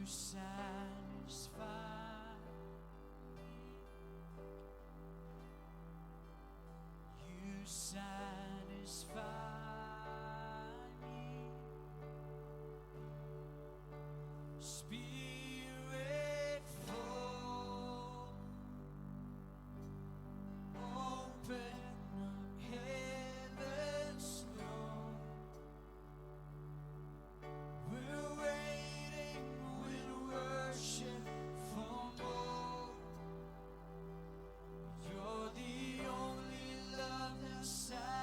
satisfy me. You satisfy me. Spirit flow, open up heaven's throne. We're waiting with worship for more. You're the only love that satisfies.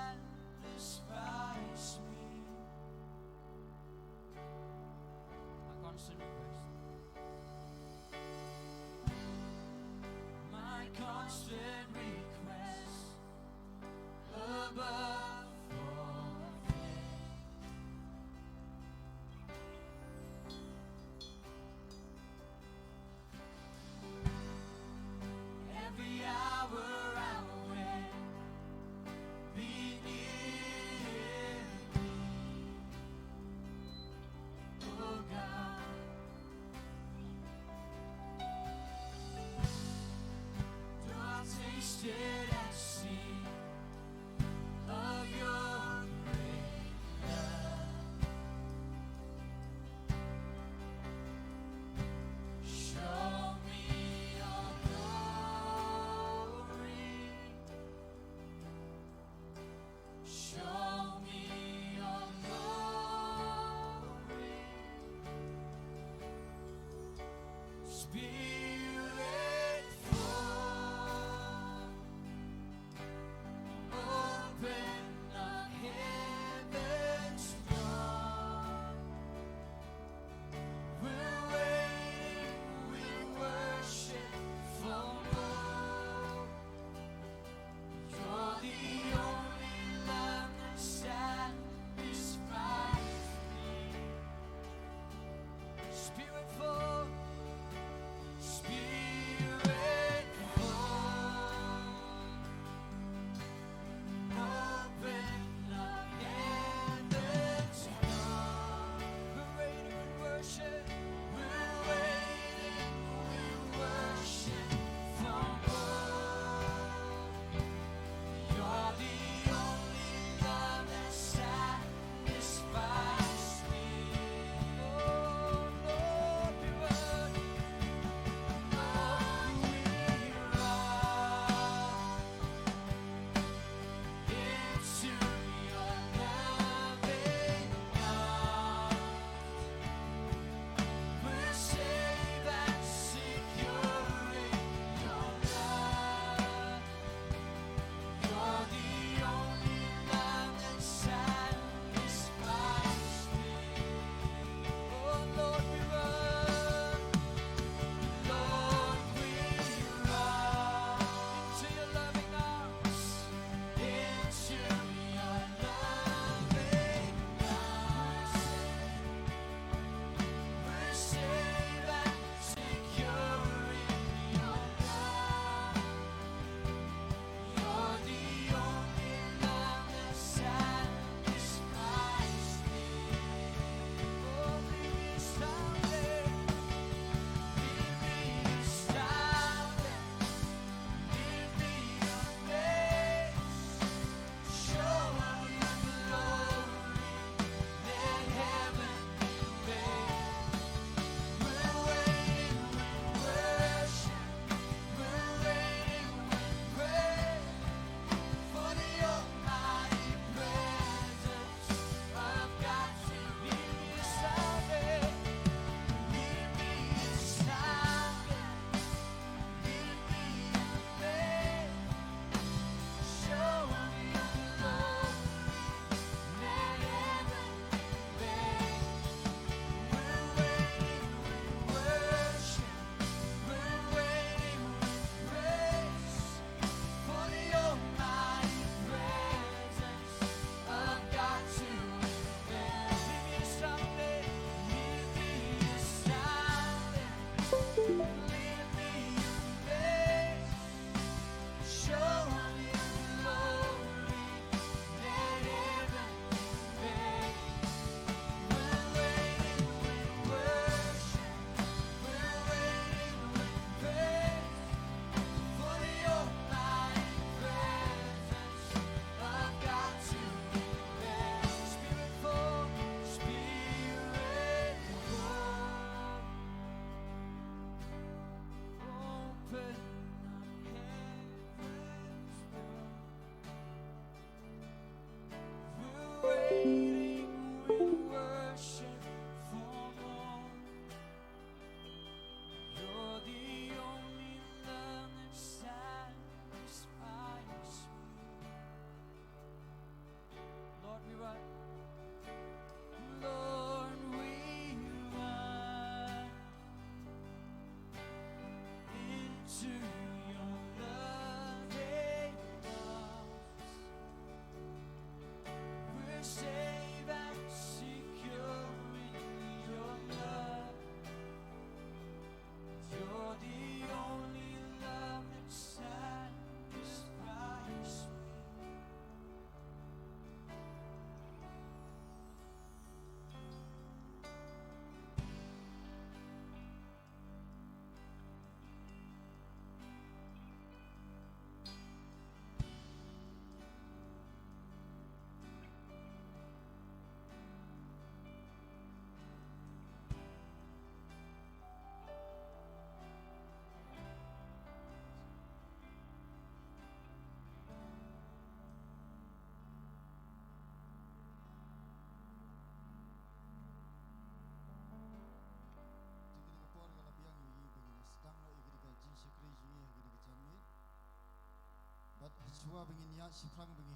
Aswa bengin ya sifrang bengi.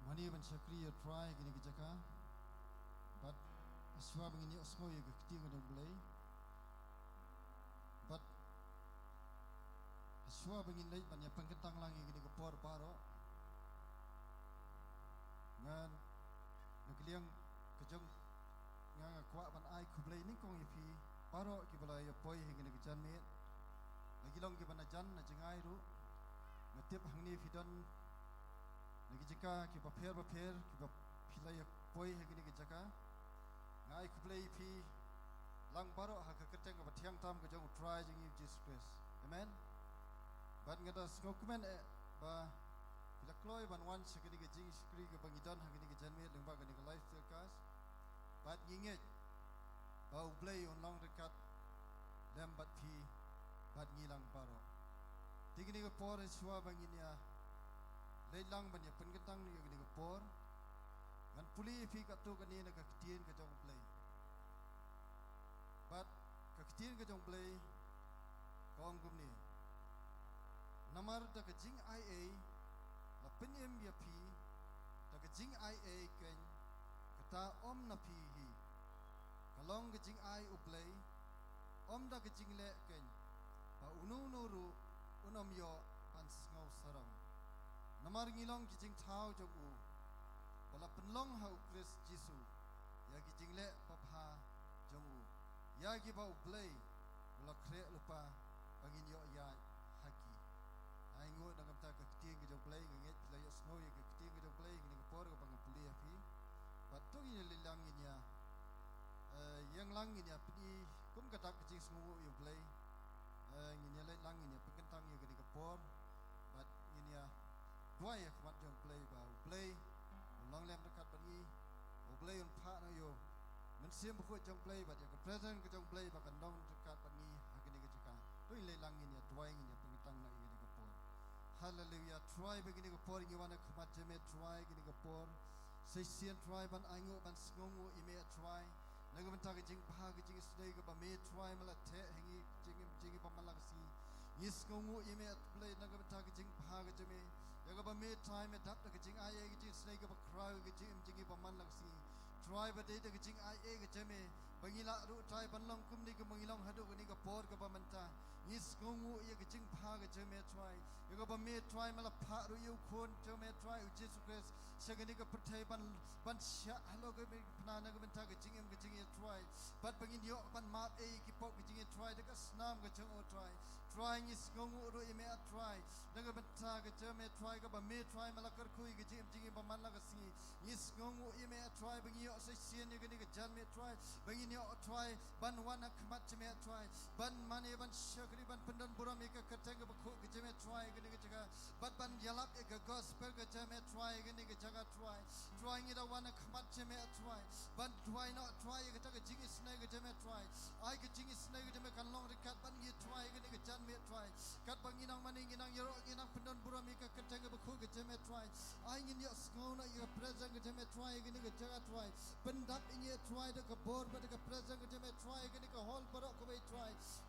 Mani ban sakri ya try gini kejaka. But aswa bengin ya osmo ya kekti gadong belai. But aswa bengin leit ban ya pengkentang langi gini kepor paro. Ngan nakliang kejong ngang kwa ban ai kublai ni kong ipi paro ki balai ya poi gini kejan met. Lagi long ki ban ajan na jengai ru. Ngatip hangni fidon nagi jika ki paper ki pilai poi hegini ki jaka ngai kublai pi lang baro ha ka keteng ba thiang tam ka jong try jing Jesus Christ amen bat ngata skokumen ba bila kloi ban wan sekini ki jing skri ka bangidon hagini ki janme lengba ka ni ka lifestyle kas bat nginget ba ublai on long dekat lem bat pi bat ngilang baro tigini ka por swa banginia leilang ban ya penketang ni gini ka por ngan puli fi ka tu kani na ka ktien ka jong play but ka ktien ka jong play kong gum ni namar da ka jing ia la penyem ya pi da ka jing ia ken kata om na pi hi kalong ka jing ai u play om da ka jing le ken ba unu ru unom yo pan ngau sarang namar ngilong kijing thau jong u bala penlong hau Chris Jisu ya kijing le papha jong u ya gi ba ublei bala kre lupa bangin yo ya haki ai ngo dangam ta ka kting ki jong play nget la yo snow ya ka kting ki jong play ni por ka bang puli ya fi patung ni lilang ni ya yang lang ni ya pi kum ka tak kijing snow yo play ni le lang ni ya pekentang ya ka por but ni ya Why ya kemat jong play ba play long lem dekat bani play on pha no yo men sim bu jong play ba ya present ke jong play ba kan dong dekat bani hagini ke jika toi le lang ni ya try ni ya pengitang na ini ke por hallelujah try begini ke por ni wana kemat jeme try gini ke por session try ban aingo ban sngongo ime try naga ban ta ke jing pha ke jing stay ke ba me try mala the hengi jing ba malak si yes ngongo ime play naga ban ta ke jing pha ke jeme yaga ba me time me dap ke jing ai ke jing snake ba crowd ke jing ba man lang si try ba de ke jing ai ke jeme bangila ru try ban long kum ni ke mangilong hadu ni ke por ke ba manta yes ngongo ye ke jing pha ke jeme try yaga ba me try mala pha ru yu khon jeme try Jesus Christ sagani ke perthai ban sha halo ke me pna na ke manta ke jing try bat bangin yo ban map ki pok ke jing try de ka snam ke jong try try ni ngongo ru ime try naga manta ke jeme try ka ba me try malakar khui ke jing ba man la ka si yes ngongo ime try bangi yo sai sien ni ke jan me try bangi ni try ban wana khmat jeme try ban mane ban shakri ban pendan buram ke kateng ba kho ke jeme try ke ni ke jaga ban yalap ke gospel ke jeme try ke ni ke jaga try ni da wana khmat jeme try ban try no try ke ta ke jing snai ke jeme try ai ke jing snai ke jeme kan long dekat ban ni try ke ni ke jan me try kat bangi nang mani nginang yero nginang pendan buram ke kateng ba kho ke jeme try ai ngin yo skona ye present ke jeme try ke ni ke jaga try pendak ini try de ke bor ba de ke present ke jeme try ke ni ke hol barok ke bai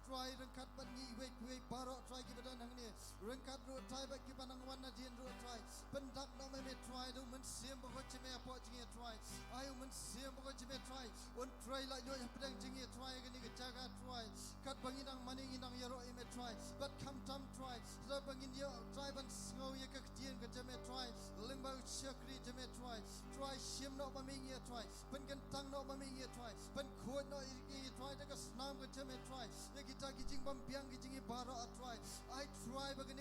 try rengkat ban ni wei barok try ke badan hang ni rengkat ro try ba ke banang wana din ro try pendak no me try do men sim ba ko jeme apo jingi try ai men sim ba ko jeme try on try la yo pedang jingi try ke ni ke jaga try kat bangi nang mani nginang yero ime try but come tam try so bangin yo try ban snow ye ke tien ke jeme try limba chakri jeme try shim no ba ming ye try pen kan tang no ba ming ye try pen khot no ye try de ka snam ke jeme try ye kita ki jing bam piang ki jing baro try I try ba ke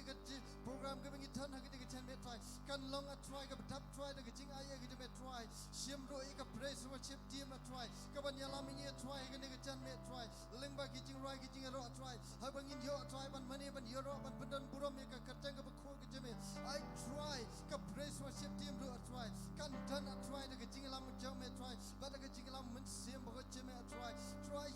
program ke bangi than ha ke jeme try kan long a try ke tap try de ke jing ai ye ke jeme try shim ro ye ka praise worship team a try ka ban yala ming ye try ke ni ke jeme try limba ki jing rai ki jing ro try ha bangin yo try ban mani ban yoro ban pendan buram ye ka kateng ke kho ke jeme I try ka praise worship team ro try kan dan a try de ke jing lam jeme try ba de ke jing lam men sim ba jeme try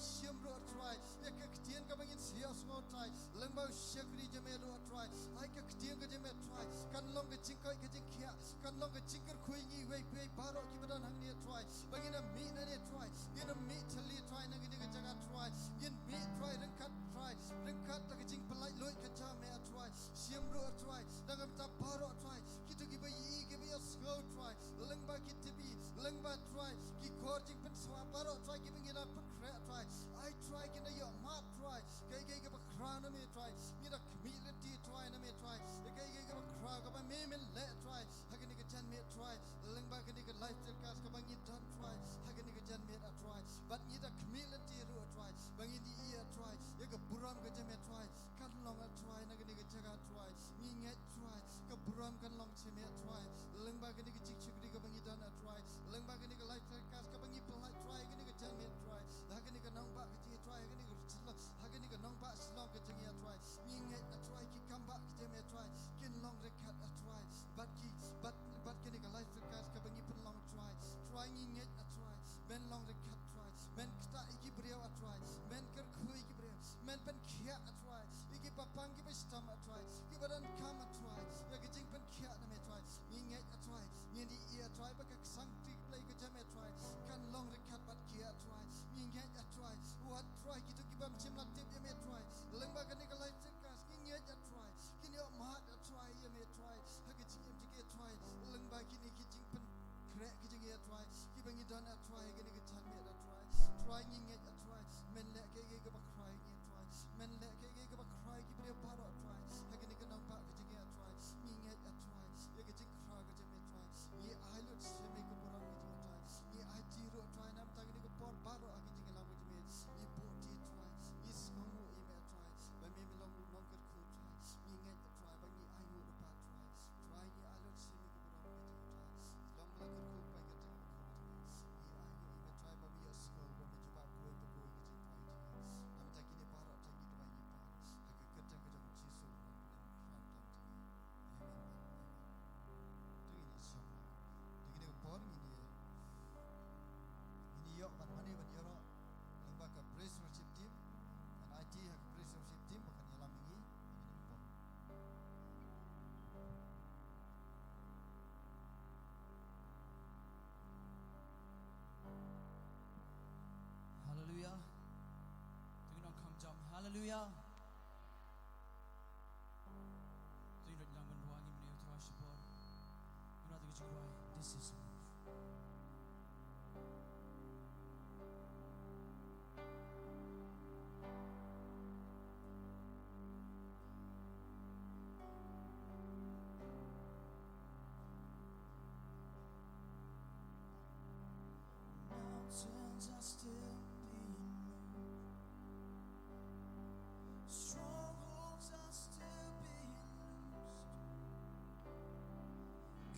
shim ro try ye ka tien ka bangin sia so try limba shakri jeme ro try ai ka tien ka jeme try kan long ke jing ka jing khia kan long ke jing ker khui ni wei baro ki badan hang ni try bangin a mi na ni try ni na mi chali try na ni ke jaga try try yin me try ring cut ta ka jing palai loi ka cha me try siam ro try da ka ta paro try ki to ki ba yi ki ba go try leng ba ki tibi leng ba try ki khor jing pen swa paro try ki bing ina put try I try ki na yo ma try ke ba khra na me try ni da community try na me try ke ba khra ka ba me le try ha ki ni ka chan me try leng ba ki ni ka life telecast ka ba ni dan try ha ki ni ka chan me try but ni da community ro try ba ni di ear try ye ka buram ka je me try kan long a try na ki ni ka jaga try ni nge try ka buram kan long che me try leng ba ki ni ka chik chik ni ka ba ni dan a try leng ba ki ni ka life telecast ka ba ni polite try ki ni ka chan me try ha ki ni ka nong ba ka ji try ha ki ni ka chlo ha ki ni ka nong ba slong ka je me try ni nge a try ki kam ba ki je me try kin long re kat a try but ki ni ka life telecast ka ba ni pen long try ni nge a try ben long re kat try ben kta ki breu a try ben ker khui ki breu men pen khia a try ki papang ki be stam a try ki badan kam a try ya ki jing pen khia na me try ni nge a try ni di ear try ba ka sang ti play ka je me try kan long re kat bat ki a try ni nge a try what try ki to ki bam chim la tip ya me try leng ba ka ni ka life telecast ki nge a try ki ni ma a try ya me try ha ki jing ki try leng ba ki ni ki jing pen kre ki jing ya try ki ba ni dan a try ki ni ki chan me a try ni nge a try men le ke ba cry ni try men le ke ba cry ki bre paro try ha ki ni ka nang ba ki jing ya try ni nge a try ye ki jing kra ka je me try ye ai lo se me ko pora ki jing try ye ai ji ro try nam ta ki ni ko por paro a ki jing la ki me ye bo ti try ye smong mo ye me try ba me long long ka khu try ni nge a try ba ni ai lo pa try ye ai lo se me ko pora ki jing try long la ka khu pa ka jing ko ye ai lo me try ba me as ko ba me juba ko e ko ki jing try nam ta ki ni paro ta ki ba ni pa ha ka ka ta ka jong chi so nam ram tam ti amen tu ni so tu ni ko por ni yo ban mani ban yoro leng ba ka praise worship team and IT ha ka praise worship team ba kan yalam ni Hallelujah. Tingin ang kam jam. Hallelujah. Tingin rin lang manruangin mo na yung trash po. Yun natin kajigway. This is a move. Mountains are still being moved. Strongholds are still being loosed.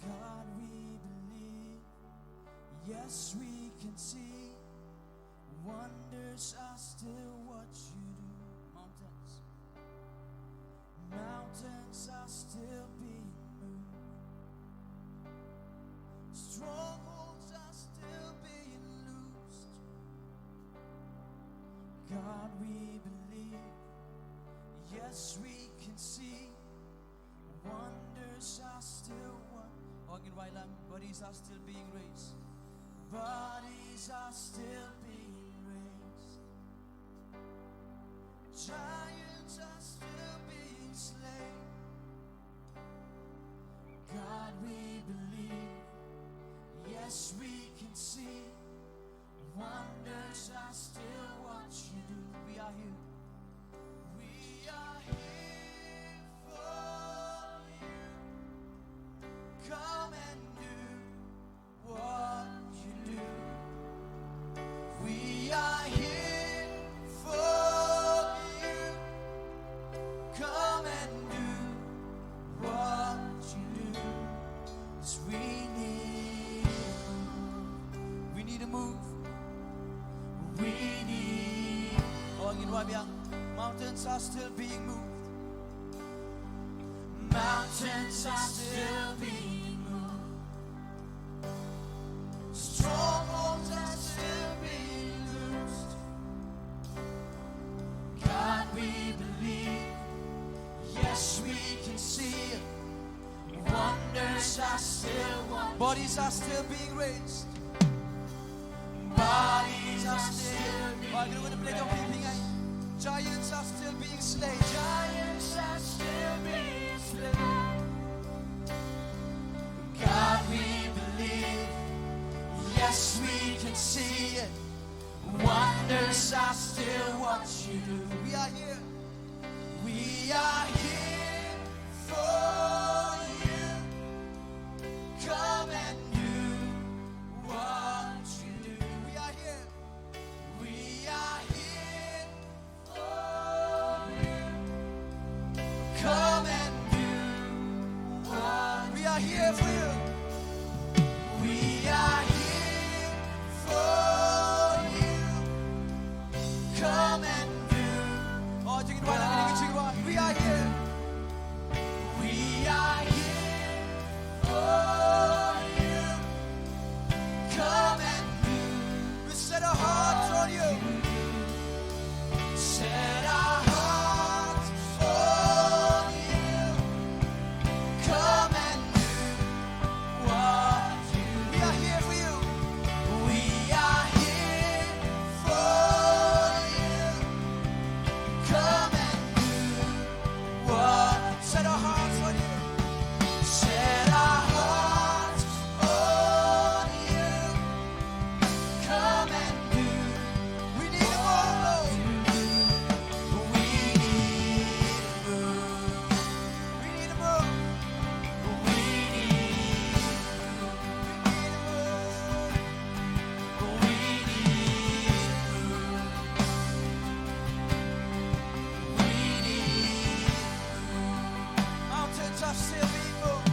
God, we believe. Yes, we can see. Wonders are still what you do. Mountains are still being moved. Strongholds are still being loosed. God, we believe. Yes, we can see. Wonders are still what. Bodies are still being raised. Bodies are still being raised. Giants are still being slain. God, we believe. Yes, we can see. Wonders are still what you do. We are here. We are here for you. Come and do what you do. We are here for you. Come and do what you do. 'Cause we need a move. We need. Oh, angin wabiang. Mountains are still being moved. Mountains are still being moved. Strongholds are still being loosed. God, we believe. Yes, we can see it. Wonders are still what. Bodies are still being raised. Bodies are still being raised. Giants are still being slain. Giants are still being slain. God, we believe. Yes, we can see it. Wonders are still what you do. We are here. We are here for you. Come and do what you do. We are here. We are here for you. Come and do what we are here for you. We are here for you. Come and do. Oh, take it right. We are here. We are here for you. Come and do. We set our hearts on you. Set our hearts on you. Come and do what you do. We are here for you. We are here for you. Come and do what? Set our hearts on you. Set our hearts on you. Come and do. We need a move, Lord. We need a move. We need a move. We need a move. We need a move. We need a move. Mountains are still being moved.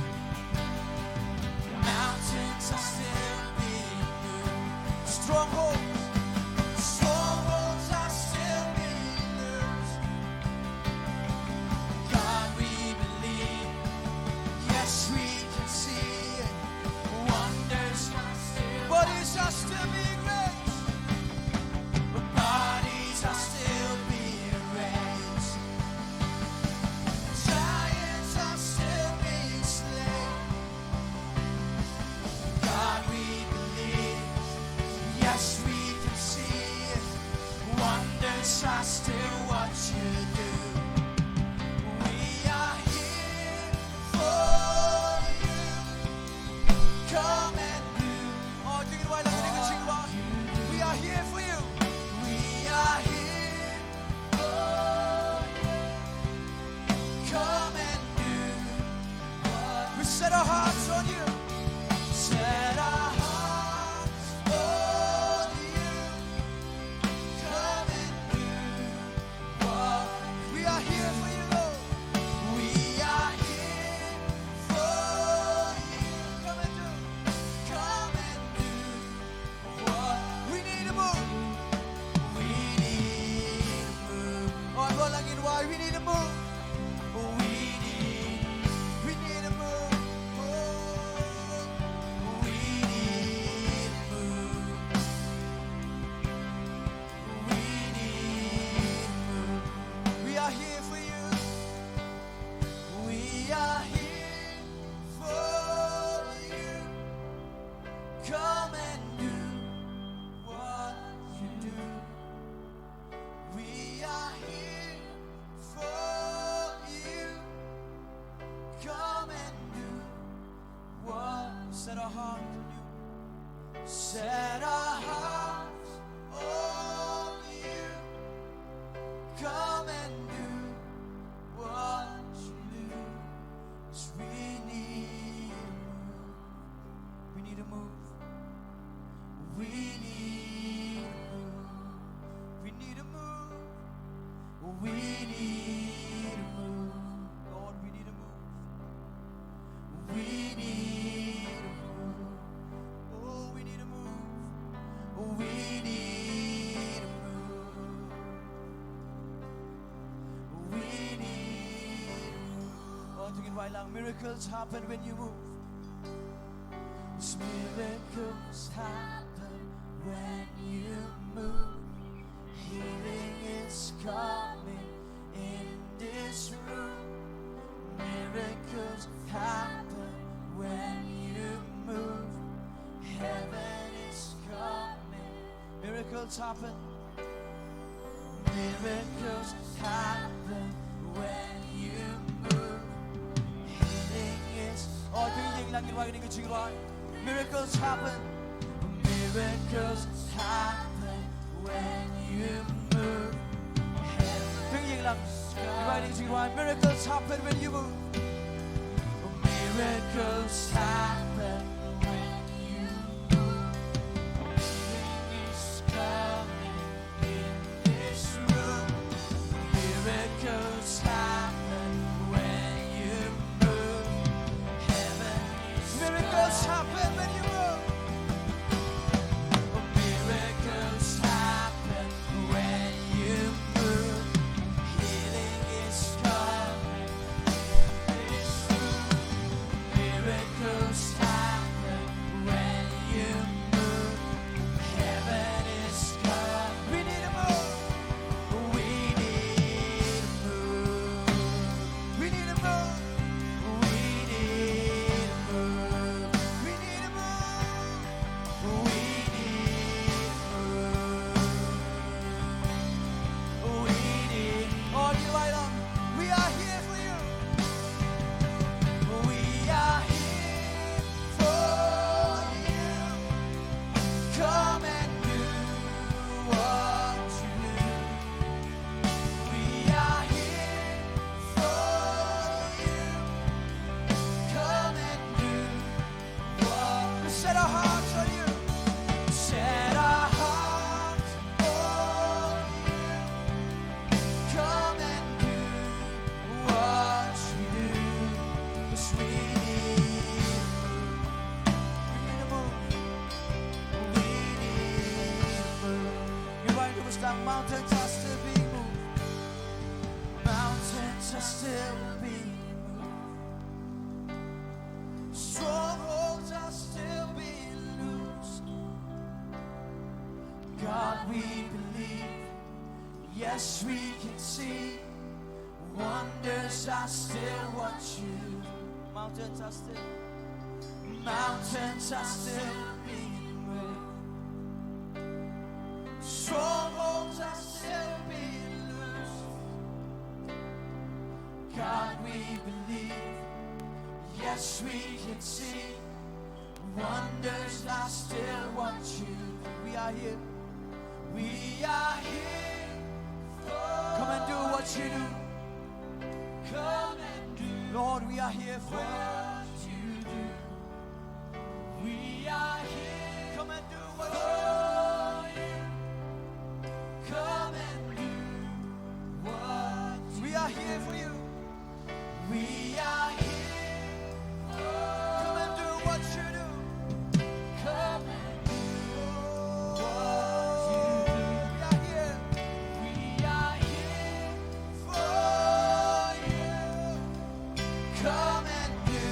Mountains are still being moved. Strongholds are still being loosed. God, we believe. Yes, we can see it. Wonders bodies are still being raised. Bodies are still being raised. Giants are still being slain. God, we believe. Yes, we can see it. Wonders are still what you do. We are here for you. Come and do. Oh, take it right, let me take it right. We are here for you. We are here for you. Come and do. We set our hearts on you. Set our hearts on you. Come and do what we are here for you, Lord. We are here for you. Come and do. Come and do what we need to move. We need to move. Oh, I'm going like why we need to move. We need to move. Oh, we need to move. We need to move. We are here for you. We are here for you. Come and do what you do. We are here for you. Come and do what? Set our heart on you. Set our hearts on you. Come and do what you do. 'Cause we need a move. We need a move. We need a move. We need a move. We need a move. Lord, we need a move. We need a move. Oh, we need a move. We need a move. We need a move. Oh, tingin right lang. Miracles happen when you move. Miracles happen when you move. Healing is coming in this room. Miracles happen when you move. Heaven is coming miracles happen. Miracles happen when you move. Healing is. Tiếng Việt lang như cái chữ loại. Miracles happen. Miracles happen when you move. Tiếng Việt lang như cái chữ loại. Miracles happen when you move. Miracles happen when you move. Healing is coming in this room. Miracles happen when you move. Heaven is miracles happen when you move. Miracles happen when you move. Healing is coming in this room. Miracles happen when you move. Heaven is coming. We need a move. We need a move. We need a move. We need a move. We need a move. We need a move. We need. Oh, you light up. We are here for you. We are here for you. Come and do what you do. We are here for you. Come and do what we set our hearts on you. Set our hearts on you. Come and do what you do. 'Cause we need a move. We need a move. You're right, it was like mountains are still being moved. Mountains are still being moved. Strongholds are still being loosed. God, we believe. Yes, we can see. Wonders are still what you do. Mountains are still being moved. Strongholds are still being loosed. God, we believe. Yes, we can see. Wonders are still what you do. We are here. We are here for. Come and do what you do. Come and do. Lord, we are here for what you do. We are here. Come and do what you do. Come and do what you do. We are here for you. We are here. Come and do what you do. Come and do what you do. We are here. We are here for you. Come and do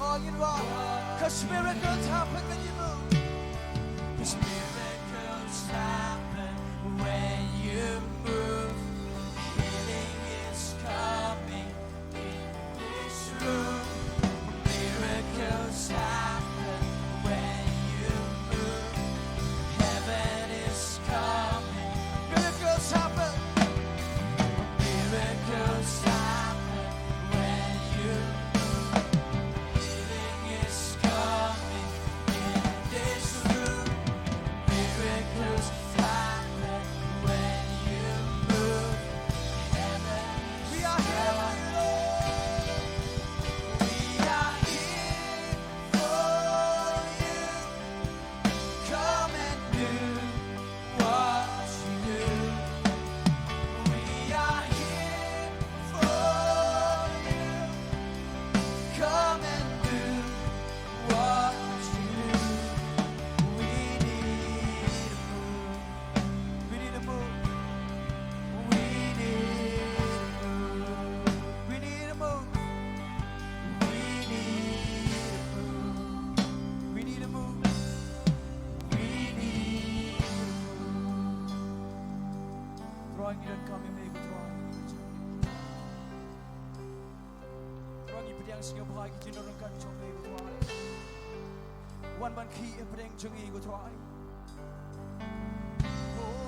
all you want. 'Cause miracles happen when you move. 'Cause miracles happen when you move. Healing is coming in this room. Miracles happen when you move. Heaven is coming. Miracles happen. Miracles happen when you move. Healing is coming in this room. Miracles happen when you move. Heaven is. We are here for you, Lord. We are here for you. Come and do what you do. We are here for you. Come and do what you do. We need a move. We need a move. We need a move. We need a move. We need a move. We need a move. We need a move. Drawing you and coming, may we draw. Drawing you, but young singer, boy, get you know, don't come, may we draw. One man key, and putting Jungi, go try. Oh,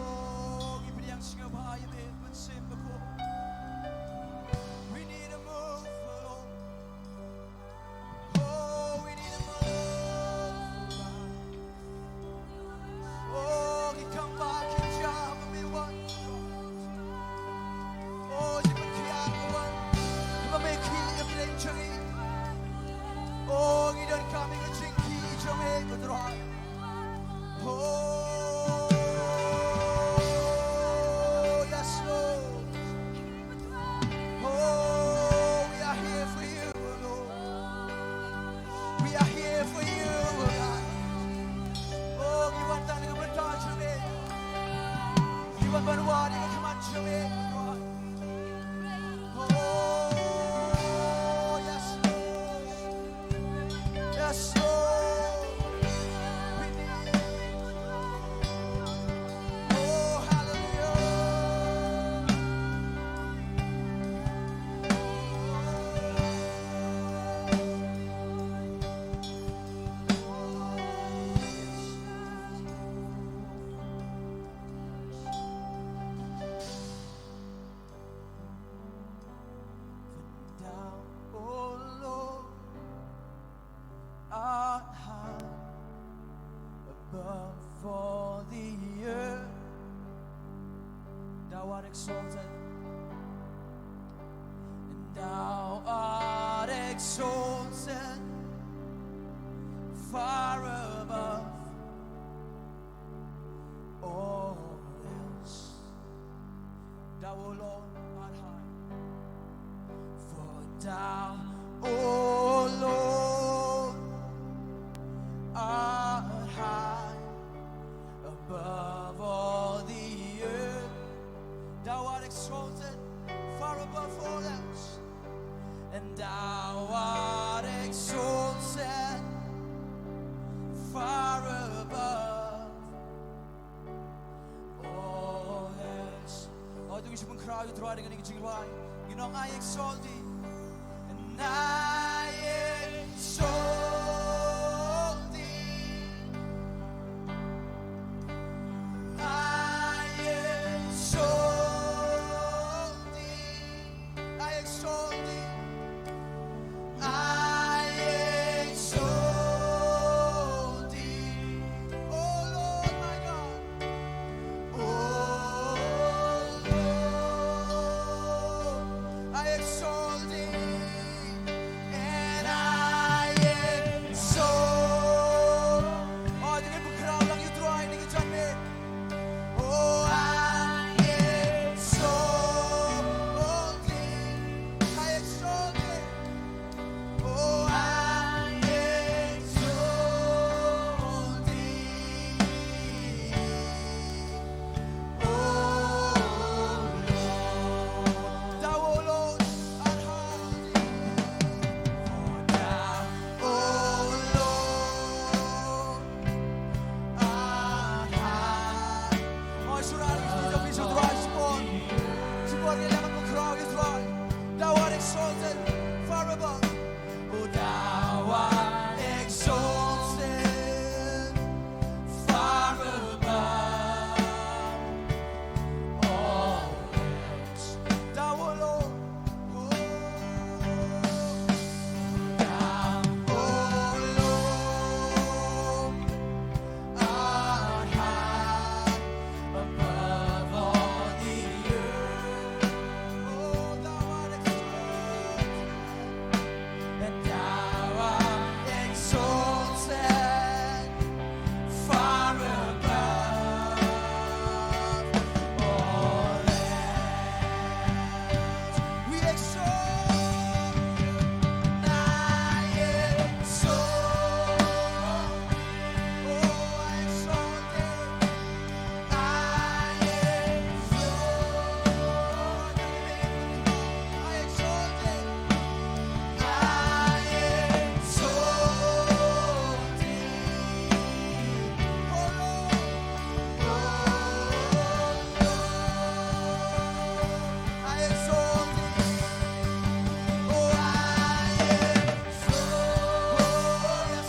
berbuat dengan kemajuan Tuhan. Oh, yes Lord, yes Lord, we need you. Oh, hallelujah. Down, oh Lord, art high above all the earth. Thou art exalted, and thou art exalted far above all else. Thou, O Lord, art high. For thou, O Lord, art high above all the earth. Thou art exalted far above all else, and thou art exalted far above all else. Oh, do we should crowd you try to get you right? You know I exalt thee, and I exalt thee. I exalt thee. I exalt thee. I exalt thee. Oh Lord, my God. Oh Lord, I exalt thee. And I exalt. Oh, you can crowd lang you try, you can jump in. Oh, I exalt thee. I exalt thee. Oh, I exalt thee. Oh, Lord. Thou, O Lord, art high. For thou, O Lord, art high. Oh, surround us with your vision, Lord. Support the element of crowd, Lord. Thou art exalted far above. Oh, thou art exalted far above all else. Thou, O Lord, thou, O Lord, art high above all the earth. Oh, thou art exalted, and thou art exalted far above all else. We exalt, I exalt, oh, I exalt thee, I exalt thee, I exalt thee, oh Lord, I exalt thee, oh I exalt, yes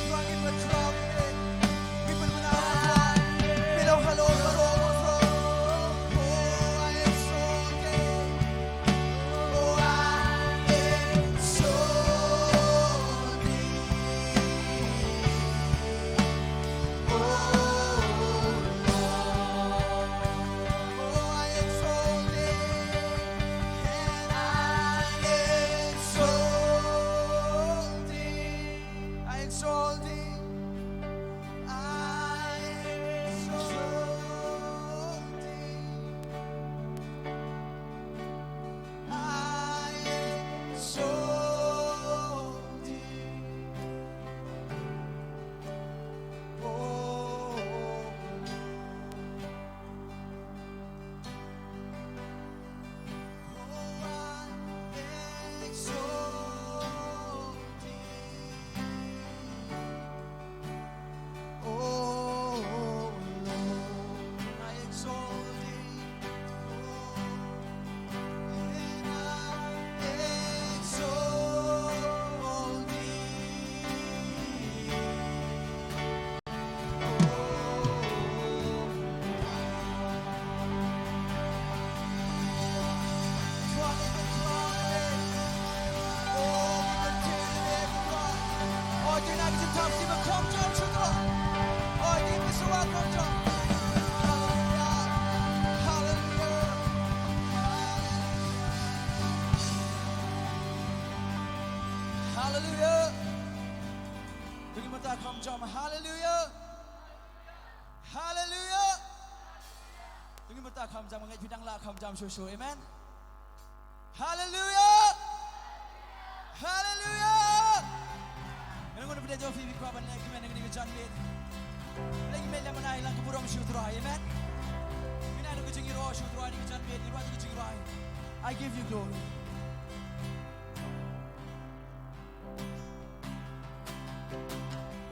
Tuhan kita berserah kita berbenah bilau halo halo oh I exalt thee, oh I exalt thee, oh Lord, oh I exalt thee, and I exalt thee, I exalt thee, I exalt thee, I exalt thee, oh 주인 아기 좀 담기면 감정 주도록 어디에서 와 감정 할렐루야 여기부터 감정 할렐루야 할렐루야 여기부터 감정 ngay phía đăng la 감정 Soso amen Hallelujah Hallelujah Yang ngono pede jofi bi ko ban nek men ngi jan len legi mel lam na ilang ko borom shudra amen mina do ko jingi ro shudra ni jan len ni ba ko jingi ro I give you glory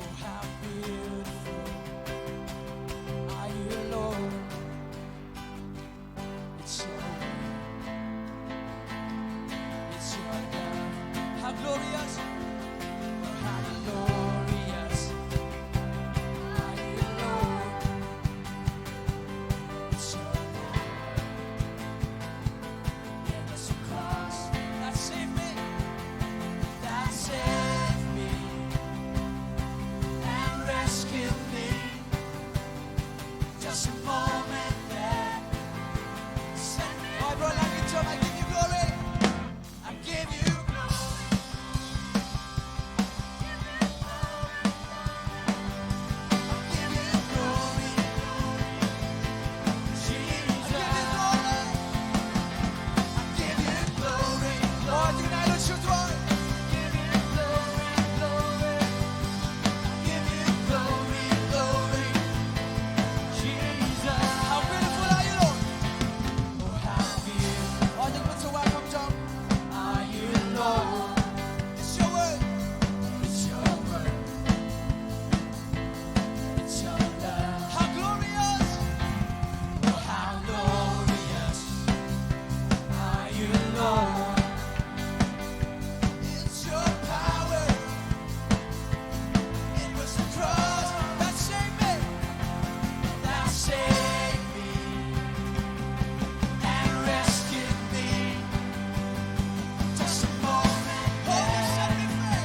Oh how beautiful are you Lord It's your It's your love. How glorious, how glorious are you, Lord. It's your love. Yeah, it's a cross that saved me, and rescued me. Just a moment there, send me. Oh, bro, like it, John, I give you glory. I give you glory. I give you glory. Jesus. I give you glory. Lord, you know the truth, Lord. Give you glory, glory. Give you glory, glory. Jesus. How beautiful are you, Lord? Oh, how beautiful. Oh, you put so welcome, John. Are you Lord? It's your word. It's your word. It's your love. How glorious. Oh, how glorious are you, Lord? It's your power. It was the cross that saved me. That saved me and rescued me. Just a moment there. You set me free.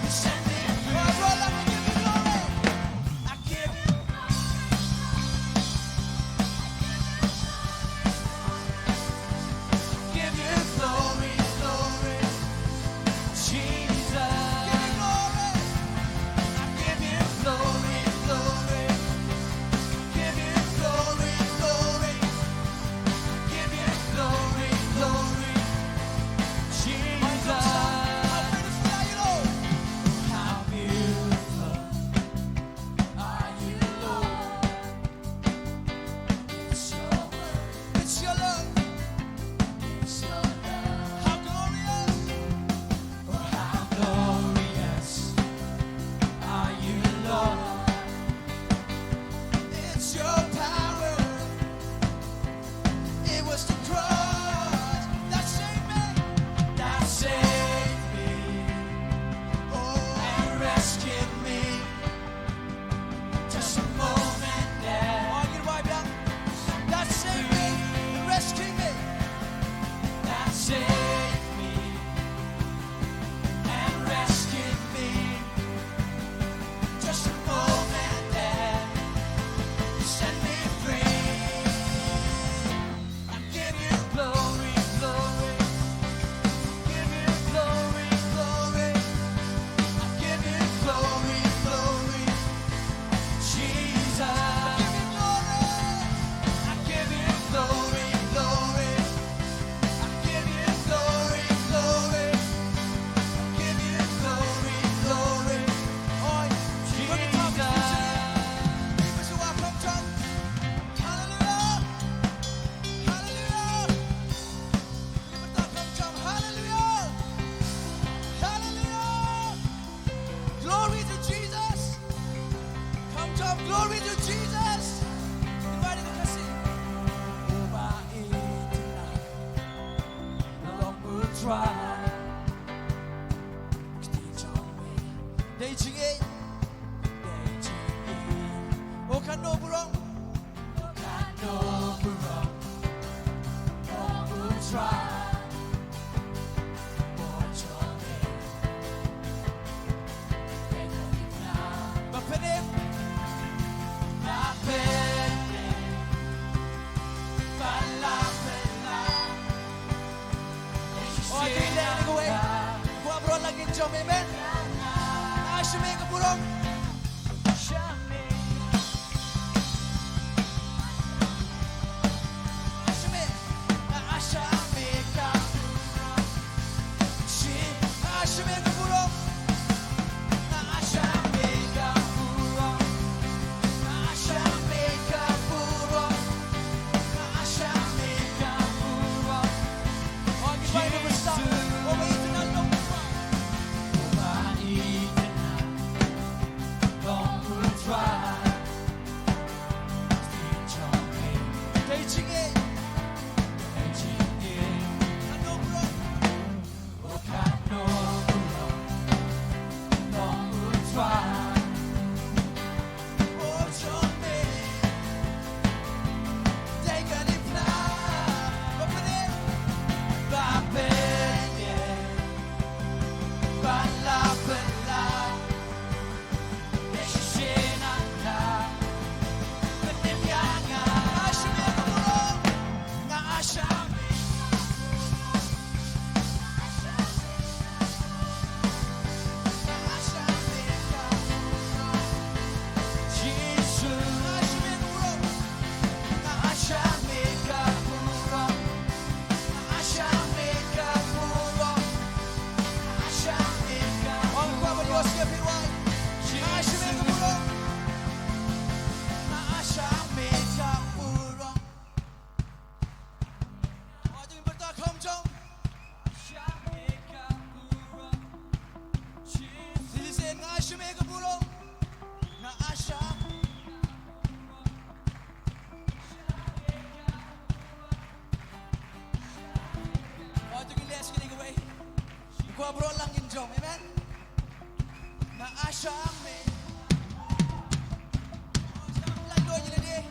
You set me free. Oh, Lord, let me give you glory. I give you give you glory, glory. Jesus. Give you glory. I give you glory, glory. Give you glory, glory. Give you glory, glory. Jesus. How beautiful are you, Lord? It's your word. It's your love. It's your love. How glorious. Oh, how glorious are you, Lord? It's your power. It was the cross that saved me. That saved me. Oh, and rescued me. Just a moment there. Oh, you wipe down. That saved me. And rescued me. That saved me. And rescued me. Just a moment there. You set me free. I give you glory, glory. Give you glory, glory. I give you glory, glory. Jesus. I give you glory. I give you glory, glory. I give you glory, glory. I give you glory, glory. Oh, Jesus. So welcome, John. Hallelujah. Hallelujah. Welcome, John. Hallelujah. Hallelujah. Glory to Jesus. Come, John. Glory to Jesus. Everybody can sing. Over it tonight. No longer try. Daijing Oh, can no wrong. Can no wrong. All will try. Watch your name. 점 amen 아심의 그 부름 Kuah berolang jom, amen. Na asyame. Lai doi ni dia.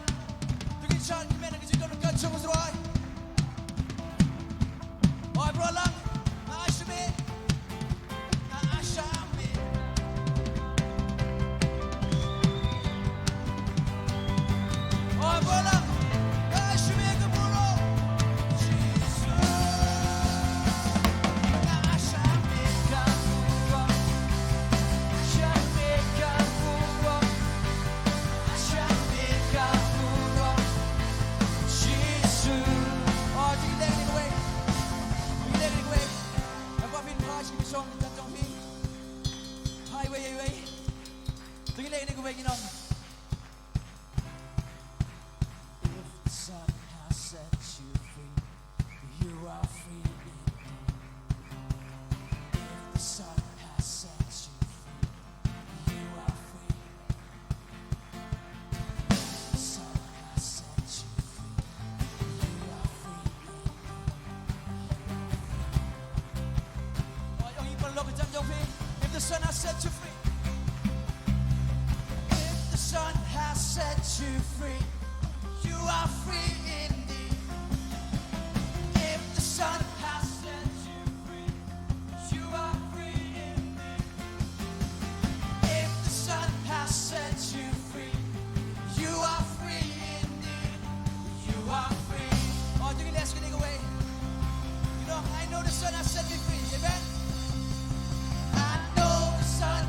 Tunggu chan ni mana kita nak kacau serai. Oi berolang. Na asyame. Na asyame. Oi berolang. Na asyame ke burung. If the Son has set you free, if the Son has set you free, you are free indeed. If the Son has set you free, you are free indeed. If the Son has set you free, you are free indeed. You are free. Oh, you can ask it away. You know, I know the Son has set me free. Amen. I know the Son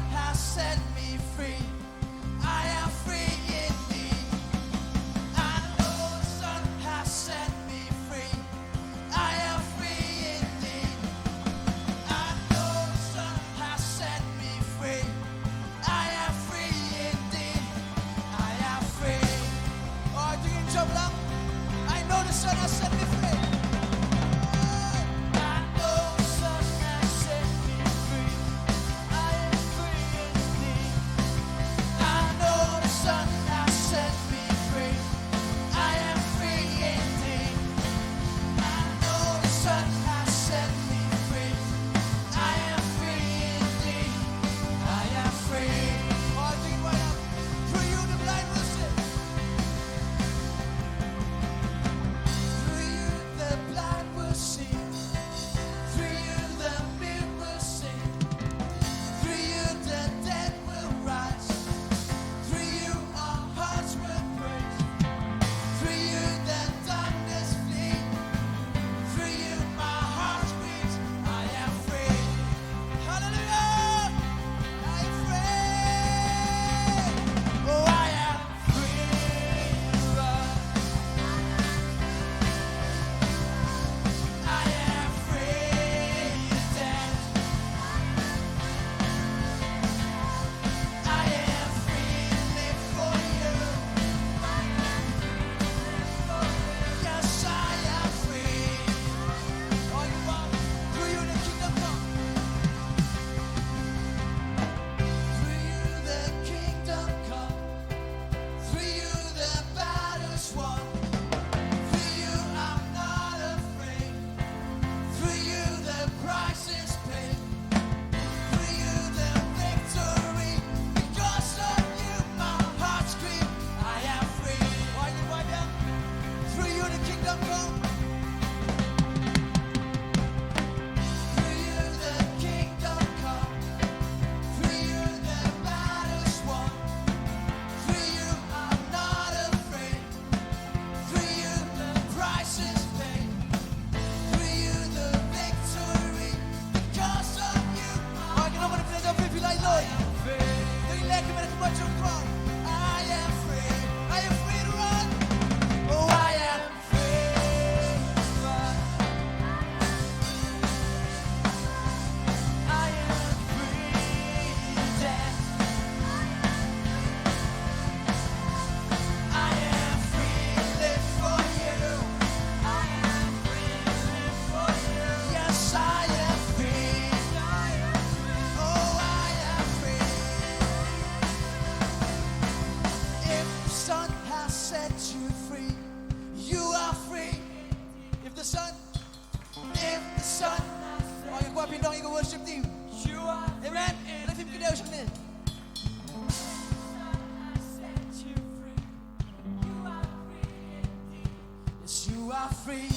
are free.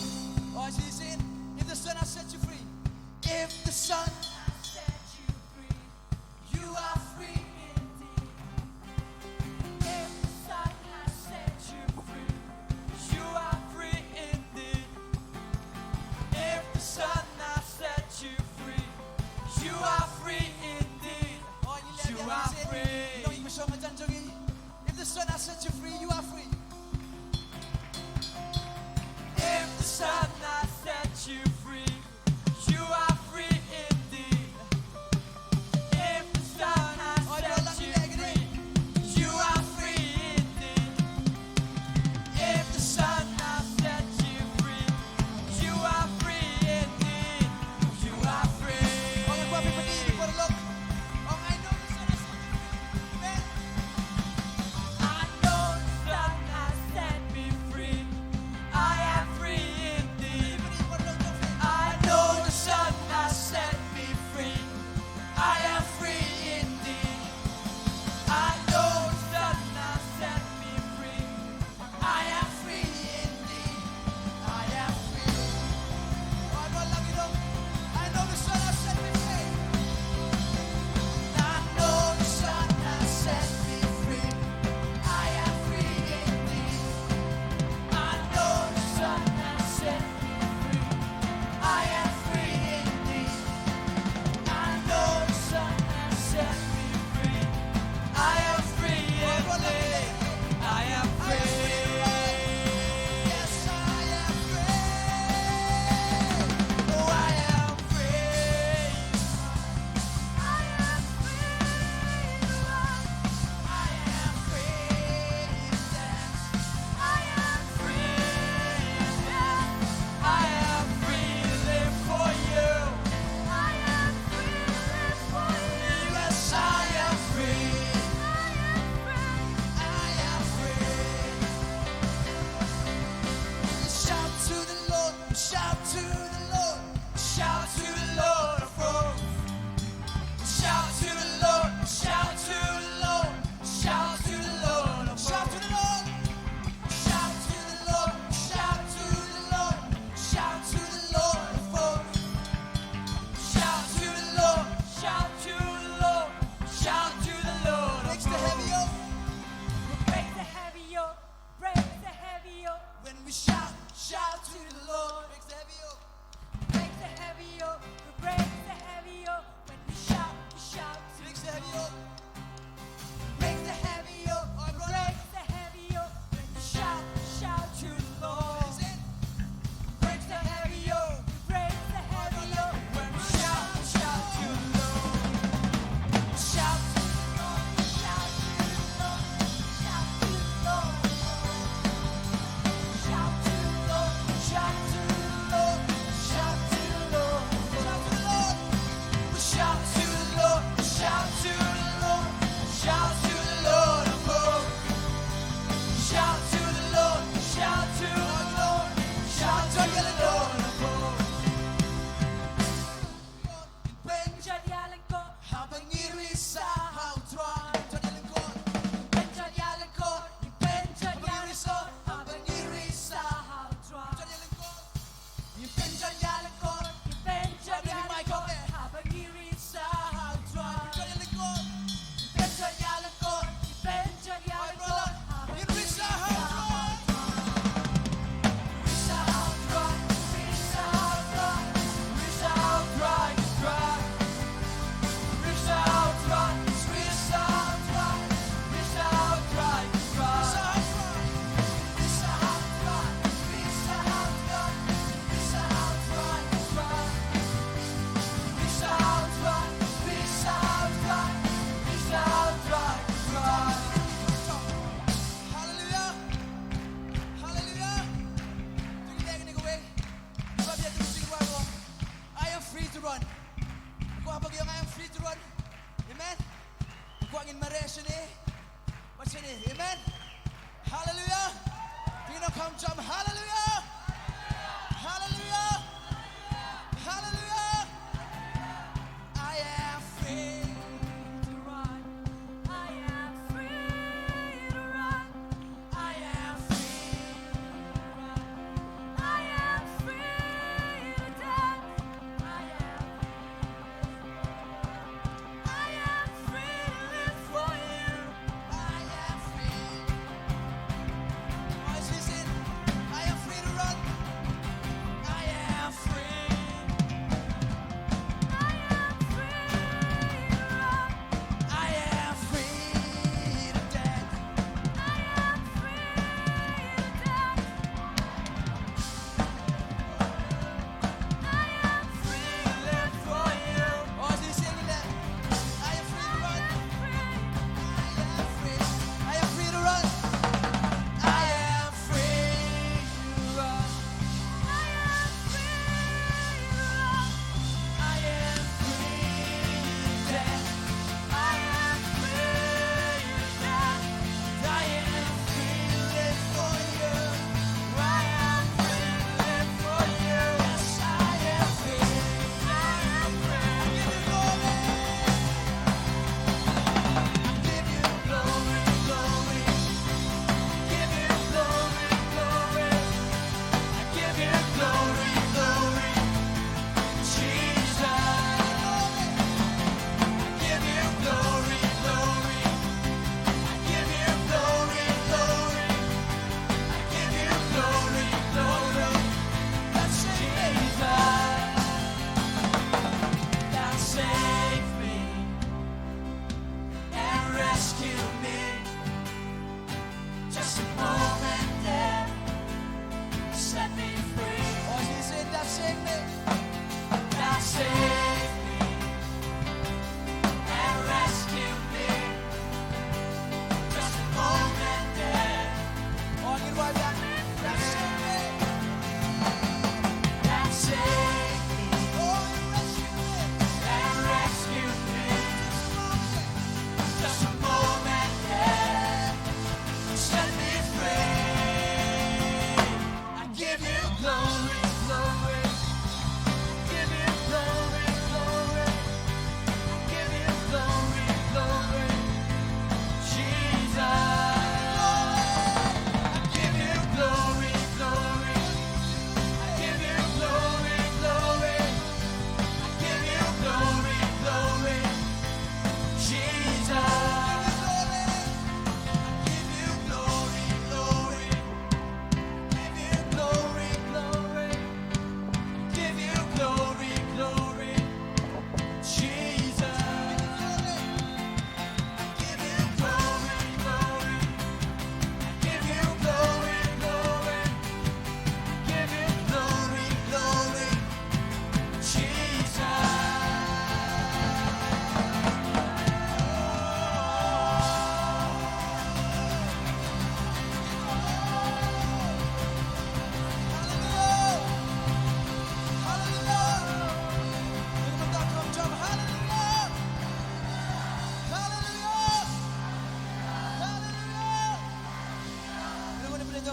Oh, she said, if the Son has set you free, if the Son has set you free, you are free indeed. If the Son has set you free, you are free indeed. If the Son has set you free, you are free indeed. Oh, you are free. 너희 구성을 단정히. If the Son has set you free, you are free. If the Son has set you free, you are free indeed.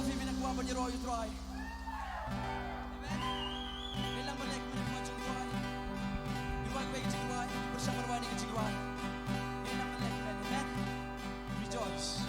Fi pinagkuha pa ni Roy Troy. Amen. Ilang balik mo nagkuha sa Roy. Iwag ba yung Roy? Bersama Roy ni kecil Roy. Ilang balik, amen. Rejoice.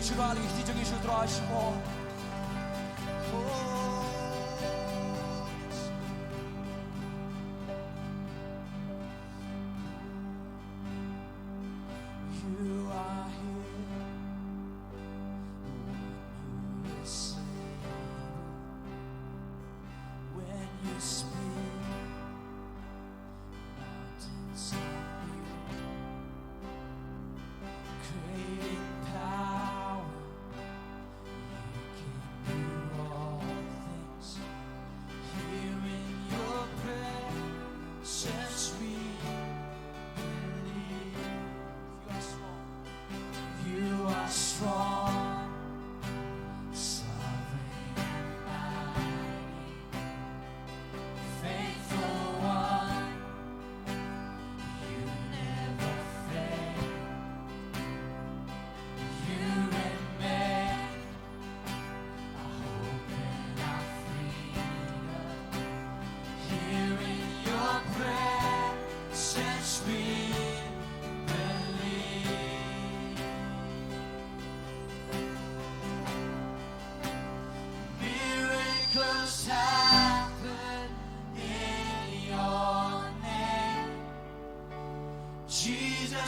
주라는 기적이 주더라 하시고 You are here when you speak mountains move, creating power. You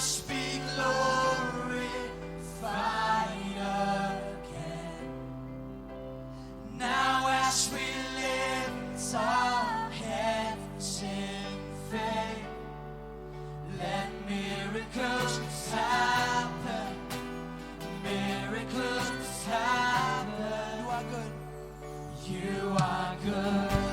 be glorified again. Now as we lift our hands in faith, let miracles happen. Miracles happen. You are good. You are good.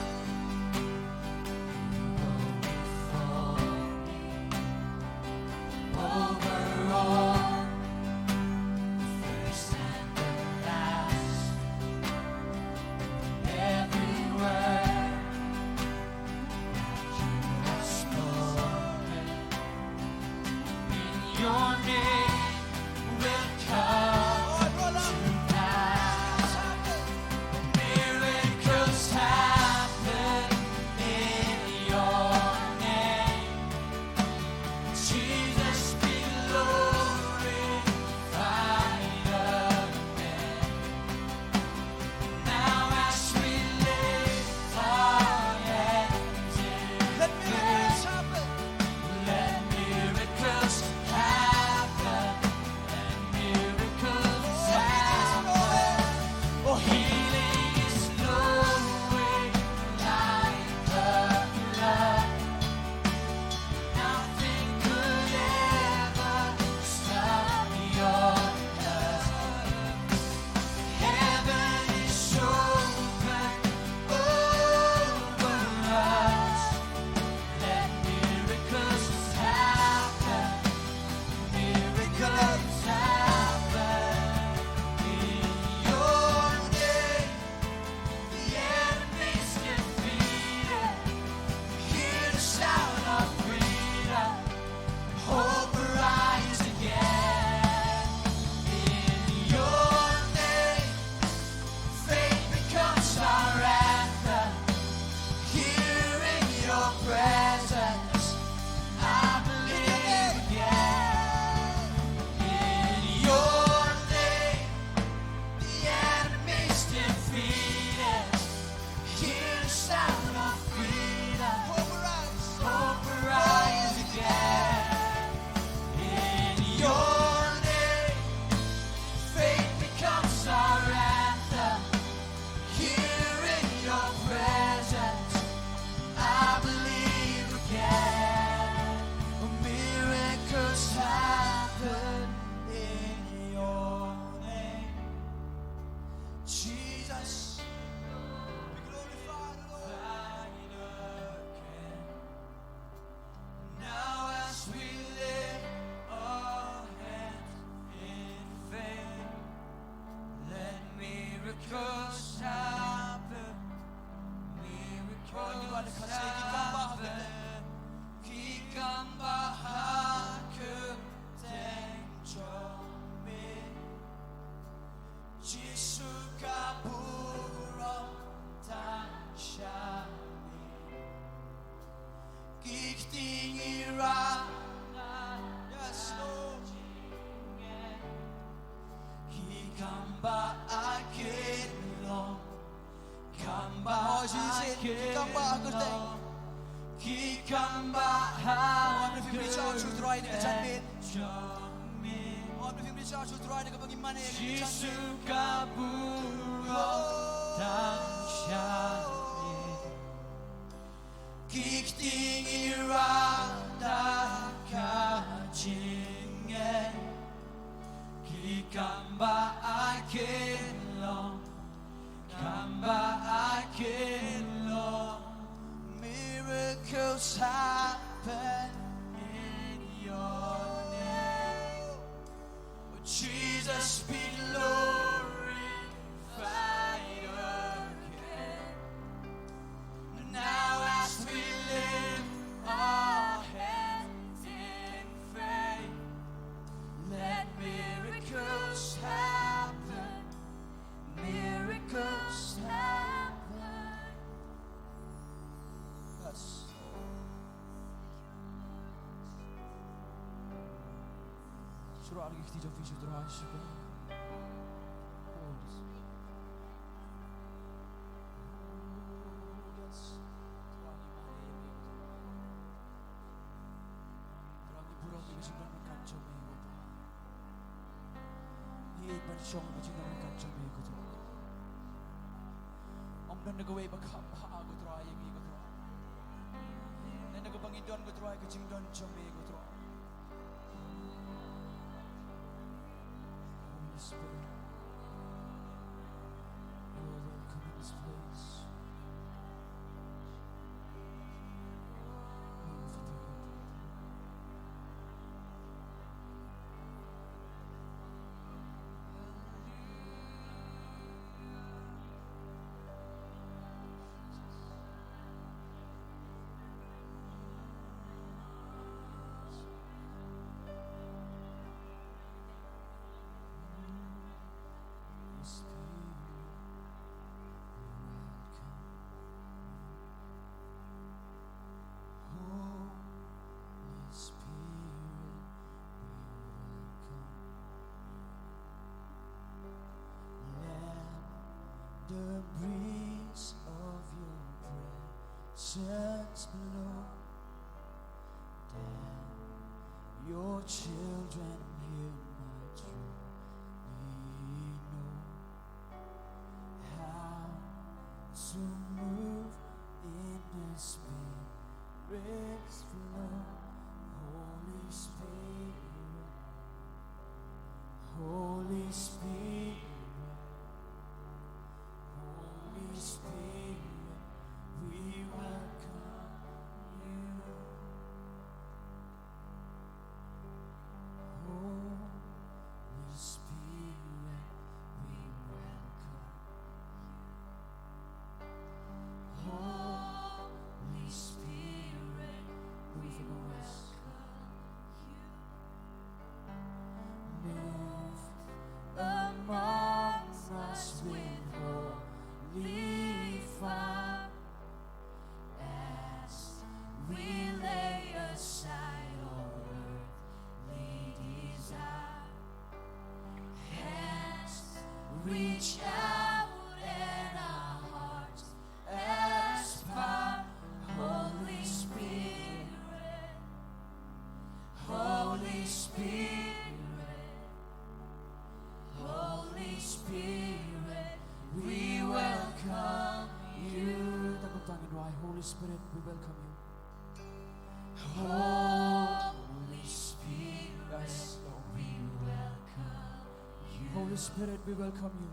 Miracles happen in your name. Oh, Jesus, be glorified again. Now as we lift our hands in faith, let miracles happen. Miracles happen. Yes. Surah al-Ihtijam fi Surah al-Shukr. Turangi pura di simpan berkaca. chong ma jing na kan chong me ko tro om dan na gawe ba kham ha ko tro ay mi ko tro na na bangin don ko tro ay ko jing don chong me ko tro Holy Spirit you are welcome in this place. The breeze of your presence blow down your children here might truly know how to move in the Spirit's flow. Holy Spirit, Holy Spirit, Holy Spirit, we welcome you. Holy Spirit, we welcome you. Holy Spirit, move among us. Move among us with holy fire as we lay aside all earthly desire. Hands reach out and our hearts aspire. Holy Spirit, Holy Spirit, Holy Spirit, we welcome you. Holy Spirit, we welcome you. Holy Spirit, yes, Lord, we welcome you. Holy Spirit, we welcome you.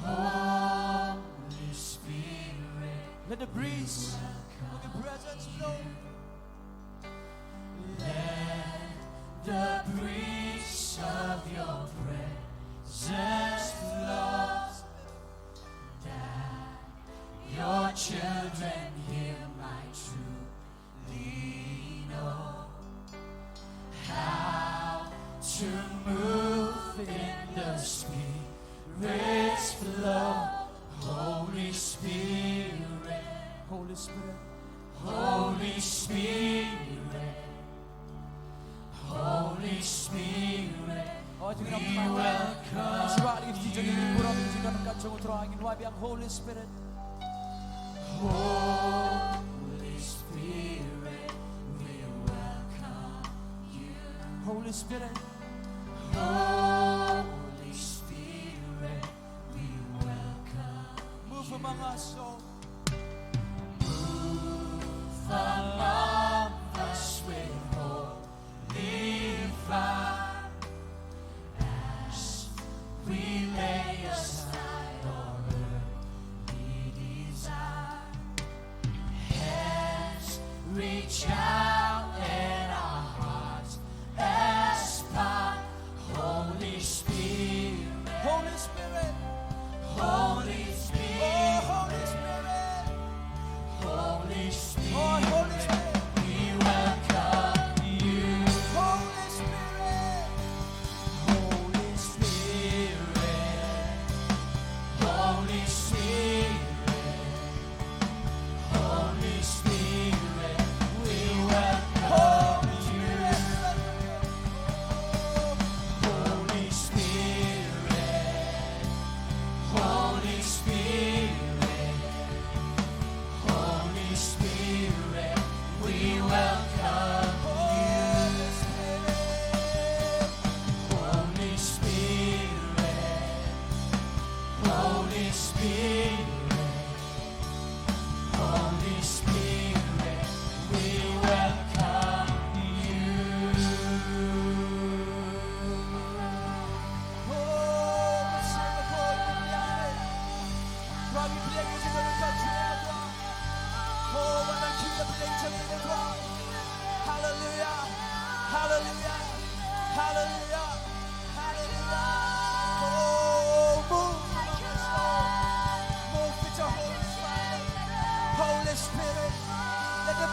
Holy Spirit, let the breeze of your presence blow. Let the breeze of your presence blow down your children here might truly know how to move in the Spirit's flow. Holy Spirit, Holy Spirit, Holy Spirit, Holy Spirit, we welcome you. Holy Spirit, Holy Spirit, we welcome you. Holy Spirit, Holy Spirit, we welcome. Move among us, Lord. Move among us with holy fire as we lay aside all earthly desire. Hands reach out and our hearts aspire. Holy Spirit, Holy Spirit, Holy Spirit, oh Holy Spirit, Holy Spirit, oh Holy Spirit, we welcome you. Holy Spirit, Holy Spirit, Holy Spirit, Holy Spirit, we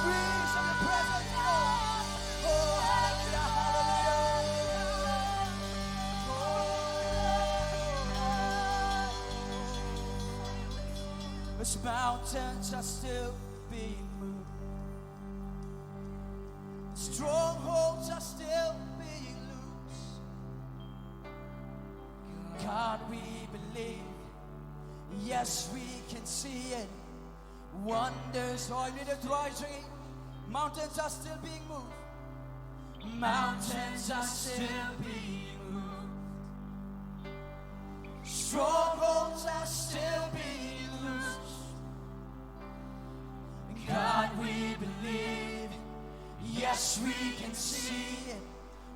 breeze of your presence, Lord. Oh, hallelujah, hallelujah. As mountains are still being moved, strongholds are still being loosed. God, we believe. Yes, we can see it. Wonders are rising. Mountains are still being moved. Mountains are still being moved. Strongholds are still being loosed. God, we believe. Yes, we can see it.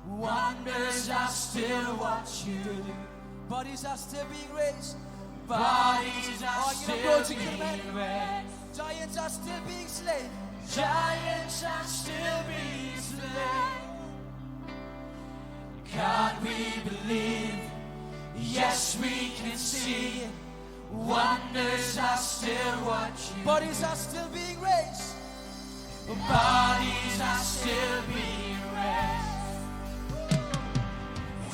Wonders are still what you do. Bodies are still being raised. Bodies are still being raised. Giants are still being slain. Giants are still being slain. God, we believe. Yes, we can see it. Wonders are still what you do. Bodies are still being raised. Bodies are still being raised.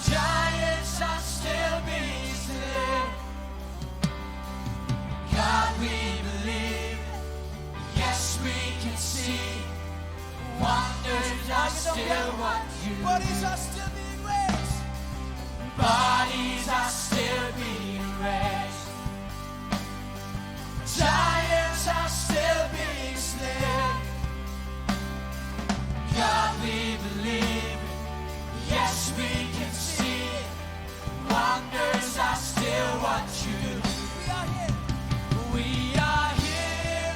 Giants are still being slain. God, we believe. Yes, we can see. Wonders are still what you do. Bodies are still being raised. Bodies are still being raised. Giants are still being slain. God, we believe. Yes, we can see. Wonders are still what you do. We are here. We are here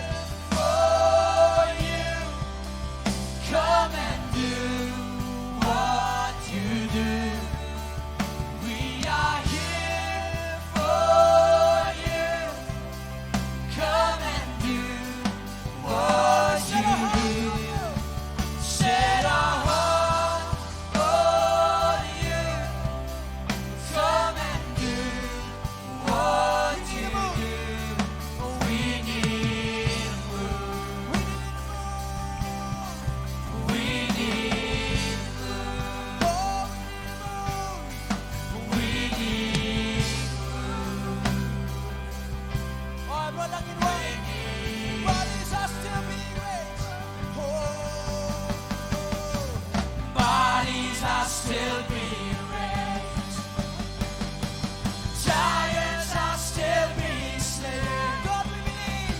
for you. Come and do what you do. We are here for you. Come and do what you do. Set our heart on you. Come and do what you do. We need a move. We need a move. We need a move. I'm running away. Bodies are still being raised. Bodies are still being raised. Giants are still being slain. God, we believe.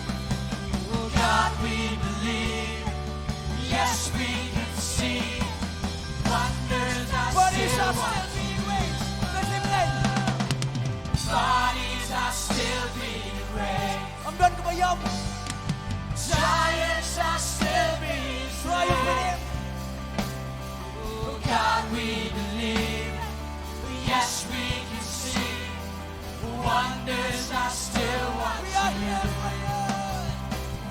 Oh, God, we believe. Yes, we can see. Wonders are Bodies still, are still being raised. Let him lay. Bodies are still being raised. I'm done with my young. Giants are still being slain. Oh, God, we believe. Yes, we can see. Wonders are still what we are here for you.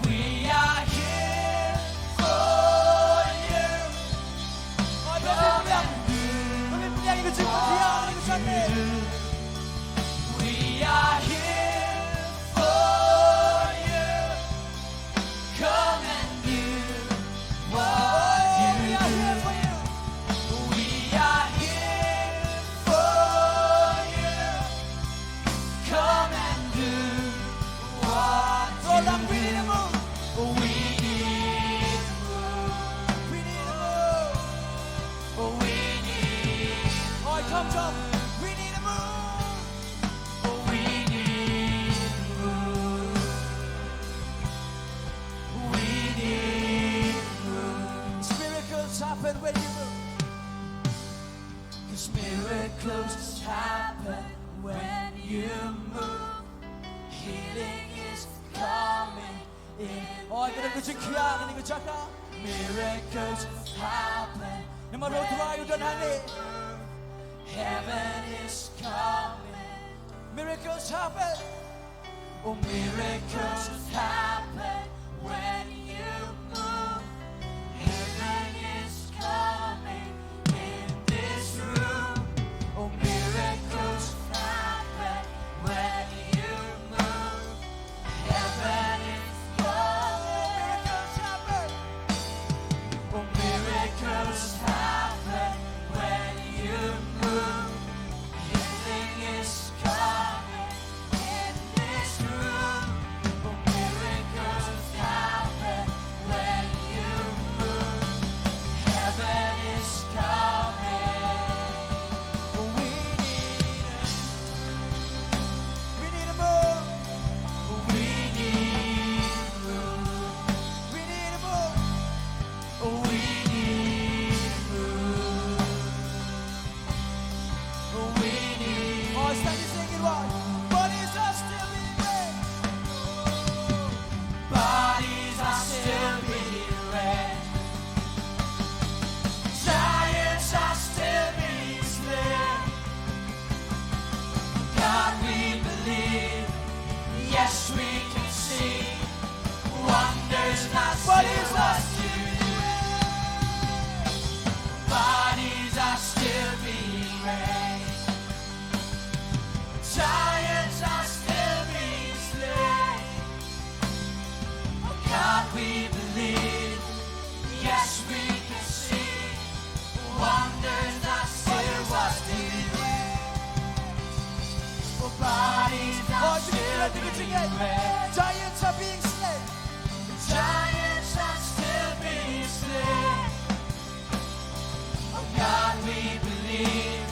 We are here for you. Come and do what you do. We are here for you. Come and do what you do. We are here for you. Come and do what you do. We need a move. We need a move. We need a move. We need. All right, come, Tom. We need a move. We need a move. We need a move. Miracles happen when you move. 'Cause miracles happen when you move. Healing is coming in. Oh, I'm gonna go check here. I'm gonna go check out. Miracles happen. No matter what you don't have it. Heaven is coming. Miracles happen. Oh, miracles happen when you move. Heaven is coming in this room. Oh, miracles happen when you move. Heaven is coming. Miracles happen. Yes, we can see wonders are still what we for bodies are still being raised. Giants are being slain. Giants are still being slain. Oh God, we believe.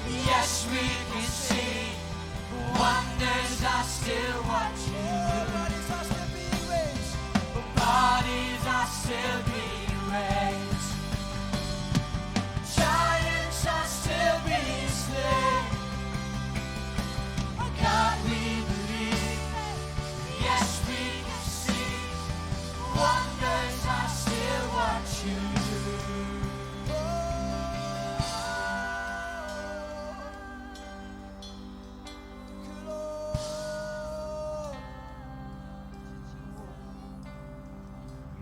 Yes, we can see wonders are still what you do. Bodies are still being raised. Bodies are still being raised. Giants are still being slain. Oh God, we believe. Yes, we can see wonders are still what you do.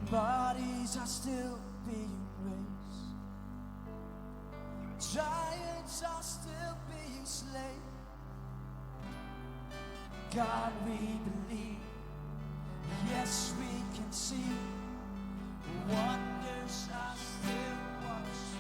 Bodies are still being raised. Giants are still being slain. God, we believe. Yes, we can see wonders are still watching.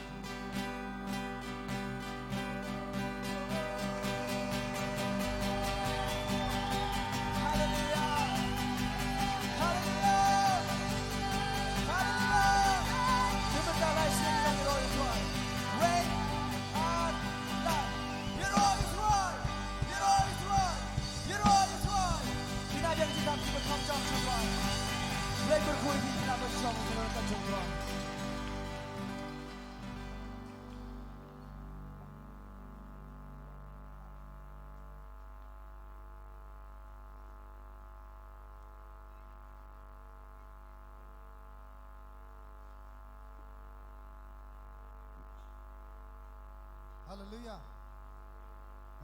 Hallelujah.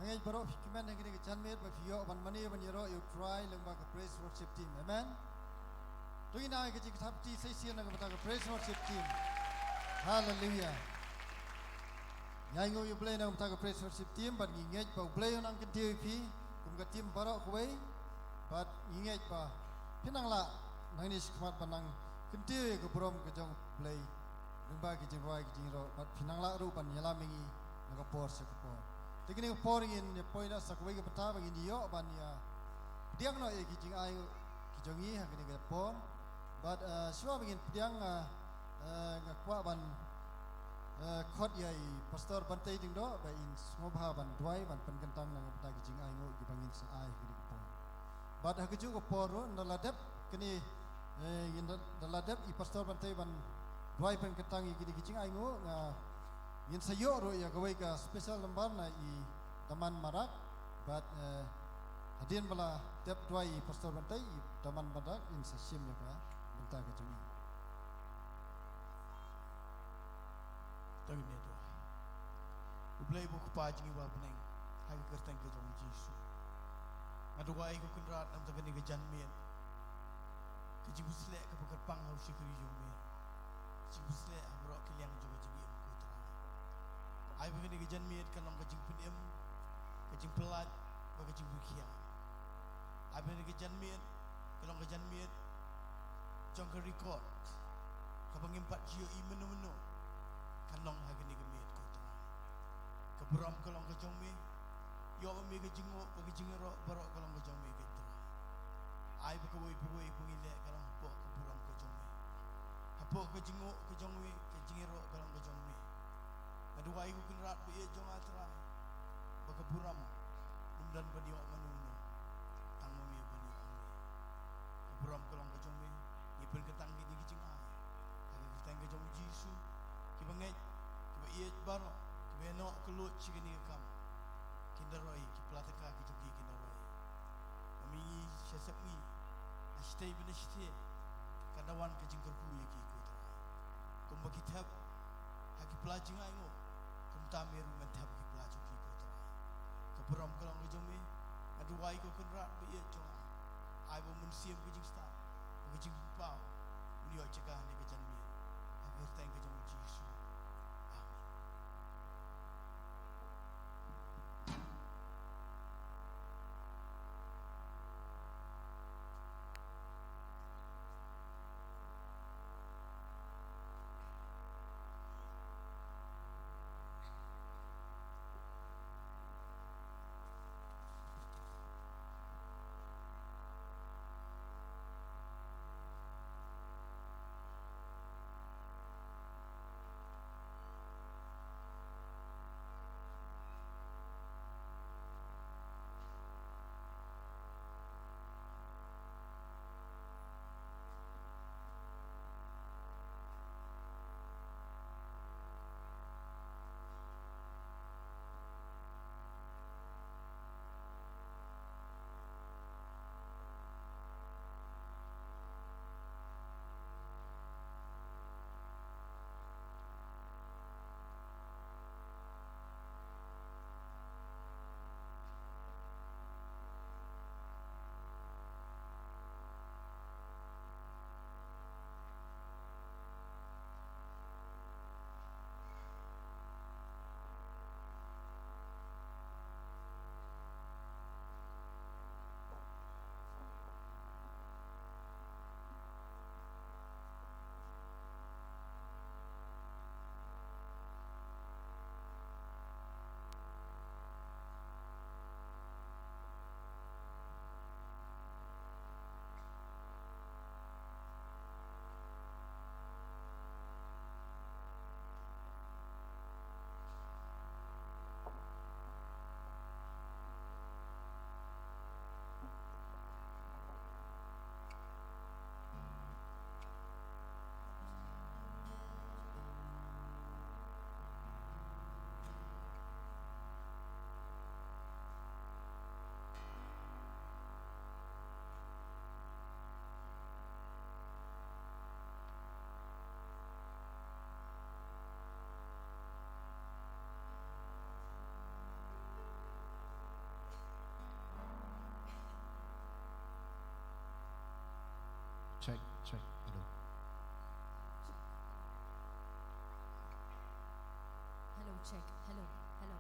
Ngay baro kiman ngini ke janmet ba fio ban mani ban yero you try lengba ke praise worship team. Amen. Tuin na ke jik thapti session na ke praise worship team. Hallelujah. Nyai ngo you play na ke praise worship team ban ngej ba play nang ke TV kum ke team baro kwei bat ngej ba pinang la nang ni skmat banang kenti ke brom ke jong play lengba ke jing roi ke jing ro bat pinang la ru ban yala mingi Ngapor sekapor. Tegi ngapor ingin poina sakwai ke peta bagi dia ban ya. Diang no eki jing ai kijongi hakini ngapor. But siwa ingin diang ngakwa ban khot yai pastor bantai ding do ba in smobha ban duai ban penkentang nang peta kijing ai ngo gibangin sa ai hakini ngapor. But hakiju ngapor ro ndaladep kini ndaladep I pastor bantai ban duai penkentang gini kijing ai ngo Yin sayo ro ya gawai ka special lembar na I daman marak but hadin bala tep dua I pastor bantai I daman marak in sasim ya ka benta ka jumi. Tahu ni tu. Ublay buku pajang iwa pening. Hai kerteng ke jom Yesus. Ngaduai ku kenrat am tagani ke janmian. Kejibusle ke pekerpang harus sikri jombe. Kejibusle abrok kiliang juga jemi. Ai begini ke janmiat kanong kajing penim, kajing pelat, kajing bukia. Ai begini ke janmiat, kanong ke janmiat, jong ke record, kapang impat jio I menu-menu, kanong hagini ke miat kau terang. Keberam kanong ke jong mi, yo mi ke jingok, ke jingero, barok kanong ke jong mi ke terang. Ai bekawai pengilek kanong hapok keberam ke jong mi, hapok ke jingok ke jong mi, ke jingero kanong ke jong mi. Aduai ku kenrat be jong atrai baka buram undan baniok manuno tangmi bani ami buram kolong ka jong me ni pen ketang ni kijing ai hari ketang ka jong Yesu ki bangai ki ba ie baro ki be no kelut chigini kam kindaroi ki plataka ki jogi kindaroi ami sesep ni ashte bin ashte kanawan ka jing kerpu ye ki ku tra kumba kitab haki pelajing ai ngo Tamir mentab ki pelaju ki ko tra keberam kalong ke jome aduai ko kenrat be ye jong ai bo mensiam ke jing sta ke jing pau uni o cegah ni ke janmi akhir tang ke jong Yesus amin. check. Hello. Hello, check. Hello, hello.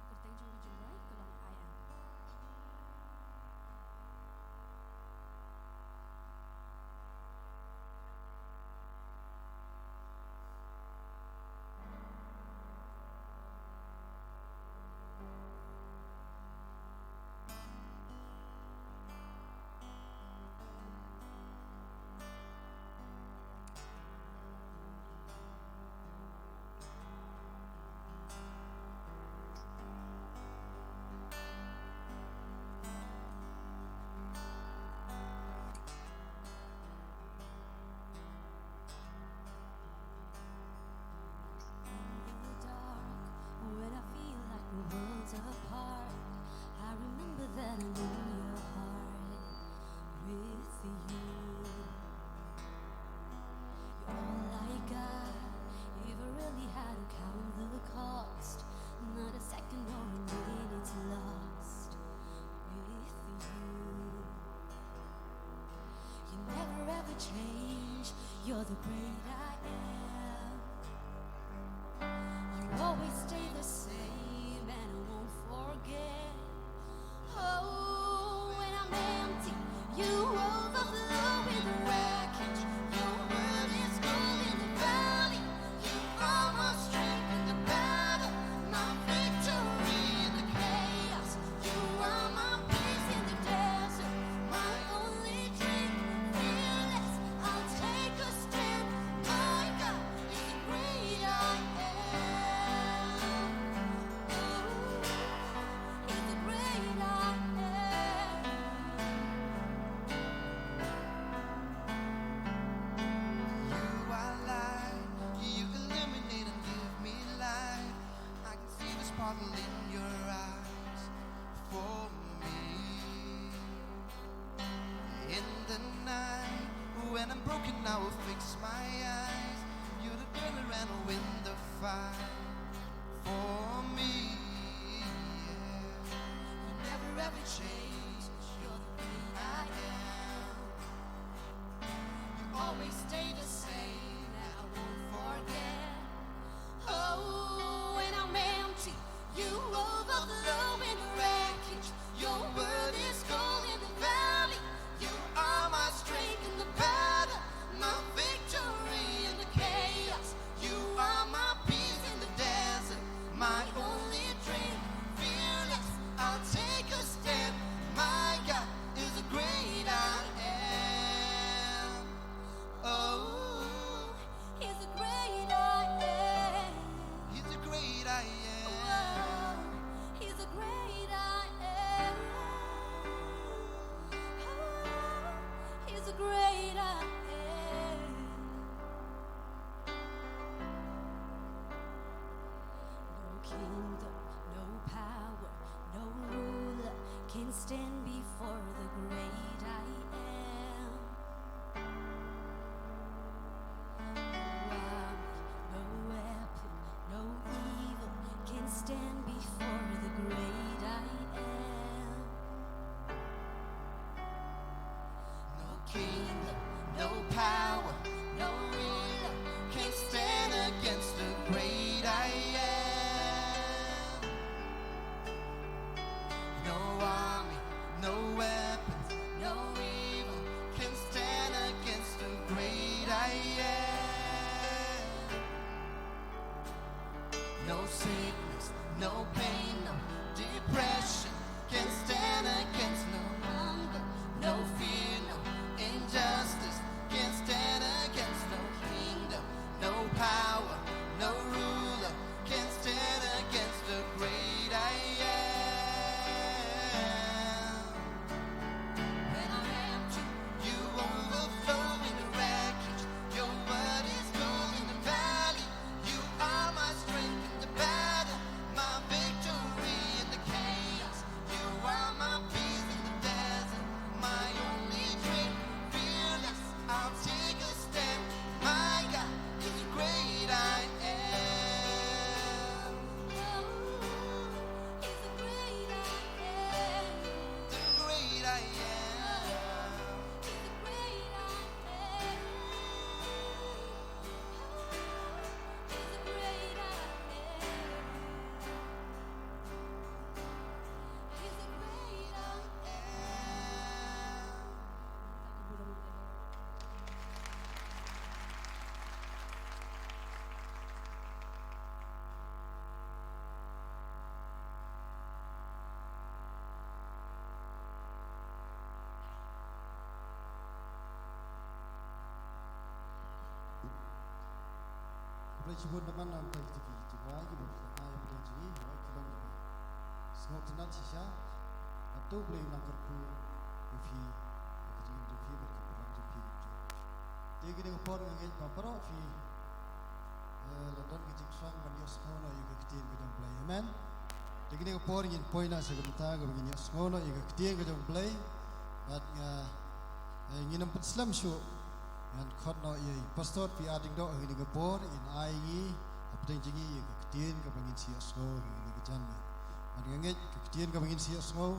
Kerteng jung jung right, kelong I am. When I feel like we're worlds apart, I remember that I'm in your heart with you. You're all I got. If I really had to count the cost, not a second or a minute's lost with you. You never ever change. You're the great I am. You always stay the same, and I won't forget. Oh, when I'm empty, you overflow with wreckage. Your word is gold in the valley. You are my strength in the battle, my victory in the chaos. You are my peace in the desert, my only dream. Fearless, I'll take a stand. My God is the great I am. He's the great I am. You are light, you illuminate and give me life. I can see the sparkle in your eyes for me. In the night, when I'm broken, I will fix my eyes. You're the burner and I'll win the fight for me. You never ever change. You're the great I am. You always stay the same, and I won't forget. Oh, when I'm empty, you overflow in wreckage. Your word is gold in the valley. You are my strength in the battle, my victory in the chaos. You are my peace in the desert, my only dream. Fearless, I'll take a step. My God is the great I am. Oh, He's the great I am. He's the great I am. Oh, He's the great I am. Oh, He's the great I am. No kingdom, no power, no ruler can stand before the great I am. No army, no weapon, no evil can stand before the great I am. No kingdom, no power, no ruler can stand against the great I am. No army, no weapons, no evil can stand against the great I am. No sickness, no pain, no depression can stand against no hunger, no fear, no injustice can stand against no Play chibun naman ang play tiki chibwa ibu ay play jini ay kilong ibu. Sengok tenat sisa atau play nangkerku ifi kejing ifi berkepulang ifi. Tiga dengan por ngangai paparo ifi ladon kejing sang bani sekono iga ketin kedong play. Amen. Tiga dengan por ingin poina sebentar ke bani sekono iga ketin kedong play. At ingin nampak Islam show. Yang khot no ye pastor pi ading do ini gapor in ai ni apateng jingi ye ketien ka bangin sia so ini kejan me an nget ketien ka bangin sia so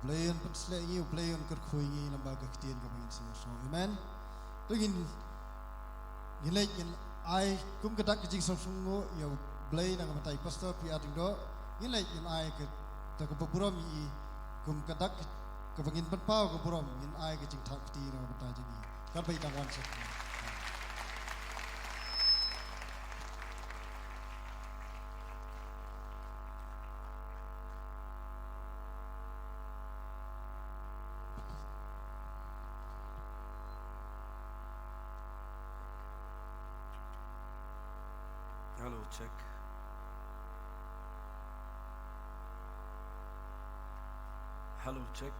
playen pen sle ni playen ker khoi ni lembaga ketien ka bangin sia so amen tu gilek in ai kum kedak kejing songo ye play nang matai pastor pi ading do gilek in ai ke ta ka buram i kum kedak ka bangin pen pau ka buram in ai kejing thak ti nang matai jingi kan baik dan wansi. Hello, check. Hello, check.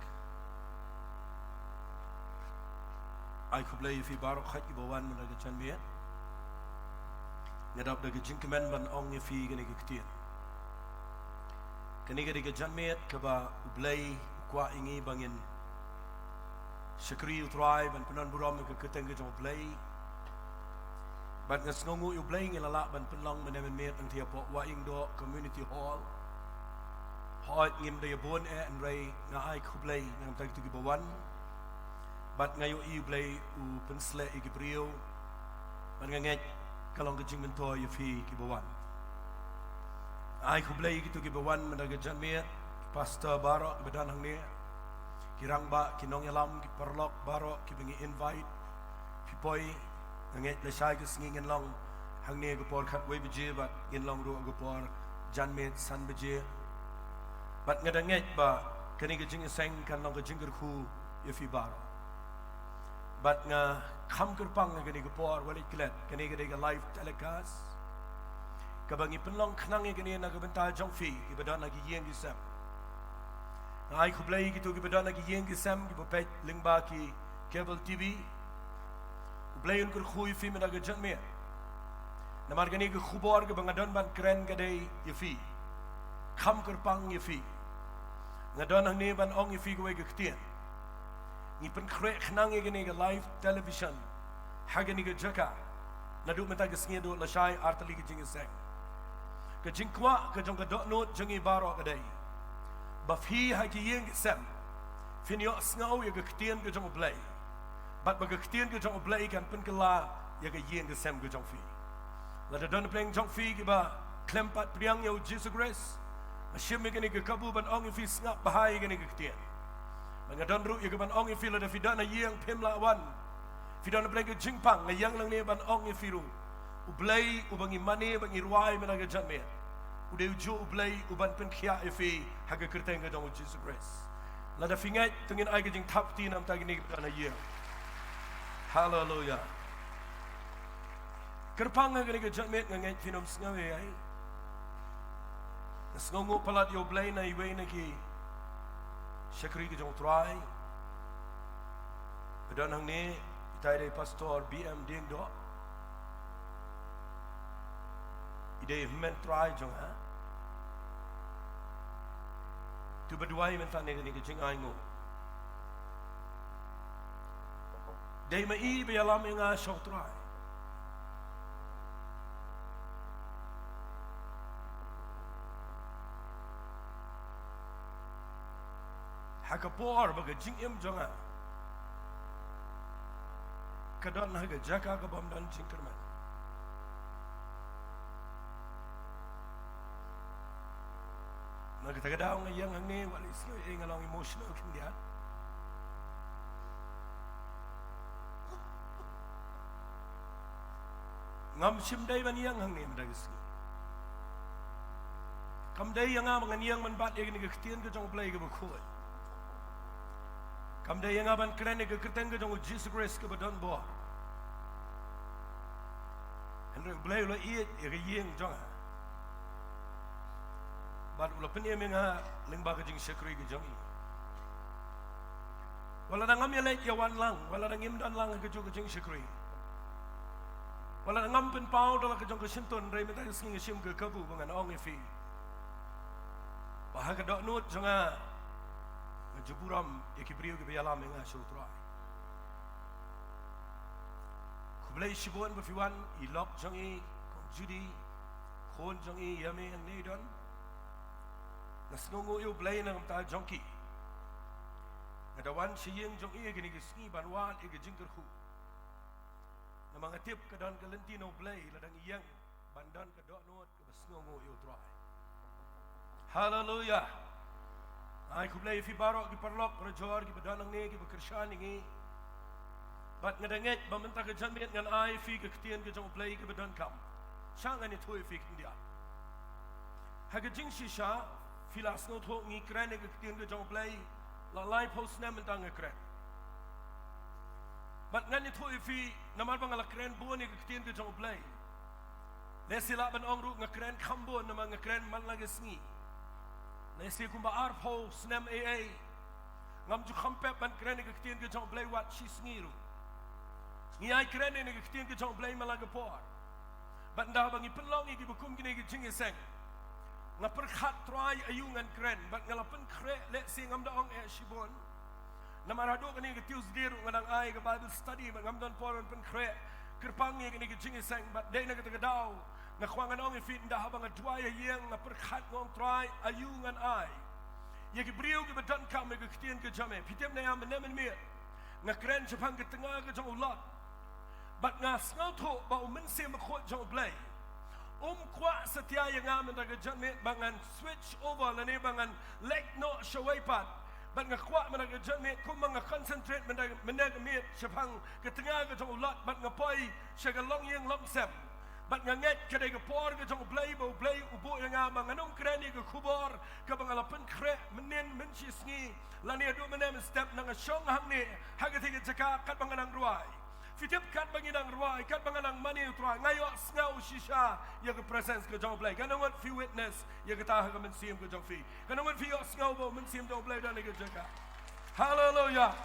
Ai ku blai fi barok khat ki bawan man daga chan me ngadap daga jing kemen ban ong fi gani ki ktian kani ga daga chan me ka ba blai kwa ingi bangin shakri utrai ban penan buram ka keteng ga jong blai ban ngas ngongu u blai ngela la ban penlong man men me ang thia po wa ing do community hall hoi ngim de bon e an rai nga ai ku blai ngam tak tu ki bawan bat ngayo i blay u pensle i gibriyo ban nganget kalong kejing mentor yu fi ki bawan ai ku blay gitu ki bawan mendaga janmia pastor barok bedan hang ne kirang ba kinong yalam ki perlok barok ki bengi invite fi poi nganget le sai ki singin long hang ne ko por khat we beje bat ngin long ru ko por janmia san beje bat ngadanget ba kani kejing seng kan long kejing ku yu fi barok but nga kham kerpang nga gani gapor walit klet kani gani ga live telecast kabangi penlong khnang gani na gabental jong fi ki badan lagi yeng ki sam ai ku blai gitu ki badan lagi yeng ki sam ki bopet lingba ki cable tv blai un kur khui fi mena ga jan me na mar gani ga khubor ga bangadon ban kren ga dei ye fi kham kerpang ye fi ngadon hang ne ban ong ye fi ga we ga ktien ni pen krek khnang gani ga live television hagani ga jaka na du meta ga sngi do la shai artali ga jing seng ga jing kwa ga jong ga do no jangi baro ga dai ba fi ha ki yeng sem fin yo snau ya ga ktien ga jong blai bat ba ga ktien ga jong blai kan pen kala ya ga yeng ga sem ga jong fi la da don pleng jong fi ga ba klempat priang yo Jesus grace ashim gani ga kabu ban ong fi snap bahai gani ga ktien ngadon ru ye ban ong i filo da fidana yeng pemla wan fidana bleng jingpang nga yang lang ne ban ong i firu u blai u bangi mane bangi ruai mena ga janme u de ju u blai u ban pen khia i fi ha ga kerteng ga dong Jesus grace la da fingai tungin ai ga jing thap ti nam ta gi ni ga na ye hallelujah kerpang ga ni ga janme nga ngai finom sngawe ai sngongo palat yo blai na i we na ki Syakri ke jong try bedan hang ni itai dei pastor BM ding do ide men try jong ha tu berduai men tan ni ke jing ai ngo dei ma i be alam nga show try hakapor baga jing im jonga kadon haga jaka ka bam dan jing kerman naga taga daw nga yang hang ne wali sno e ngalong emotional kin dia ngam sim dai ban yang hang ne mdagis kam dai yang am ngan yang man bat e ni ga ktien ga jong play ga bu khoi kam dai yang aban kren ga keteng ga jong Jesus grace ga badon bo Anda boleh ulah iat yang jangan. But ulah penyem yang lembah kejing syakri kejang ini. Wala ngam ya lek yawan lang, wala ngim dan lang kejung kejing syakri. Wala ngam pen pau dalam kejong kesenton rei minta sing sim ke kabu bangan ong efi. Bahag dok nut janga Juburam yakibriu ke bialam nga syutrai. Kublai shibon bafiwan ilok jangi judi khon jangi yame ang nedon. Nasnungu yu blay nang ta jongki. Ngadawan siyeng jongi gini gisngi banwan ige jingkerku. Na mga tip kadan kalentino blay ladang iyang bandan kadok nut ke basnungu yu trai. Hallelujah. Ay kublay fi barok ki parlok rajor ki badanang ni ki bekersyaan ni. Bat ngadangit bamenta ke janmit ngan ay fi ke ketien ke jong blay ke badan kam. Syangan itu fi kendia. Haga jing shisha filas no tho ngi kran ke ketien ke jong blay la lai post na mentang kran. Bat ngan itu fi namar bangala kran bo ni ke ketien ke jong blay. Lesila ban ong ru ngakran kambo nama ngakran man lagi sngi. Nasi kumba arpo snem AA ngam ju khampep ban krene ke ketien ke jong blay wat shi sngiru ngi ai krene ne ke ketien ke jong blay malaga por ban dah bangi penlong gi bukum gini ke jingi seng ngapar khat try ayungan kren ban ngalapen kre let si ngam da ong e shibon namarado kani ke tius dir ngadang ai ke bible study ban ngam don poron pen kre kerpangi gini ke jingi seng bat dei na ke tegadaw na kwangan ong ifit dah habang adwaya yang na perkhat ngong try ayungan ai ye ki briu ki badan kam ke ketien ke jame pitem na yam nemen mir na kren chapang ke tengah ke jong ulat bat ngas ngau tho ba men se ma khot jong blay kwa setia yang am na ke jame bangan switch over la ne bangan lek no shawaipat bat ngakwa mana ke jame kum manga concentrate menag mir chapang ke tengah ke jong ulat bat ngapoi shagalong yang long sem Bat nganget kedai ke por ke jong blay ubo yang amang anong kreni ke kubor ke bangalapan kre menen mencisngi lani adu menem step nang syong hang ni hagati ke jaka kat banganang ruai fitip kat banginang ruai kat banganang mani utrai ngayo ngau shisha ya ke presence ke jong blay kanongot fi witness ya ke tah ke mensim ke jong fi kanongot fi ngau bo mensim jong blay dan ke jaka hallelujah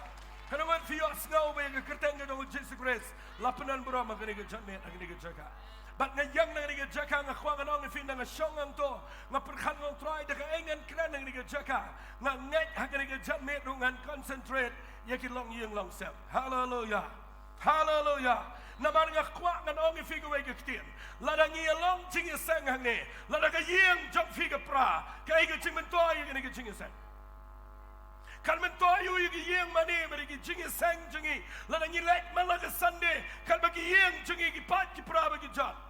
kanongot fi ngau bo ya ke kerteng ke jong Jesus Christ lapanan burama ke jamet ke jaka Bat ngayang nang ni jaka nga khwang anong ifin nga syongang to nga perkhan ngong try daga engan kran nang ni jaka nga nget haga ni jamet rungan concentrate yakin long yung long sem hallelujah hallelujah namar nga khwa nganong ifin ga wege ktien ladang i long ching sang hang ni ladang yung jok fi ga pra kay ga ching mento yung ni ching sang Kan mentoyu igi yang mani bagi jingi sang jingi ladang i lek malaga Sunday kan bagi yang jingi ki pat ki pra bagi jat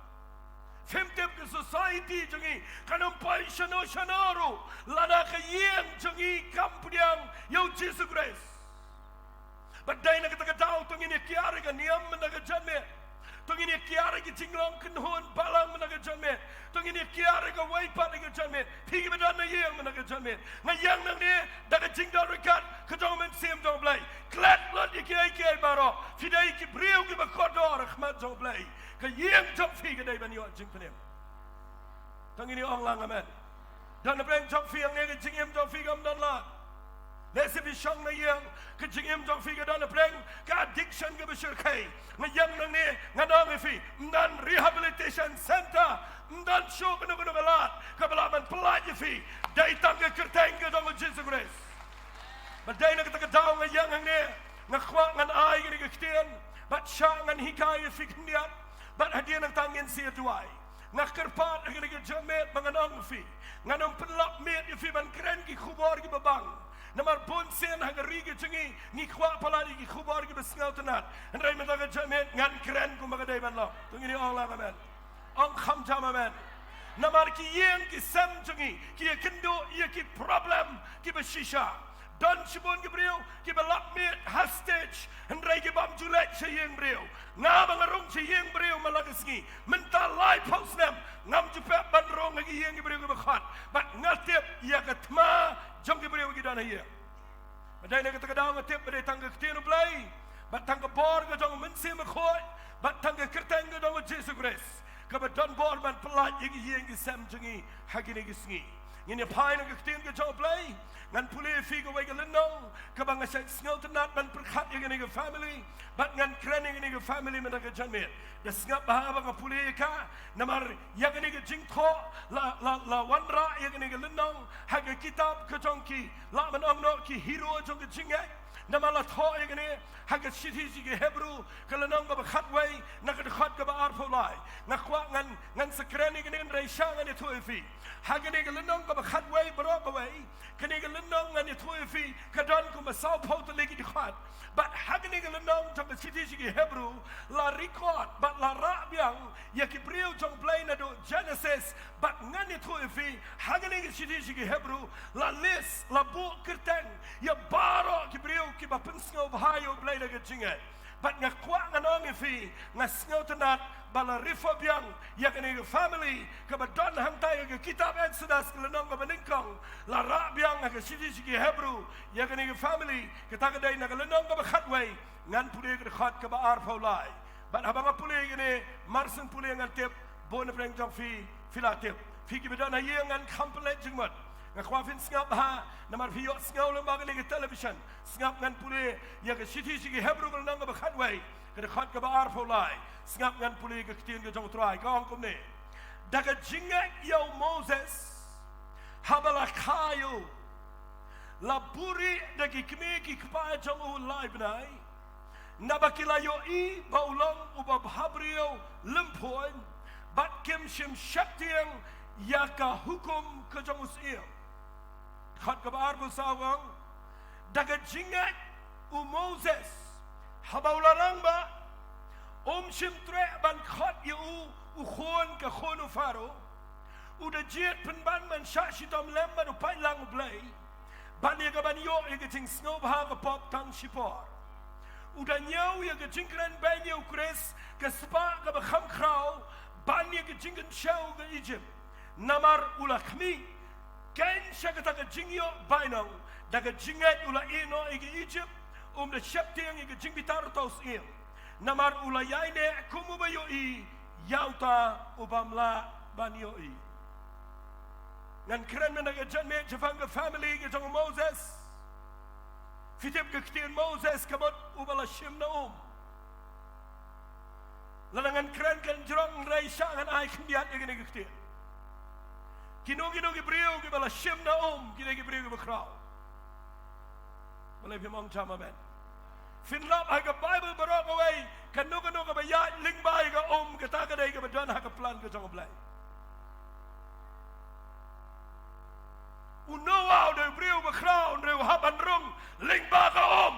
Femtep ke society jangi kanam pai shanoro lada ke yang jangi kampudiang yau Jesus Christ. Badai na kita tahu tong ini kiara ke niam menaga janme. Tong ini kiara ke jinglong kenhon balang menaga janme. Tong ini kiara ke waipat menaga janme. Pigi bedan na yang menaga janme. Ngayang nang ni daga jingdar rekat ke jong men sim jong blai. Klat lot iki baro. Fidai ki briu ki bakodor khmat jong blai. Ke yang jok fi ke dai ban yo jing penem tang ini ong lang amen dan breng jok fi ang ne ke jing em jok fi gam dan la lesi bi shong na yang ke jing em jok fi ke dan breng ka addiction ke besur kai na yang nang ne ngadong fi dan rehabilitation center dan show ke no galat ke belaman pelaj fi dai tang ke kerteng ke dong Jesus Christ badai na ke daw nga yang ang ne ngakwa ngan ai ke ketien bat sha ngan hikai fi kendiat Bat hadiah nang tangin siya duai. Ngakerpat agak jamet menganong fi. Nganong penlak met fi ban keren ki khubor ki babang. Namar pun sen hagari ki jengi ni khwa palari ki khubor ki besngau tenat. Andai metaga jamet ngan keren ku magadai ban lo. Tungini ong lang amen. Ong kham jam amen. Namar ki yen ki sem jengi ki kendo ia ki problem ki beshisha. Dan sibon ke beliau, ke belak mit hostage, hendrai ke bam julet seyeng beliau. Ngam ngarung seyeng beliau malagasngi, mental life house nem, ngam jupet bandrong lagi yeng ke beliau ke bekhat. Bat ngatip ia ketma, jom ke beliau ke dana ia. Badai nak kata kadang ngatip badai tangga ketinu belai, bat tangga bor ke jom mensi mekhoi, bat tangga kerteng ke jom Jesus Christ. Kebetulan borman pelat yang gisam jengi hagini gisngi. Ini pai nak ketin ke job play. Ngan pulih figo wai gelendong. Kebang asyik sengau tenat man perkat yang ini ke family. Bat ngan keren yang ini ke family mana ke janmit. Dah sengap bahaba ke pulih ka. Namar yang ini ke jingtho la wanra yang ini ke lendong. Haga kitab ke jongki. La menong no ki hero jong ke jingai. Nama la tho yang ini haga city ke Hebrew kalau nang ke khatway nak ke khat ke arfolai nak kuat ngan sekreni ini reisha ngan itu efi haga ni ke nang ke khatway berokaway kini ke nang ngan itu efi kadon ke masau pot lagi di khat but haga ni ke nang jong city ke Hebrew la record but la rabiang ya ki brio jong play na do Genesis but ngan itu efi haga ni ke city ke Hebrew la list la bu kerteng ya baro ki brio ki ba pensngau bahayo blai na gajingat but ngakwa nganong ifi ngasngau tenat bala rifobiang ya kini family ka badon hantai ke kitab Exodus kelenong ka beningkong la rabiang ka sidi sigi Hebrew ya kini family kita kadai na kelenong ka khatway ngan puli ke khat ka ba arfolai but habang puli ini marsen puli ngan tip bon preng jong fi filatip fi ki badon aye ngan complete jingmat ngakwa sngap ha namar fi yok sngau lembaga ni television sngap ngan puli ya ke city sigi Hebrew kal nang ba khatway ke khat ke ba arfolai sngap ngan puli ke tin ke jong trai ka angkom ni daga jinga yo Moses habala kayo la buri dagi kmi ki kpa jong u lai benai nabakila yo I baulong ubab habrio lempoin bat kim shim shaktiang ya ka hukum ke jong usia khat ke ba sawang daga jinga u Moses habaularang ba shim tre ban khat yu u khon ka khon u faro u da jet pen ban man sha shi dom lem ban u pai lang blai ban ye ka ban yo ye ke ting snow ba ka pop tang shipor u da nyau ye ke ting kran ban ye kres ka spa ka ba kham krau ban ye ke ting kan shau ka Egypt namar ulakhmi kan shakata ka jingyo bainong daga jingat ula ino igi Egypt da shaptiang igi jingbitar tos im namar ula yaine kumubayo I yauta ubamla banyo I ngan keren menaga janme jafanga family ke jong Moses fitip ke ktin Moses kamot ubala shim na lanangan keren kan jrong raisha ngan ai khniat igi ne ktin Kinugi brio ki bala shim na kinegi brio ki bakraw. Malay pimong chama ben. Finlap ay ka Bible barok away kanuga ba ya lingbay ka kataka day ka badan ha ka plan ka jong blay. Unawaw de brio bakraw de haban rung lingba ka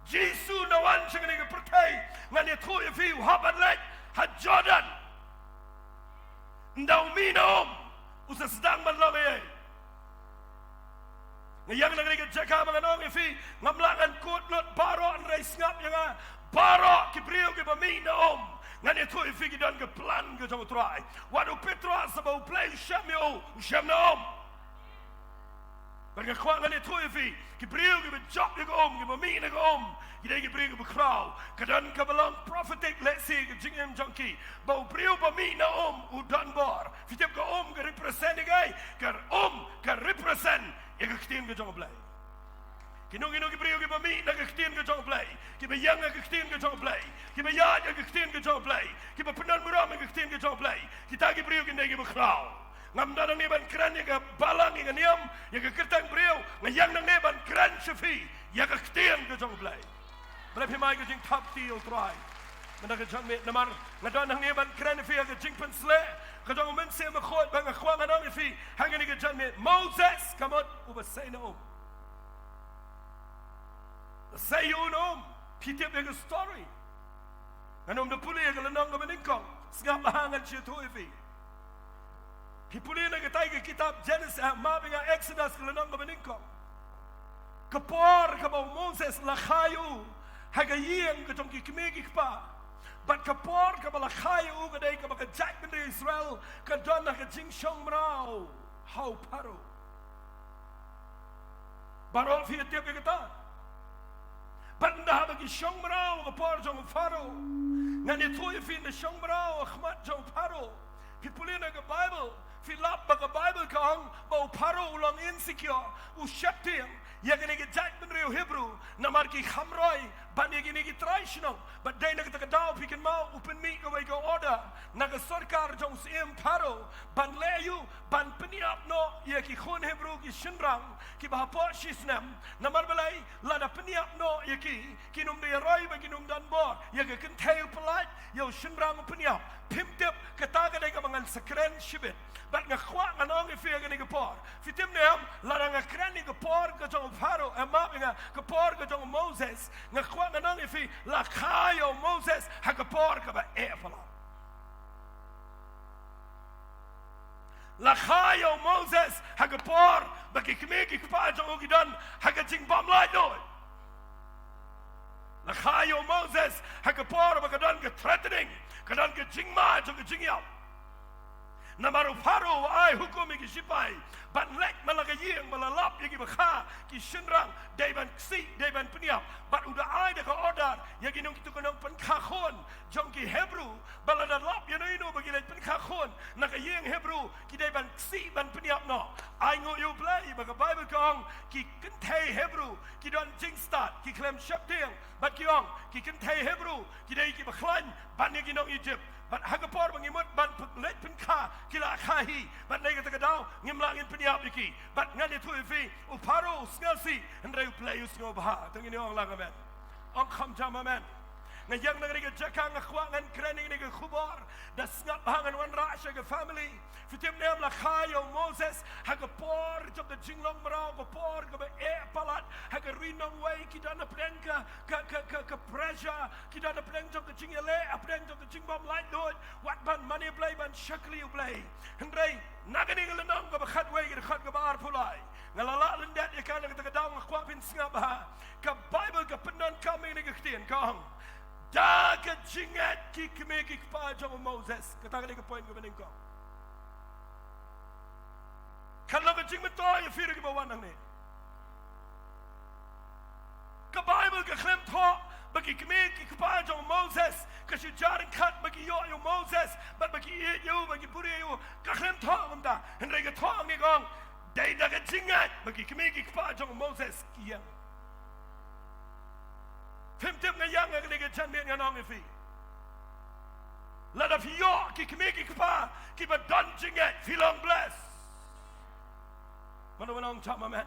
Jisu nawan siya kinegi pertay ngani tu ifi haban lek ha Jordan. Ndau mina usa sedang manlame ngayang nang rig jaka mga nong ifi ngamlangan kutlot baro an rais ngap yang baro kibriyo ki bamina ngani tu ifi gidan ke plan ke jong try wadu Petra sa bau play shamyo shamna Bagi kwa ngani tu ifi kibriyo ki bajok ki bamina ke Gidai ki bring bekrau kadan kabalang prophetic let's say jingem junkie bau brio bami na udan bor fitip ka ka represent gay ka represent ya ka ktin ka jong play kinung ki brio ki bami na ka ktin ka jong play ki bayang ka ktin ka jong play ki bayad ka ktin ka jong play ki penan muram ka ktin ka jong play kita ki brio ki ndai ki bekrau ngam dadang ni ban kran ya ka balang ya niam ya ka kertang brio ngayang nang ni ban kran shafi ya ka ktin ka jong play Berapa mai ke jing top deal try. Mendaga jang me namar ngadon hang ni ban kran fi ke jing pen sle. Ka jang men se ma khot bang khwa ngadon fi hang ni ke jang me Moses kamot uba say no. Say you no pitip ke story. Anom de puli ke lenong ke beningkong. Sngap hangan chi tu fi. Pipuli na ke tai ke kitab Genesis ma binga Exodus ke lenong ke beningkong. Kapor ka Moses la khayu hagayeng ke jong ki kmegi kpa bat kapor ka bala khayu ka dai ka ba jack bin Israel ka don na ka jing shong mrao how paro barol fi te ke ta bat nda ha ki shong mrao ka por jong faro Ngani tuh fi na shong brau khmat jong paro. Fi pulina ke Bible. Fi lap ba ke Bible kang bau paro ulang insecure. U shapting. Ya gini ke jat benriu Hebrew. Namar ki khamroi. Ban ya gini ki traditional. But day na kita kedau fi kan mau open meet ke go order. Naga sarkar jong sim paro. Ban leyu ban peniap no ya ki khun Hebrew ki shinrang ki bahapot shisnam. Namar balai lada peniap no ya ki num de roi ba ki num dan bor. Ya ke kenteu pelat yo shinrang peniap. Pimtip kataga de ka mangan sekren shibit. But ngakwa nganong ifi ya gini ke por. Fitim neam lada ngakren ni ke por ke jong paro. Emap nga ke por ke jong Moses. Ngakwa nganong ifi la kayo Moses ha ke por ke ba pala. La kayo Moses ha ke por ba ki kemeki kpa jong ugidan ha ke jing bam lai doi. La kayo Moses ha ke por ba ke dan ke threatening. Ke dan ke jing ma jong ke jing yao. Namaru paro ai hukum ki sipai ban lek malaga yeng malalap yagi bakha ki shinrang deban si deban peniap bat udah ai de ka order yagi nung kitu kanong penkhakon jong ki Hebrew balada lap yano bagi lek penkhakon naka yeng Hebrew ki deban si ban peniap no ai ngo you play baga Bible kong ki kentei Hebrew ki don jing start ki klem shapting bat ki ong ki kentei Hebrew ki dei ki bakhlan ban yagi nong Egypt But hagapor mangimut ban let penkha kila khahi but nega takadaw ngimlangin peniap iki but ngani tu ifi uparo sngelsi ndre play usngo baha tangini ong langamen ong kham jamamen ngayang nagriga jakang khwangan krening nega khubar da sngat bahangan wan rasha ge family fitim nem la khayo Moses hagapor jok de jinglong marau gapor ge palat hagarinong way kidana prenka ka pressure kidana preng jok de jingele apreng jok de jingbom light dot wat ban money play ban shakli play ndre nagani ngelenong ge khat way ge khat ge bar pulai ngalala lendat ya kan ge daw ngkhwa pin snga ba ka Bible ka penon kami ni ge ktien kong da ke jingat ki kemeki kpa jong Moses kata ke point ke bening ko kalau ke jing beto ya fir ke bawan nang ni ke Bible ke klem tho bagi kemeki kpa jong Moses ke sujar kat bagi yo Moses bagi yo bagi puri yo ke klem tho umda henry ke tho ni kong dai da ke jingat bagi kemeki kpa jong Moses kiang Tim ngayang ang nige chanmian nganong ifi. Lada fiyo ki kimiki kpa ki ba donjing it filong bless. Manong chama man.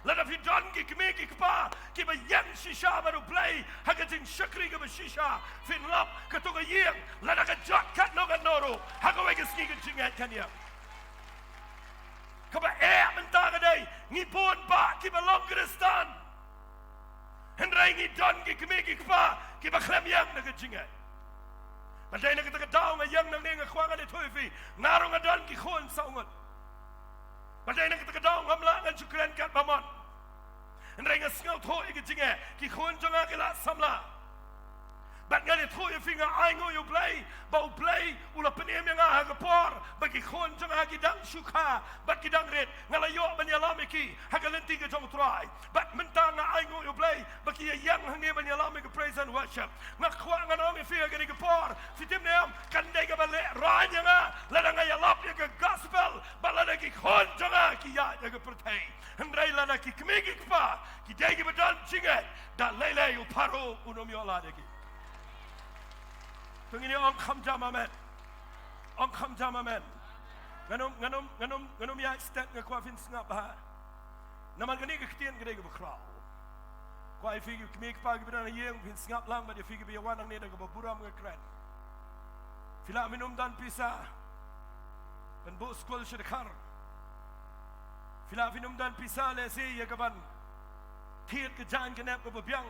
Lada fi don ki kimiki kpa ki ba yang shisha baru play hagating shakri ka ba shisha fin lap katuga yeng lada ka jot kat no kan noro hagawe ka ski ka jingat kanya. Ka ba mentaga day ngipon ba ki ba Longrestan. Henry ngi don ki kemeki kpa ki ba klem yang na jinga badai na kita daw nga yang nang nga khwanga ni thuifi naro nga don ki khon saungot badai na kita daw ngamla nga chukran kat bamon Henry nga sngaw thoi ki jinga ki khon jonga kila samla bat nga ni thuifi nga ai ngo you play ba play ula penem nga ha kapor ba ki khon jonga ki dang shuka bat ki dang red nga layo banyalam ki ha kalenti ka jong try bat mentang nga ai ngo you play ba ki yang hangi banyalam ki praise and worship nga khwa nga no mi fi ga ni kapor fitim nem kan dai ga bale ranya nga la nga ya lap ka gospel ba la ki khon jonga ki ya ga pertai hendrai la ki kmegi kpa ki dai ga badan chinga da lele you paro unom yo la de ki Tungini ong kham jama men. Ong kham jama men. Nganom ya stat nga kwa fin snga ba. Naman gani ka ktien gade ga bakraw. Kwa figi kmik pa gibra na yeng fin snga lang ba de figi bi wanang ne da ga baburam nga kran. Fila minum dan pisa. Ben bo skol shirkar. Fila minum dan pisa le se ya gaban. Tiet ke jan kenap ga babyang.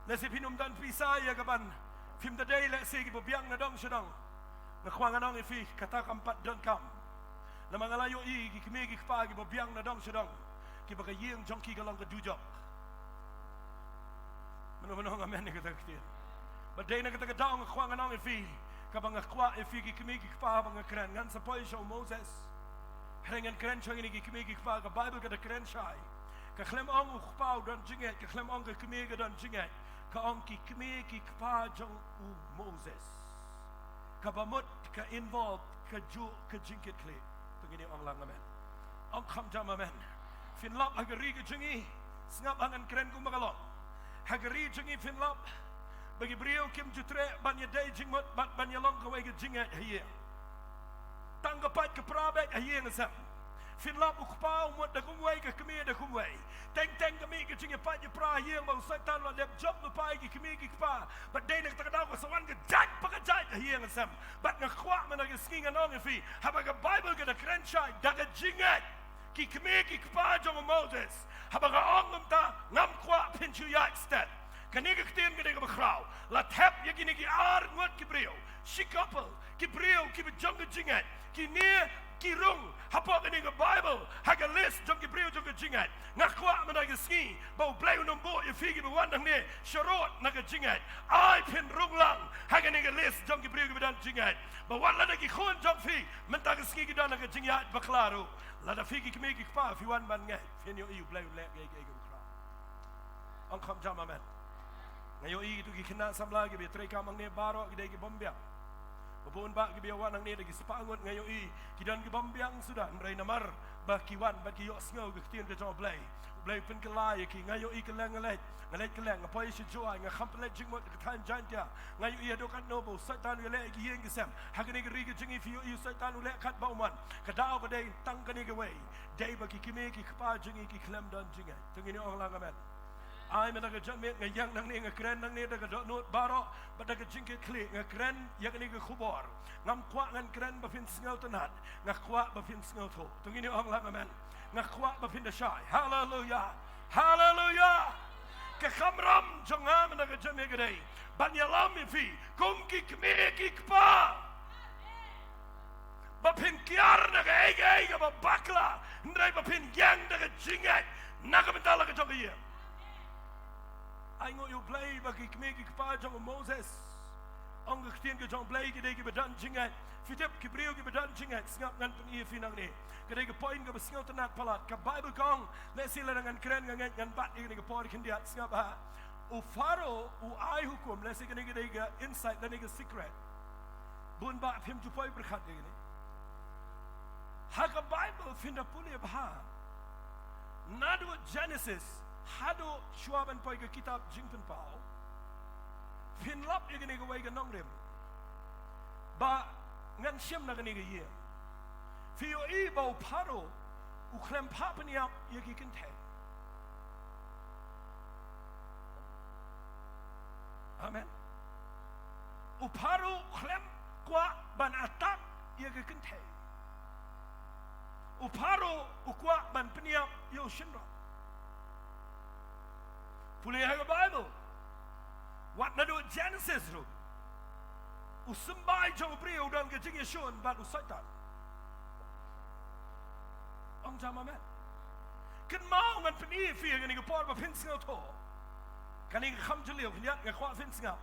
Le se minum dan pisa ya gaban. Fim the day let's say gibo biang na dong sedang nakwang anong ifi kata kampat don kam na mga layo i gikimigi kpa gibo biang na dong sedang gibo ka yeng jongki galong ka dujok mano amen ni kata kiti but day na kata daong nakwang anong ifi kabang akwa ifi gikimigi kpa bang kren ngan sa poy show Moses hengan kren show ni gikimigi kpa ka Bible ka kren shai klem ong u pau dan jinget ka klem ong ka keme ka dan jinget ka ong ki keme ki kpa jong u Moses ka bamut ka involved ka ju ka jinket kle pengini ong lang amen ong kham jam amen fin lap hagari ka jingi ngap angan keren ku magalong hagari jingi fin lap bagi brio kim jutre ban ye day jingmot ban ye long ka wai ka jinget hiye tanggapat ke prabek hiye ngasam Finlap ukpau mut da kumway ka kami da kumway. Teng kami ka jingi pat je pra hiang bang satan lo lep job no pai ki kami ki kpa. But day nak takadaw ka sawan ka jaj pa ka jaj hiang asam. But nga kwa man ka skinga nong fi. Haba ka Bible ka da krenchai da ka jingat ki kami ki kpa jong Moses. Haba ka ongum ta ngam kwa pinchu yak stat. Kaniga ktin ka ka bakraw. La tap ya gini ki ar ngot ki brio. Shikapel ki brio ki bjong ka jingat. Ki near ki rung hapa ka ninga Bible haga list jong ki brio jong ka jingat ngakwa man ka ski bau play unom bo ye figi be wandang ne sharot na ka jingat ai pin rung lang haga ninga list jong ki brio ki dan jingat ba wan la ki khon jong fi man ta ka ski ki dan ka jingat baklaro la da figi ki me ki pa fi wan man ngai fin yo you play le ge ge kra ang kham jam amen ngayo i tu ki khina samla ki be tre ka mang ne baro ki de ki bombia Babon ba gibiawan ang nida gisapangot ngayon kidan gibambiang sudah mray namar ba kiwan ba kiyok sngaw gaktin ka jong blay pen kalaya ki ngayon kelang ngalet apoy si joy nga khampelet jingmot katan jantia ngayon adokan nobo satan wele giyeng gisam hagani gariga jingi fiyo satan wele kat bauman kadao ka day tang kani gaway day ba kikime ki kapa jingi ki klem dan jingat tungini ong lang amen ai men daga jamet ngayang nang ni ngakren nang ni daga not baro badaga jingke kli ngakren yak ni ga khubor ngam kwa ngan kren ba fin sngal tanat ngakwa ba fin sngal tho tungini ong lang amen ngakwa ba fin da shai hallelujah hallelujah ka khamram jonga men daga jamet gade ban yalam fi kum ki kme ki kpa ba fin kiar daga ege ba bakla ndrai ba fin yang daga jingat naga bentala ka jonga I ngo you play bagi kmegi kpa jong Moses ong gktien ke jong play ke de ke bedan jingat fitep ke brio ke bedan jingat ngap ngan pen finang ni ke de ke point ke besngau tenak palat ke Bible kong le sila dengan keren ngan bat ke ke por kin dia ngap ha u faro u ai hukum le sik ke de ke insight le ke secret bun ba phim ju poi berkhat ke ni ha ke Bible finda puli ba nadu Genesis hado shuaban poi ke kitab jingpen pau fin lap ye gani ke wai ke nongrem ba ngan shem na gani ke ye fio i bau paro u klem papen yap ye ki kente amen u paro klem kwa ban atak ye ke kente u paro u kwa ban peniap yo shinra Pulih haga Bible. Wat na do Genesis ro. Usembay jong brio dan ke jing Yeshua ban usaitan. Ong jam amen. Ken mau ngan peni fi ngani ke por ba fin sngal to. Kani kham jeliu nyat nga kwa fin sngal.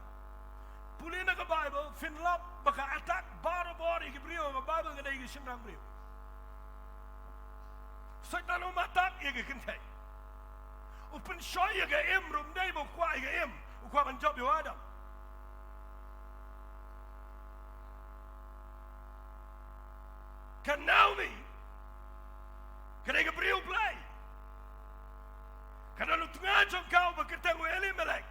Pulih na ke Bible fin lap baka attack bar body ke brio ke Bible ngani ke shimrang brio. Saitan o matak ye ke kentai. Open shoy ga em rum dai bo kwa ga em kwa ban job yo adam kan Naomi kan ga brio play kan lu tunga jong kau ba ketemu Elimelech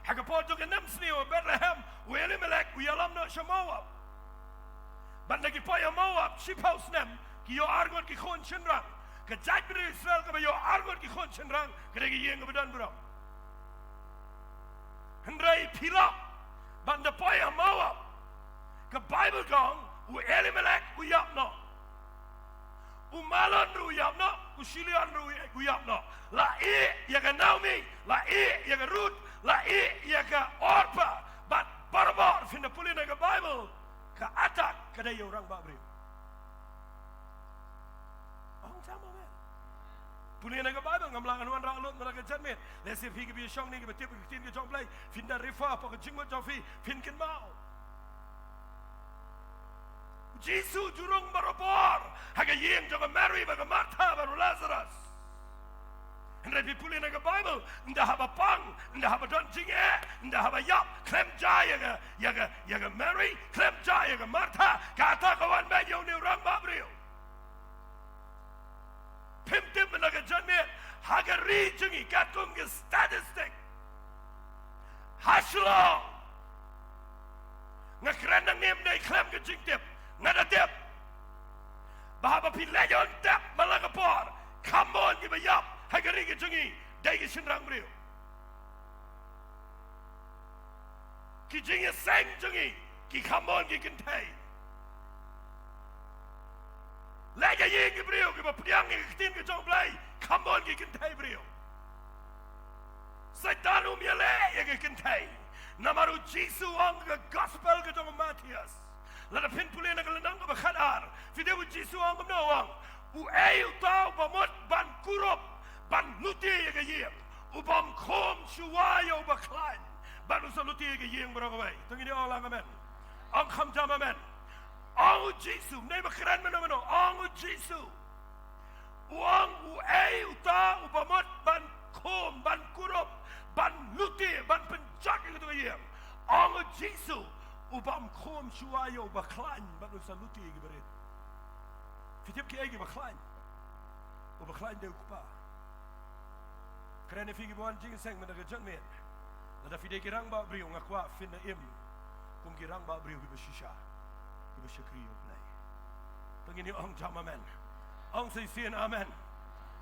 haga po to ganam sni o Bethlehem o Elimelech o yalam no shamoab ban lagi po ya moab shiphouse nem ki yo argon ki khon chenrang Kejat beri Israel ke bayo argot ki khon chenrang kedegi yeng ke badan bro. Hendrai pilap banda poya Moab ke Bible kong u Elimelech u yapno. U malon ru yapno, u shilian ru yapno. La ya ke Naomi, la ya ke Ruth, la ya ke Orpa. But barbar finda pulin ke Bible ke atak kedai orang babri. Punya naga Bible ngamlang anuan ralut naga janmet. Lesi fi ke bi shong ni ke betip ke tin ke jong play. Fin da rifa pa ke jingmot jofi fin ken mau. Jesu jurung barabor. Haga yeng jong Mary ba ke Martha ba Lazarus. Henry people in the Bible, nda haba pang, nda haba don jinge, nda haba yap, klem jaya yaga Mary, klem jaya yaga Martha, kata kawan ba yo ni rang ba brio. Pim tim naga janme, haga ri jingi katung ge statistic. Haslo. Ngakran nang nem nei klem ge jing tip, ngada tip. Bahaba pi lejon tap malaga por. Come on, give a yap. Hagariga jungi, dagi shinrang brio. Ki jingi sang jungi, ki come on, ki kintay. Lega ying brio, ki ba piyang ki kitin ki jong blay. Come on, ki kintay brio. Saitanu miale, ki kintay. Namaru Jisu ang gospel ki jong Matthias. Lada pinpulin na kalanang ka bakadar. Fidewu Jisu ang kumnawang. Uayu tau bamot ban kurop. Ban luti yaga yeng, ubam kom shuwayo baklan. Ban usa luti yaga yeng barangaway. Tungini orang amen. Ang kamjam amen. Ang Jisu, nay makran man ang Jisu. Uang uay uta ubamot ban kom ban kurop ban luti ban penjak yaga yeng. Ang Jisu, ubam kom shuwayo baklan ban usa luti yaga barit. Fitip ki yaga baklan. Ubaklan de ukupa. Kerana figi buan jing seng mendaga janmet. Lada fide girang ba brio ngakwa finna im. Kum girang ba brio giba shisha. Giba syakri ublay. Tengini ong jam amen. Ong say sin amen.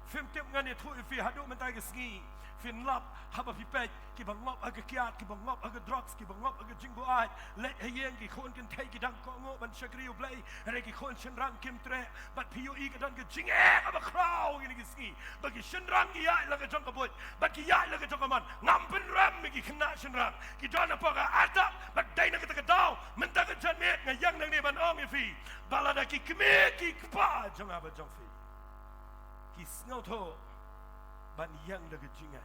Fim tip ngani tu ifi hadu mentai gesngi. Fin lap haba pipet ki bangop aga kiat ki bangop aga drugs ki bangop aga jingbo ai let hayeng ki khon kan thai ki dang ko ngo ban syakri ublay. Re ki khon shenrang kim tre bat piyo i ka dan ke jinge aba kraw gini gesngi. Bagi shenrang ki ai laga jong kabut. Bagi ai laga jong kaman ngampen ram ki kena shenrang. Ki dana paga atap bat dai na ka daw mentaga janmet ngayang nang ni ban ong ifi. Balada ki kme ki kpa jong aba jong fi. Ki snau tho ban yang laga jingai.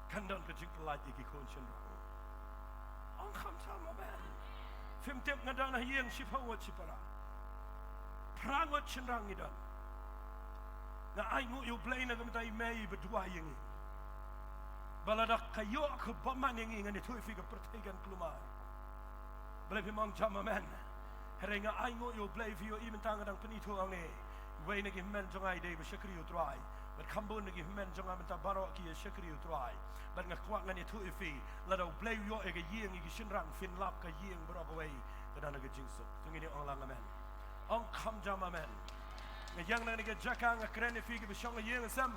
Kandang ke jing pelaj iki kon shenrang. Ong kham sama ban. Fim tep ngadang na yang sipawat sipara. Prangot shenrang idan. Na ai ngu yu play na gamtai mei berdua yang. Baladak kayo ke baman yang ngani tu fi ke pertegan kelumai. Balai pimang jama man. Herenga ai ngu yu play fi yu imentang ngadang penitu ange. Wei nagi men jongai dei besyakri yu try. But kambun nagi men jongai menta barok ki syakri yu try. But ngakwak ngani tu fi ladau play yu ege yeng igi shinrang fin lap ka yeng berapa wei kadang nagi jingsuk. Tungini ong lang amen. Ong kam jama man. Ngayang nang nagi jaka ngakrene fi ki besyong yeng sam.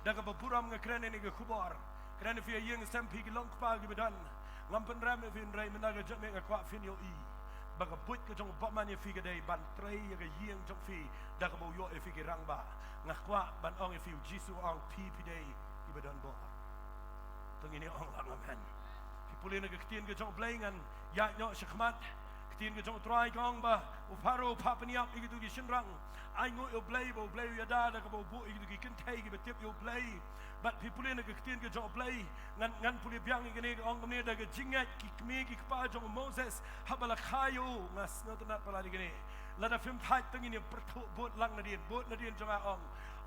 Daga baburam ngakrene nagi kubar. Krene fi yeng sam pi ki long kpa ki bedan. Ngampen ram fi nrai menaga jame ngakwak fin yo i. Baga buit ke jong baman ye fi ke dei ban trei ye ke yeng jong fi daga bo yo e fi ke rangba. Ngakwa ban ong e fi Jisu ong pi dei ki bedan bo. Tung ini ong lang amen. Ki pulin ke ketien ke jong blengan ya nyo shkhmat. Ketien ke jong trai gong ba uparo papniap iki tu ki shinrang. Ai ngo yo blay ya da daga bo bu iki tu ki kentei ki betip yo blay. But people in the ketien ke jong blay ngan puli biang iki ong ne daga jingat ki kmi ki kpa jong Moses habala khayo ngas no tanat pala digini. Lada film fight tang ini pertu bot lang na din jong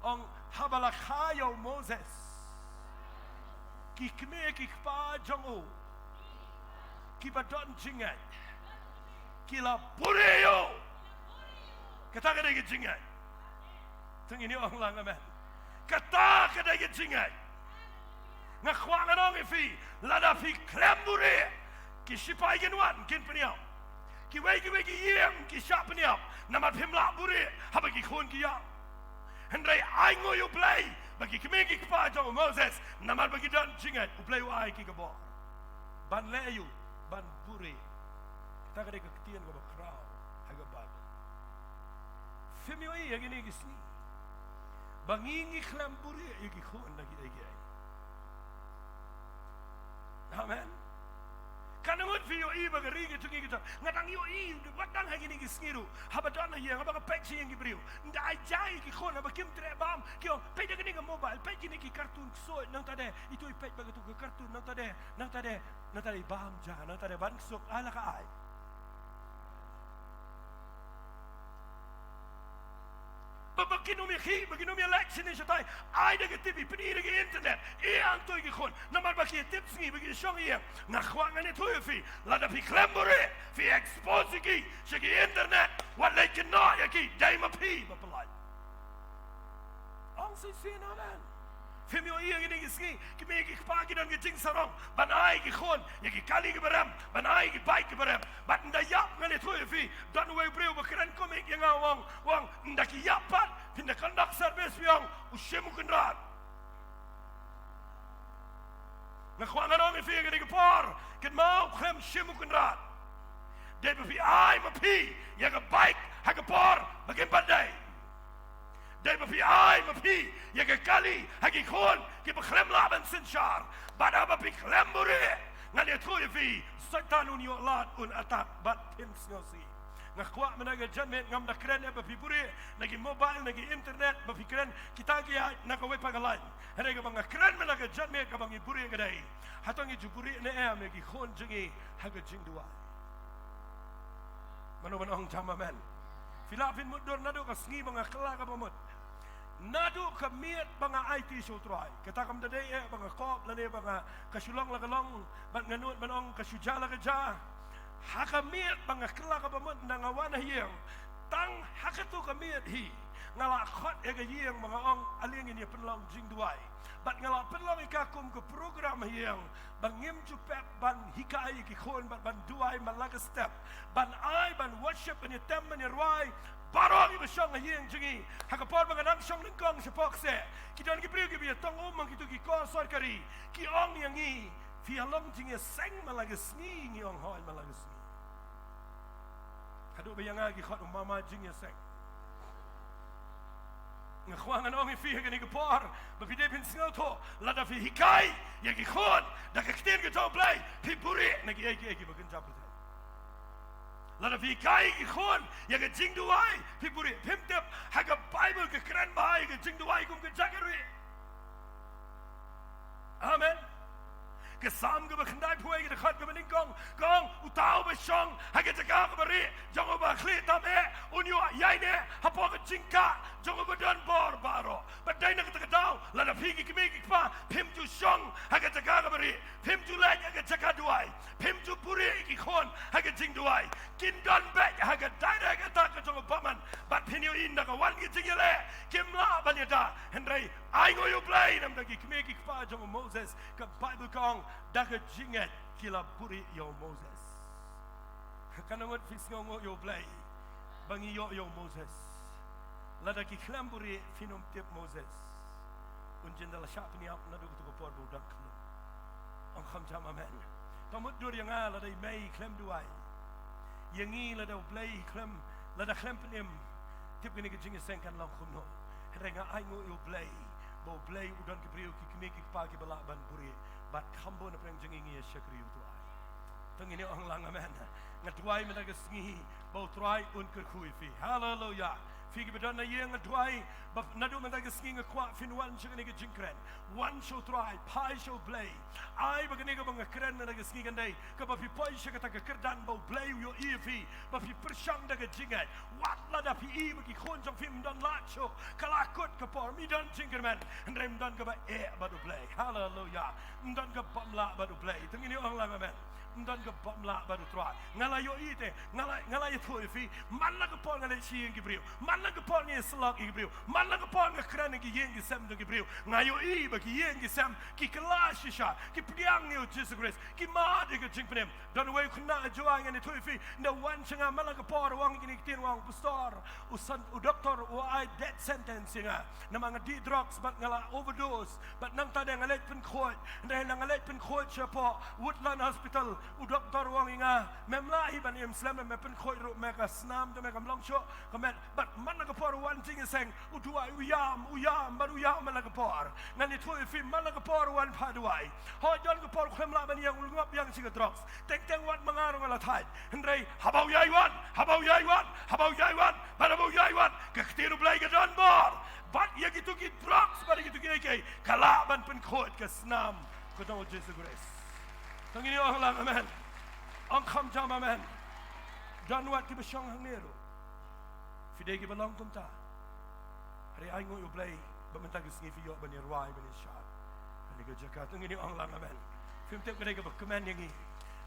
ong habala khayo Moses. Ki kmi ki kpa jong o. Ki badon jingat. Kila pureyo. Kata kada ke jingat. Tang ini ong lang amen. Kata kada ke jingat. Ngakwangan ong ifi lada fi klembure ki sipai genwan kin peniau. Ki wei ki yem ki sap peniau. Namat pimla bure haba ki khon ki ya. Hendrai ai ngo yo play bagi kemi ki kpa jong Moses namat bagi dan jingat u play ai ki gabo. Ban leyu ban bure. Kita kada ke ketien ko kraw haga bag. Femi oi yang ini gisni. Bangingi klembure iki khon lagi ai. Amen. Kanangot fi yo i bagari gitu gitu. Ngatang yo i wadang hagi ni gisngiru. Habadan na yang abaga pek si yang gibriu. Nda ajai ki khona bakim trebam. Kyo pek gini ga mobile, pek gini ki kartun so nang tade itu pek bagatu ke kartun nang tade bam ja nang tade bansuk ala ka ai. Babakino mi ki begini mi election ni setai ai de TV peni de internet ang tu ki khon namar ba ki tips ni begi shong ye ngakhwa ngani tu fi la da fi klembore fi expose ki shiki internet wat le ki no ya ki dai ma pi ba palai ang si sin amen fi mi o ye ngi ngi ski ki me ki pa ki dan ki jing sarong ban ai ki khon ye ki kali ki beram ban ai ki bai ki beram bat nda yap ngani tu fi dan we breu ba kran ko me yang wang nda ki yapat pinda kandak service yang ushemu kunrat ngakhwa ngano fi ngi ki por ket mau khem shemu kunrat de fi ai ma pi ya ka bike ha ka por ba ke badai de fi ai ma pi ya ka kali ha ki khon ki ba khlem laban sinchar bada ba pi khlem bure ngani thu fi satan un yo lat un atak bat pim snyosi ngakhwa menaga janmet ngam da kren ba pi bure nagi mobile nagi internet ba pi kren kita ki na ka we pagalan hare ka bang kren menaga janmet ka bang bure ngadai hatongi juburi ne me ki khon jingi ha ka jingdua mano ong chama men Filapin mudur nado ka sngi banga kala ka pamut nado ka miet banga IT show try kita kam dadai banga kop lane banga kasulong la kalong ban nganut manong kasujala ka ja haka miet banga kala ka pamut nangawana hiyang tang hakatu ka miet hi ngala khot e ka hiyang banga ong aling ini penlong jing duai bat ngala penlong ikakum ke program hiyang bangim jupep ban hikai ki khon ban duai malaga step ban ai ban worship ni tem ni roi barong i besong hiyang jingi hakapor bang nang song lengkong sepok se kita ki priu ki bi tong umang kitu ki ko sarkari ki ong yang i fi along jingi seng malaga sni ni ong hoi malaga sni hadu bayang ki khot mama jingi seng ngakhwangan ong fi gani ke por ba fi de pin singo to la da fi hikai ya ki khon da ka kten ke to play fi puri na ki eki ba kan japut la da fi hikai ki khon ya ka jing duai fi puri phim tep ha ka bible ke kran bai ke jing duai kum ke jakari amen ke sam ke bakhandai phuai ke khat ke maning kong utau ba shong ha ke jaka ke bari jong ba khli ta me unyo yai ne ha po ke jingka jong ba dan bor baro ba dai na ke dau la da phi ki me ki pa phim ju shong ha ke jaka ke bari phim ju la ke jaka duai phim ju puri ki khon ha ke jing duai kin don ba ha ke dai da ke ta ke jong ba man ba phinyo in da ka wan ki jing le kim la ba ni da hendrai ai go you play nam da ki me ki pa jong Moses ke bible kong daga jinget kila puri yo Moses kanangot fix ngo yo play bangi yo Moses lada ki klamburi finom tip Moses unjin dala shapni ap nadu to por bu dak on kham jama men tamut dur yang ala dai mai klem duai yangi lada play klem lada klem penim tip ni ki jingi sen kan lam khumno renga ai ngo yo play bo play udan ki priu ki kme ki pa ki bala ban puri bat kambo na preng jengi ngi shakri tu ai tangini ong lang amen ngatwai mena ke sngi bo try un ke khui fi hallelujah fi ki bedon na ye ngatwai ba nadu mena ke sngi ngakwa fin wan chini ke jinkren one show try pai show play ai ba ke ne ke bang kren mena ke sngi gandai ke ba fi pai shaka ta ke kerdan bo play yo fi ba fi pershang da ke jingai wat la da fi ba ki khon jong film dan la cho kalakut ke por mi dan jinkerman ndrem dan ke ba ba do play hallelujah ndan ke pamla ba do play tangini ong lang amen ndan ke pamla ba do try ngala yo ite ngala ye thoi fi man la ke por ngale chi ngi brio man la ke por ngi slok ngi brio man la ke por ngi kran ngi yen ngi sem ngi brio ngayo i ba ki yen ngi sem ki kalashisha ki priang ngi Jesus Christ ki ma de ke jingpnem don we khna joang ngi thoi fi na wan changa man la ke por wang ngi tin wang pastor usan u doctor u ai death sentence nga na mga di drugs but ngala overdose but nang ta de ngale pen khoi ndai nang ngale pen khoi chapo Woodland Hospital u doctor wang nga memla hi ban im slam me pen khoi ru me ka snam to me kam long sho kamen but man ka por one thing is saying u duai u yam but u yam man ka por ngani thoi fi man ka por one pa duai ho jon ka por kham la ban yang u ngop yang sig drugs teng wat mangaro ngala thai ndai habau yai wan but habau yai wan ka khtiru blai ka don bor but ye gitu ki drugs but gitu ki ke kala ban pen khoi ka snam ko do Jesus Christ tangini ong lang amen ong kham jam amen dan wat ki besong hang nero fide ki balong kum ta Hari ay ngo play bamenta ke sngi fi yo ban ruai ban shot. Ani ke jakat ngini ong lang amen. Film tep kedai ke komen yang ni.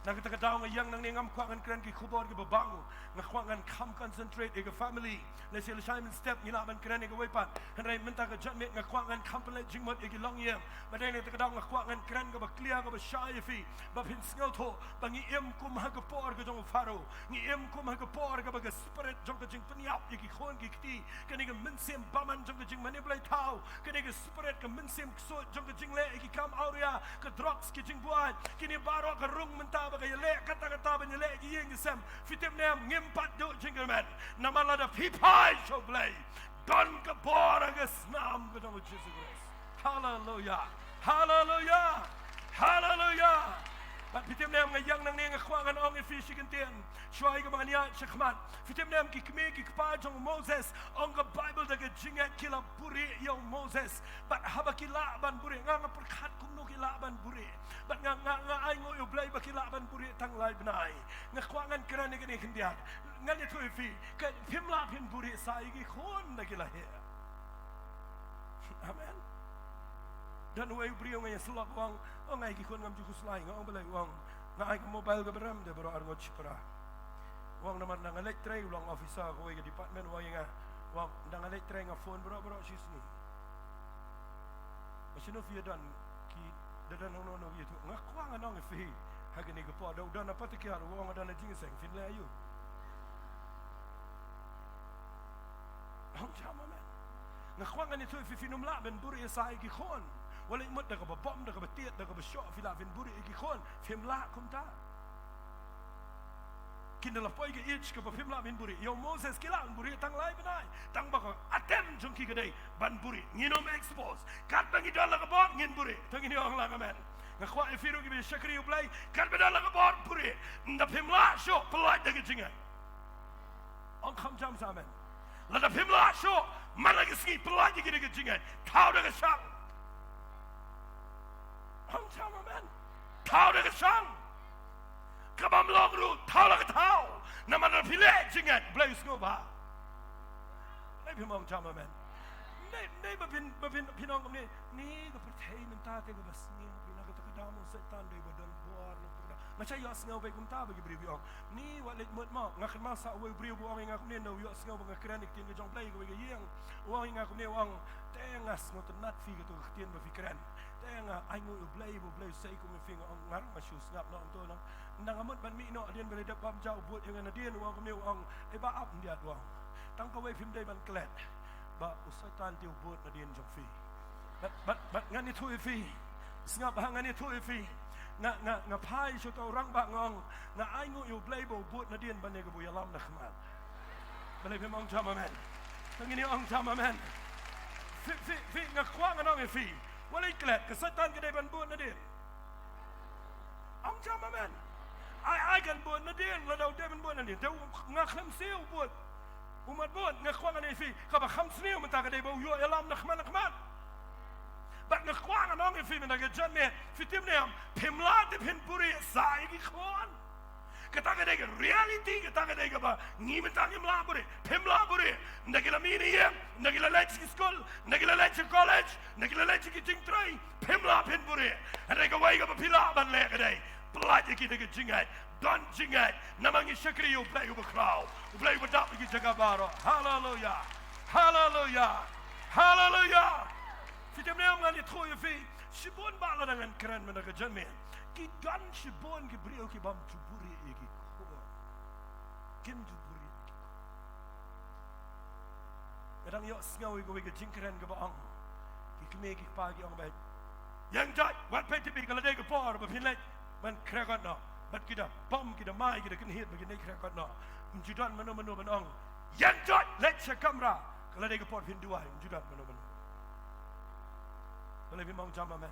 Nang kita ketahu ngayang nang ni ngam kuangan keren ki khubor ke babangu. Ngkuangan kam concentrate ke family. Na sila Simon step ni laban keren ke wepan. Henry minta ke jatmet ngkuangan company jingmot ke long yem. Badai ni kita ketahu ngkuangan keren ke baklia ke basyafi. Bapin sngal tho bangi em kum ha ke por ke jong faro. Ngi em kum ha ke por ke bag spirit jong ke jing peniap ki khon ki kti. Kani ke mensem baman jong ke jing manipulate tau. Kani ke spirit ke mensem ksot jong ke jing le ki kam auria ke drugs ki jing buat. Kini baro ke rung menta bagay le kata-kata banyale giyeng isem fitim nem ngimpat do jingleman namala da pipai shoblay don ka bora ga snam ga do Jesus Christ. Hallelujah, hallelujah, hallelujah. But fitim nem ngayang nang ni ngakwangan ong ifishi kintian shwai ga mga niya shakmat fitim nem kikmi kikpa jong Moses ong ga Bible da ga jingat kila puri yung Moses but haba kila ban puri nga perkat kum no kila ban puri but nga ay ngo yo blay ba kila ban puri tang lai benai ngakwangan kran ni kini kindiat nga ni tu ifi ka pimla pin puri sa igi khon da kila he. Amen. Dan way brio nga sulak wang ngai ki khon ngam ju kuslai ngong balai wang ngai ko mobile ga beram de baro argo chipra wang naman nang electric ulang officer ko ga department wang nga wang nang electric nga phone baro sisni masino fi dan ki dadan no gitu ngakwa nga nong fi hagani ga po da na patikyar wang da na jingseng fin le ayu hong chama man ngakwa nga ni tu fi finum la ben buri sai ki khon wala imot da ka bom da ka tiet da ka shot fila fin buri ki khon fim la kum ta kindala poi ke ich ka fim la bin buri yo Moses kila buri tang lai benai tang ba ka atem jung ki kedai ban buri nginom expose kat bangi dal ka bot ngin buri tang ni ong la amen ngakwa ifiru ki bi shakri uplay kat badal ka bot buri nda fim la sho polite da ka jinga ong kham jam sa amen la da fim la sho malaga ski polite ki da ka jinga kau da ka shang hong chama man kau da ka shang kabam long ru tau la ka tau naman na pile jingat blay sko ba ai pimong chama man nei ba pin pinong ni ni ka perthai menta te ka basni pina ka takadamo setan dei badan buar no pura macha yo sngaw be kumta ba gibri biong ni walit mot ma ngak ma sa we bri buang ngak ni no yo sngaw ba kranik tin ka jong play ko ga yeng wang ngak ni wang tengas no tenat fi ka to tin ba fi kran tenga ai ngo blay sei ko mi finga ong ngar ma shoes ngap no to no nangamot ban mi no adien bele dap bam jau buat yang na dien wang ko ni wang e ba ap ndiat wang tang ka we film dei ban klet ba usatan tiu buat na dien jong fi but ngani tu fi snap ngani tu fi nga pai so to rang ba ngong nga ai ngo yo blay bo buat na dien ban ne ko bu yalam na khman bale pe mong chama men tangini ong chama men fi nga kwang anong fi wala iklet ka satan ka dei ban buat na dien ong chama men ai kan buat na dien la dau dei ban buat na dien dau nga kham siu buat umat buat nga kwang ani fi ka ba kham sniu menta ka dei bo yo yalam na khman but nga kwang anong fi menta ka jan me fitim ne am pimla de pin puri sai ki khon kata ka dei ka reality kata ka dei ka ba ngi menta ngi mla puri pimla puri ndagila mini ye ndagila lech ki school ndagila lech college ndagila lech ki jing trai pimla pin puri and ka wai ka ba pila ban le ka dei pelaj kita ke jingat dan jingat namangi syakri u play u bakrau u play u dap ki jaga baro hallelujah hallelujah hallelujah fitem ne am ngani troye fi shibon bala dengan keren mena ke janmen ki dan shibon ki brio ki bam tuburi iki ko kim tuburi kadang yo sngawi go ke jingkeren ke baang ki kme ki pagi ong bai yang jai wat pe tipi kala de ke por ba pin lai ban krakot no bat kita bom kita mai kita kan hit begini krakot no menjudan mano banong yang jot let sa kamera kalau dia kepot pin dua menjudan mano boleh pin mau jama men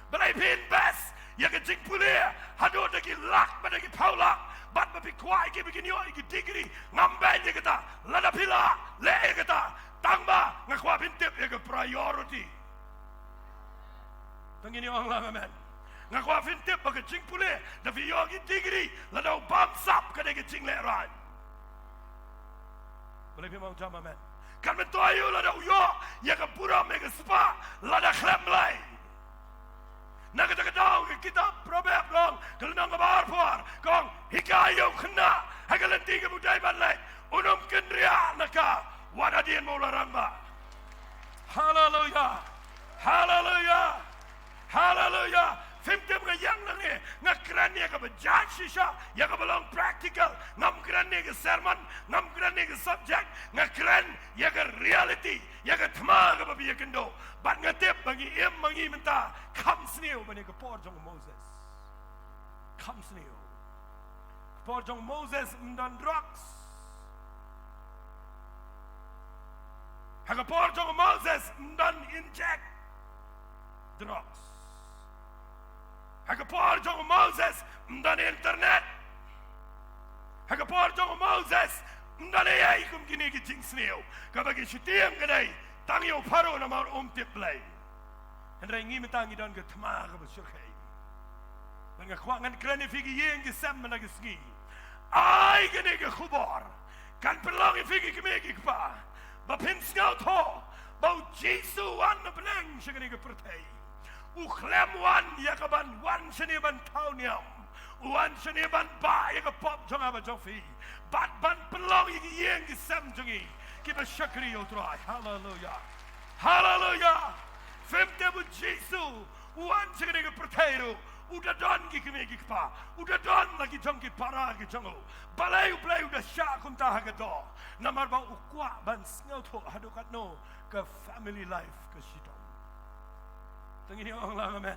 boleh pin bas yang kecing pulia hado dagi lak badagi paulak bat bapi kuai ki begini oi ki degree ngambai je kata lada pila le kata tangba ngakwa pin tip ya priority tangini orang lah men ngakwa fin tip ba kecing pule da fi yogi degree la dau bam sap ka de kecing le ran boleh pi mau jama men kan mentoyu lada uyo ya ka pura mega spa lada klem lai na ka tahu kita probab dong kalau nang bar por kong hikayo kena hagalan tiga budai ban lai unum kendria naka wadadian mola ramba haleluya haleluya haleluya Fimtem ka yang lang ngakran niya ka bajaj shisha ya ka belong practical ngamkran niya ka sermon ngamkran niya ka subject ngakran ya ka reality ya ka thma ka babiya kendo bat ngatep bagi mangi menta kam sneo bani ka por jong Moses kam sneo por jong Moses mdan drugs ha ka por jong Moses mdan inject drugs Hagapor jong Moses mdan internet. Hagapor jong Moses mdan ay kum kini ki jing sneo. Kabagi shutiam kadai tangyo paro na mar tip play. Hendrai ngi metangi don ke tma ka besurkai. Nga kwangan krani figi yeng ke sam na ke ski. Ai kini ke khubor. Kan perlong figi ke megi pa. Ba pin snao tho. Ba Jesu wan na benang shigani ke pertai. Ukhlem wan yakaban wan seniban tauniam wan seniban ba yakapop jong aba jofi bat ban pelong yeng ki sam jongi ki ba shakri otrai hallelujah hallelujah femte bu Jesu wan seni ke pertero udah don ki kemegi pa udah don lagi jong ki para ki jongo balai uplai udah syak kunta hagado namar ba ukwa ban snau tho hadukat no ke family life ke shito Tengini orang lang amen.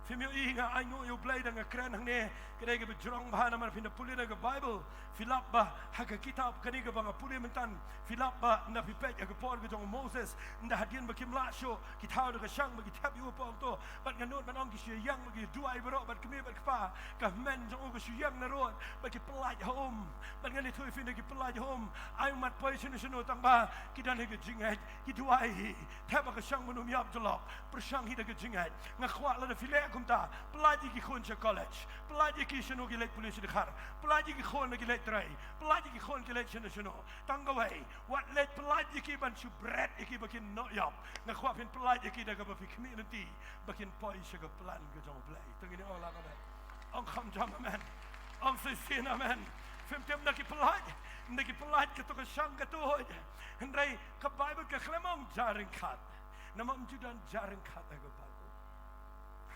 Fimyo inga ayo yo play dengan keren hang ne kedai ke berjurang bah nama pindah pulih dengan Bible filap bah hak kitab kedai ke bang pulih mentan filap bah na pipet ke por ke jong Moses nda hadian bagi melasyo kita ada ke syang bagi tab yo pong to bat nganut manong ki syang bagi dua ibro bat kemi bat kpa ka men jong ke syang na rot bagi pelaj hom bat ngani tu fin ke pelaj hom ai mat poi sunu tang ba kita ne ke jingat ki dua hi tab ke syang menum yap jelok persyang hi ke jingat ngakwak la filek kumta pelaj ki khon che college pelaj ki sunu ki lek polis dekhar pelaj ki khon ki lek trai pelaj ki khon ki lek sunu tanggawai wat lek pelaj ki ban su bread ki bakin no yap ngakwak pin pelaj ki da ka ba community bakin poi se ka plan ke jong play tengini ola ka ba ong kham jam amen ong se sin amen fem tem na ki pelaj ke to ka sang ka to hendrai ka Bible ke khlemong jaring khat namam judan jaring khat ka Bible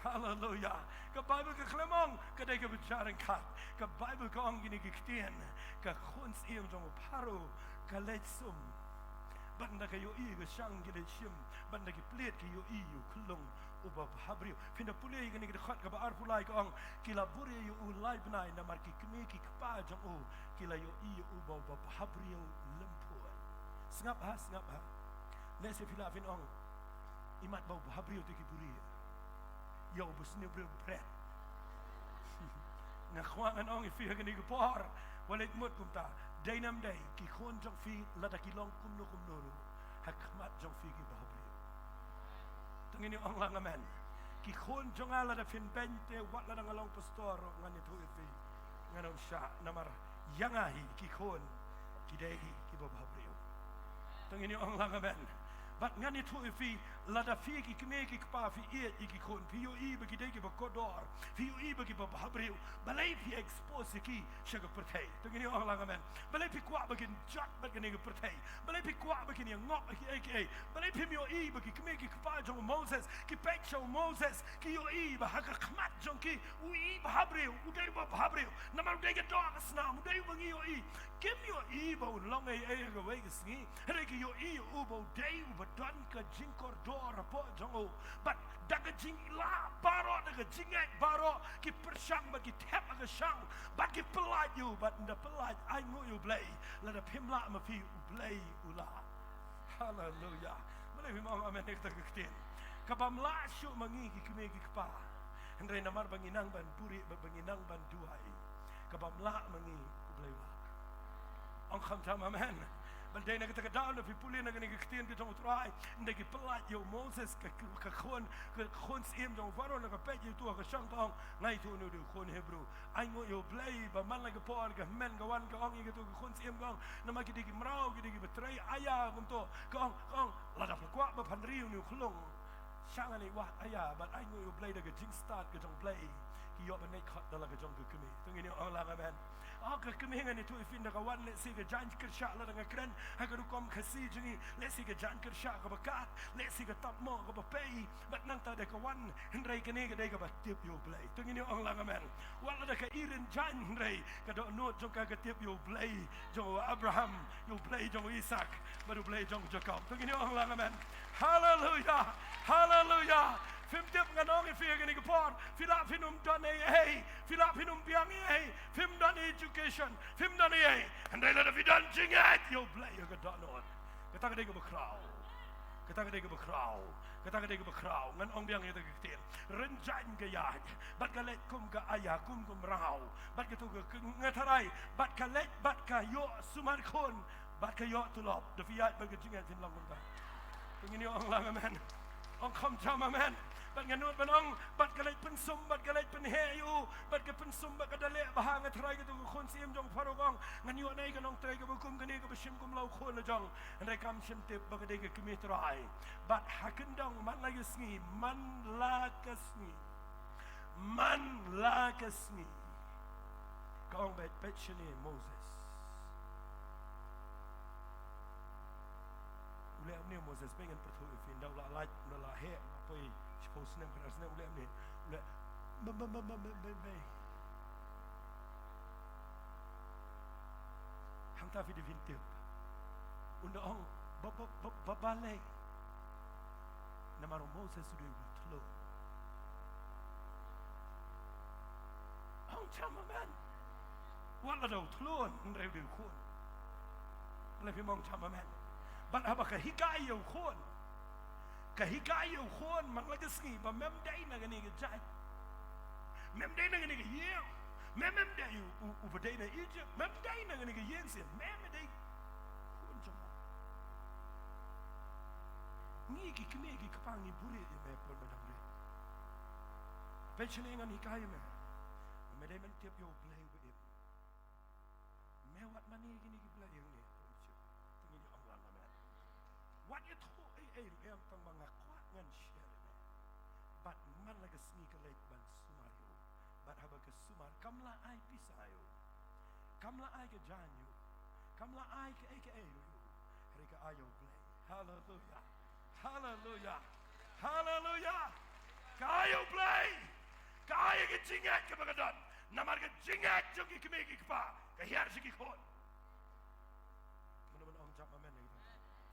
Hallelujah. Ke Bible ke klemong kedai ke berjaring kat. Ke Bible ke ong gini ke ketien. Ke khons iem jong paru ke letsum. Banda ke yo i ke syang ke letsim. Banda ke plet ke yo i yo kulung uba habriu. Finda pulai gini ke khat ke baar pulai ke ong kila buri yo ulai benai namar ki kemi ki kpa jong o kila yo i yo uba habriu lempuan. Sengap ha. Nese pila fin ong imat bau habriu te ki buri. Yo busne bread na khwangan ong fi hagani ko por walit mut kumta daynam day ki khon jong fi lada ki long kumno hakmat jong fi ki bahabri tangini ong lang amen ki khon jong ala da fin bente wat lada ngalong pastor ngani tu fi nganom sha namar yangahi ki khon ki day ki bahabri tangini ong lang amen bat ngani tu fi lada fi ki kemeki kpa fi ki khon fi yo i bagi dei ki bakodor fi yo i bagi bahabriu balai fi expose ki shaga pertai tengini orang lang amen balai fi kwa bagi jat bagi ne pertai balai fi kwa bagi ne ngok ki aka balai fi yo i bagi kemeki kpa jong Moses ki pecho Moses ki yo i bahaka khmat jong ki u i bahabriu udai bahabriu namar udai ke dog sna udai bangi yo i kim yo i ba long ai ga wei gisngi hare ki yo i u ba dai u ba don ka jinkor dor po jongo but daga jing la baro daga jingat baro ki persyang bagi tap aga syang bagi pelaj you but nda pelaj ai ngo you blay la da pimla ma fi blay ula hallelujah boleh memang amen kita ketin kabam la syu mangi ki kemegi kpa hendrai namar banginang ban puri banginang ban duai kabam la mangi blay wa ong kham jam amen Bandai nak kita down na pipuli na gani kitian kita utrai ndagi pelat yo Moses ke khon sim jong faro na kapet yo tu ka sang tong ngai tu nu du khon Hebrew ai ngo yo play ba man la ke por ke men ka wan ka ong i tu khon sim gong na ma ki digi mrau ki digi betray aya kum to kong la da kwa ba pan riu nu khlong sang ani wa aya but ai ngo yo play da ke jing start ke jong play ki yo ba nei khat da la ke jong ke kemi tu ngi ni ong la ben ke kemengan itu ifin dah kawan let's see ke jan kerja lah dengan keren agar hukum kasih jadi let's see ke jan kerja ke bekat let's see ke top mo ke bepay but nang tak ada kawan hendrai kene ke dai ke batip yo play tu ini orang lang amen wala ada ke irin jan hendrai ke do note jong ke tip yo play jong Abraham yo play jong Isaac baru play jong Jacob tu ini orang lang amen hallelujah hallelujah Fim tip nganong ifia gani kapor, filap finum done filap finum biang fim done education, fim done and they let a vidan jingat, yo play yo gadon. Kita kadai ke bekrau, kita kadai ke bekrau, kita kadai ke bekrau, nganong biang itu kecil, renjan gaya, bat kalet kum ke ayah kum rau, bat ketu ke ngatarai, bat kalet bat kayo sumarkon, bat kayo tulop, the fiat bagi jingat fin lang kunta. Pengini orang lang amen, orang kom jam amen. Bat nganut benong, bat kalait pensum, bat kalait penheyu, bat ke pensum, bat kadalek bahang atrai ke tu khon sim jong farogong, nganyu nai ke nong trai ke bukum ke ni ke besim kum lau khon la jong, andai kam sim tip bagade ke kimi trai, bat hakendong man la yusngi, man la kasngi, kong bet petchini Moses. Ule ni Moses pengen pertu ifin dah la he, poi Posnem kerasnya ule ni ule hang ta fi divintip unda ong babalai namaro Moses sudah utlo ong chama man wala do utlo ndre du khon le fi mong chama man bat abaka hikayo khon kahikayo khon maglagasngi ba mem dai na gani gajai mem dai na gani ga yeo mem dai u badai na Egypt mem dai na gani ga yense mem dai khon jama ni ki kne ki kapangi buri me pol madamre pension ngan hikayo me dai men tiap yo play with it me wat mani gini ki play yang ni tingi Allah na what you em tang mga kwat ngan share but man like a sneaker late ban sumario but haba ke sumar kamla ai pisayo kamla ai ke janyo kamla ai ke ayo rika ayo play hallelujah hallelujah hallelujah kayo play kayo ke jingat ke bagadon namar ke jingat jogi ke megi ke pa ke hiar sigi khon menaman om jap amen ni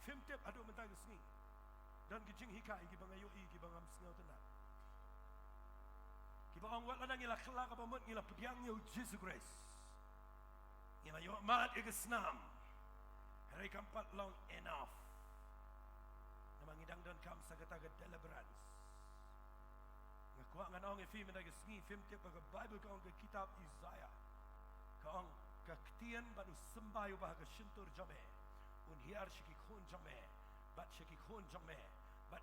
film tip adu mentang sni dan kijing hikai ki bangayo ki bangam snau tenat ki bang wat ladang ila khala ka bamut ila pediang yo Jesus Christ ila yo mat ke snam hari kampat long enough namang idang dan kam sagata ga deliverance ngakwa ngan ong film ndag sngi film tip ka Bible ka ong ke kitab Isaiah ka ong ka ktien banu sembayo ba ka shintur jame un hiar shiki khon jame bat shiki khon jame bat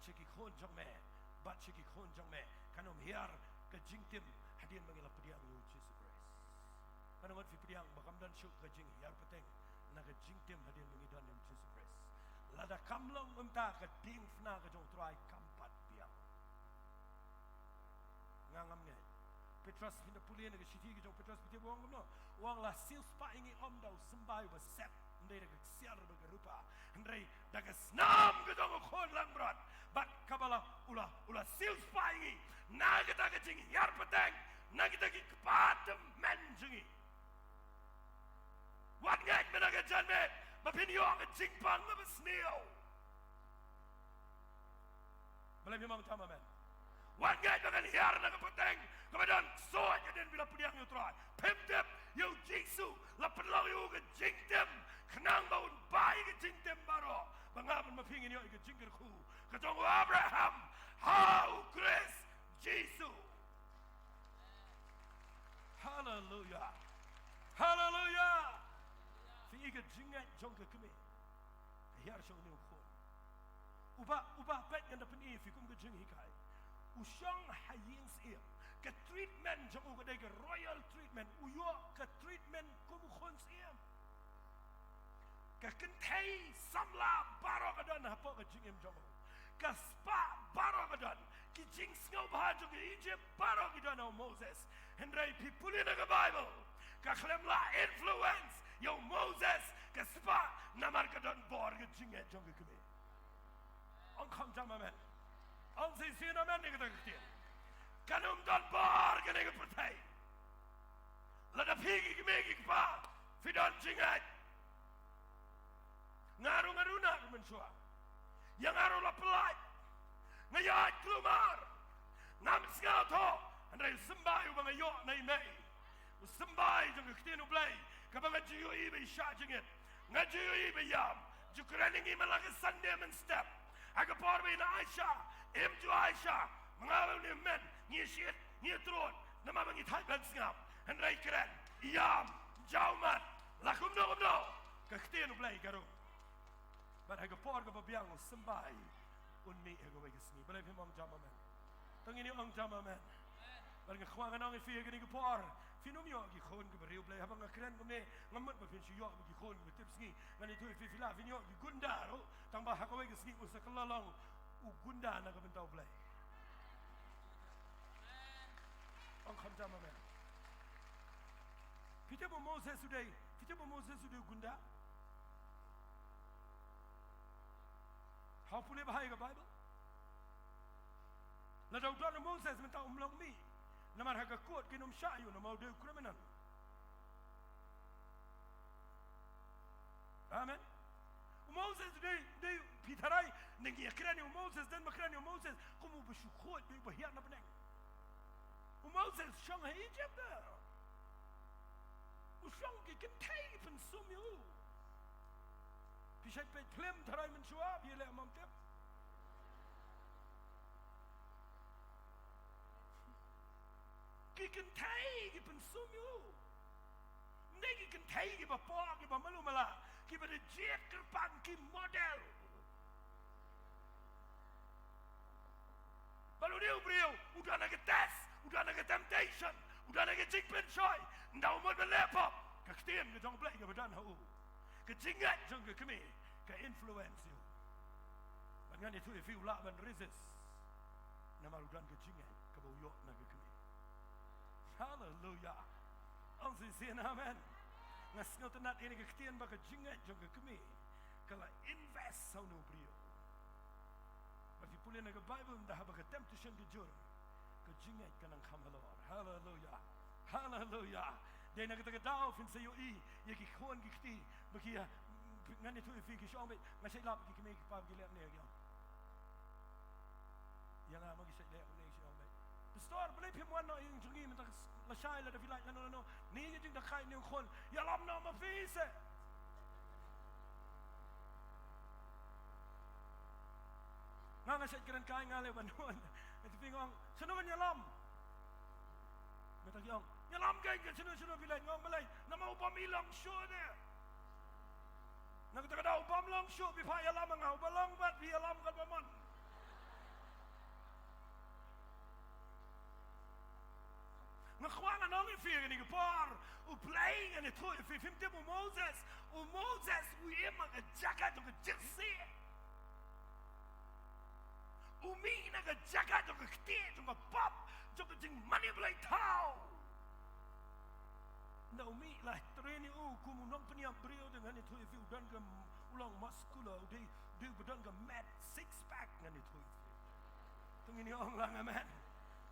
shiki khon jame kanom hiar ke jingtim hadin mangila pediang yo Jesus Christ panangot fi pediang bakam dan syuk ke jing hiar peteng na ke jingtim hadin mangidan yo Jesus Christ lada kamlong unta ke ding fna ke jong try kampat biang ngangam ngai Petrus hinda pulien ke shiti ke jong Petrus piti wong no wong la sil spa ingi om dau sembayo ba sep ndai daga siar daga rupa ndai daga snam ke jong khon lang brat bat kabala ula sil spa ingi na ke daga jingi yar peteng na kita ki kepadem men jingi wat ngai me daga janme ma pin yo ke jingpang ma besneo Malam memang sama men wat ngai daga yar na ke peteng kemudian soat den bila pediang yo try pemdep yo Jesus la pelong yo ke jingdem kenang baun bai ke jingdem baro bangapan mapingin yo ke jingger ku ke jong Abraham how grace Jesus hallelujah hallelujah fi ke jingat jong ke kemi hiar shong ni khon uba pet ngan da pen e fi kum ga jing hikai u shong haying sim ka treatment jong u ga dai ka royal treatment u yo ka treatment kum khon sim ka kan thai samla baro ka don ha po ka jing em jong ka spa baro ka don ki jing sngau ba jong Egypt baro ki don Moses and rai people in the Bible ka khlem la influence yo Moses ka spa namar ka don bor ka jing e jong ka me on kham jam amen on si sin amen ni ka ta kti kanum don bor ka ne ka pertai la da phigi ki me ki pa fi don jing e ngaru na mensua yang ngaru la pelai ngayat keluar ngam singau to andai sembai ubang ayo nai mei sembai jong ketinu blai kabang jiu I be charging it ngajiu I be yam jukraning I malaki Sunday men step aga parbe na Aisha ju Aisha mangaw ni men ni shit ni tron nama bangi thai ban singam andai keren yam jaumat lakum no ka ketinu blai garu but I go por go biang sembai unmi ego we gesni balai phi mong jam amen tang ini ong jam amen bar ga khwa ga nong fi ga ni go por fi no myo gi khon go riu blai habang kren go me ngamut ba phin shi yo gi khon go tip sngi ngani tu fi la fi nyo gi gunda ro tang ba ha go we gesni u sakalong u gunda na ga bentau blai ong kham jam amen Peter Moses today gunda how pulih bahaya ke Bible? La daw don Moses minta umlong mi. Namar haga kot kinum syayu na mau de criminal. Amen. Moses de pitarai nengi akrani Moses dan makrani Moses kumu beshukhot de bahiat na peneng. Moses syang ha Egypt da. Syang ki kentai pen sumyu. Pisai pe klem tarai mensua bi le amam tep ki kan tai ki pen sumyu negi kan tai ki ba po ki ba malu mala ki ba de jet kerpan ki model balu dia beliau udah nak test udah nak temptation udah nak jik pen shoy ndau mo belepop ka stien ke jong blai ke badan hau ke jingat jong ke kemi ke influence you bangan itu if you la ban resist nama udan ke jingat ke bau yo na ke kemi hallelujah on si sin amen ngas ngot nat ini ke stien ba ke jingat jong ke kemi kala invest sau no brio but if you pull in the Bible dah ba ke temptation ke jur ke jingat kanang khamalor hallelujah hallelujah dia nak kata dau fin sayo I ye ki khon ki khti bakia ngani tu fi ki shong be ngasai lap ki kemi ki pa ki lep ne ya yang ama ki sai lep ne shong be pastor boleh phi mon no yung jungi men ta la shai la da vi like no ni ye jing da khai ne khon ya lam no ma fi se ngasai kran kai ngale ban non itu fi ngong senongan ya lam meta ki ong ya lam kai ke seno vi like ngong malai nama upam ilang show ne nak kata kau bom long show before ya lam ngau balong bat bi lam kat bamon ngakhwang anong ifir ni gepar u playing and it toy if him demo Moses u emang a jacket of a jersey u mi na ga jacket of a ktit of a pop jog jing money play tau Naomi lah training kumu nong peniap beliau dengan itu if udan ke ulang muscular dia bedan ke mat six pack dengan itu tunggu ni orang lang amen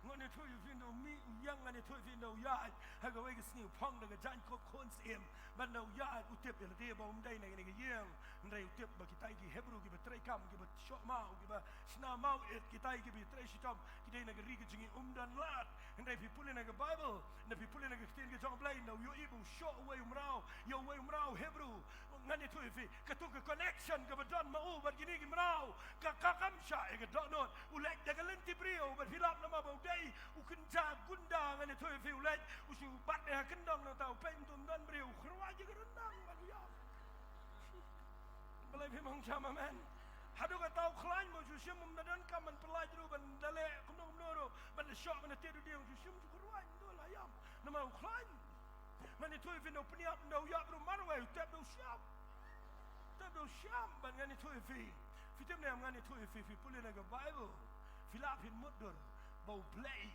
ngon itu if Naomi yang dengan itu if no ya haga wei sni pong dengan jan kok khons em ban no ya utip dia bom dai dengan yang ndai utip ba kita ki Hebrew ki betrai kam ki bet shot mau ki ba sna mau kita ki betrai shitam ki dai dengan ri ki jingi dan lat ndai fi pulin dengan Bible ndai fi pulin dengan ktin ki jong blai no yo ibu shot away umrau yo way umrau Hebrew ngan itu fi katu ke connection ke bedan mau bar gini ki mrau ka kam sha ke dot not ulek dengan lenti brio ber filap nama bau dai ukenja gunda ngan itu fi ulek usu bat dia kendong na tau pen tum dan brio khruwa je rendang balu ya Boleh memang jam amen. Hadu ka tahu klain mo jusim mumnadan ka man pelaj ru ban dale kumno ro ban syok ban tiru dia jusim tu ruai ndo la yam. Nama klain. Ngani tu ifi no pniap ndo yap ru marwai tap do syam. Tap do syam ban ngani tu ifi. Fitem ne ngani tu ifi fi pulin ga Bible. Filap hin mudur bau play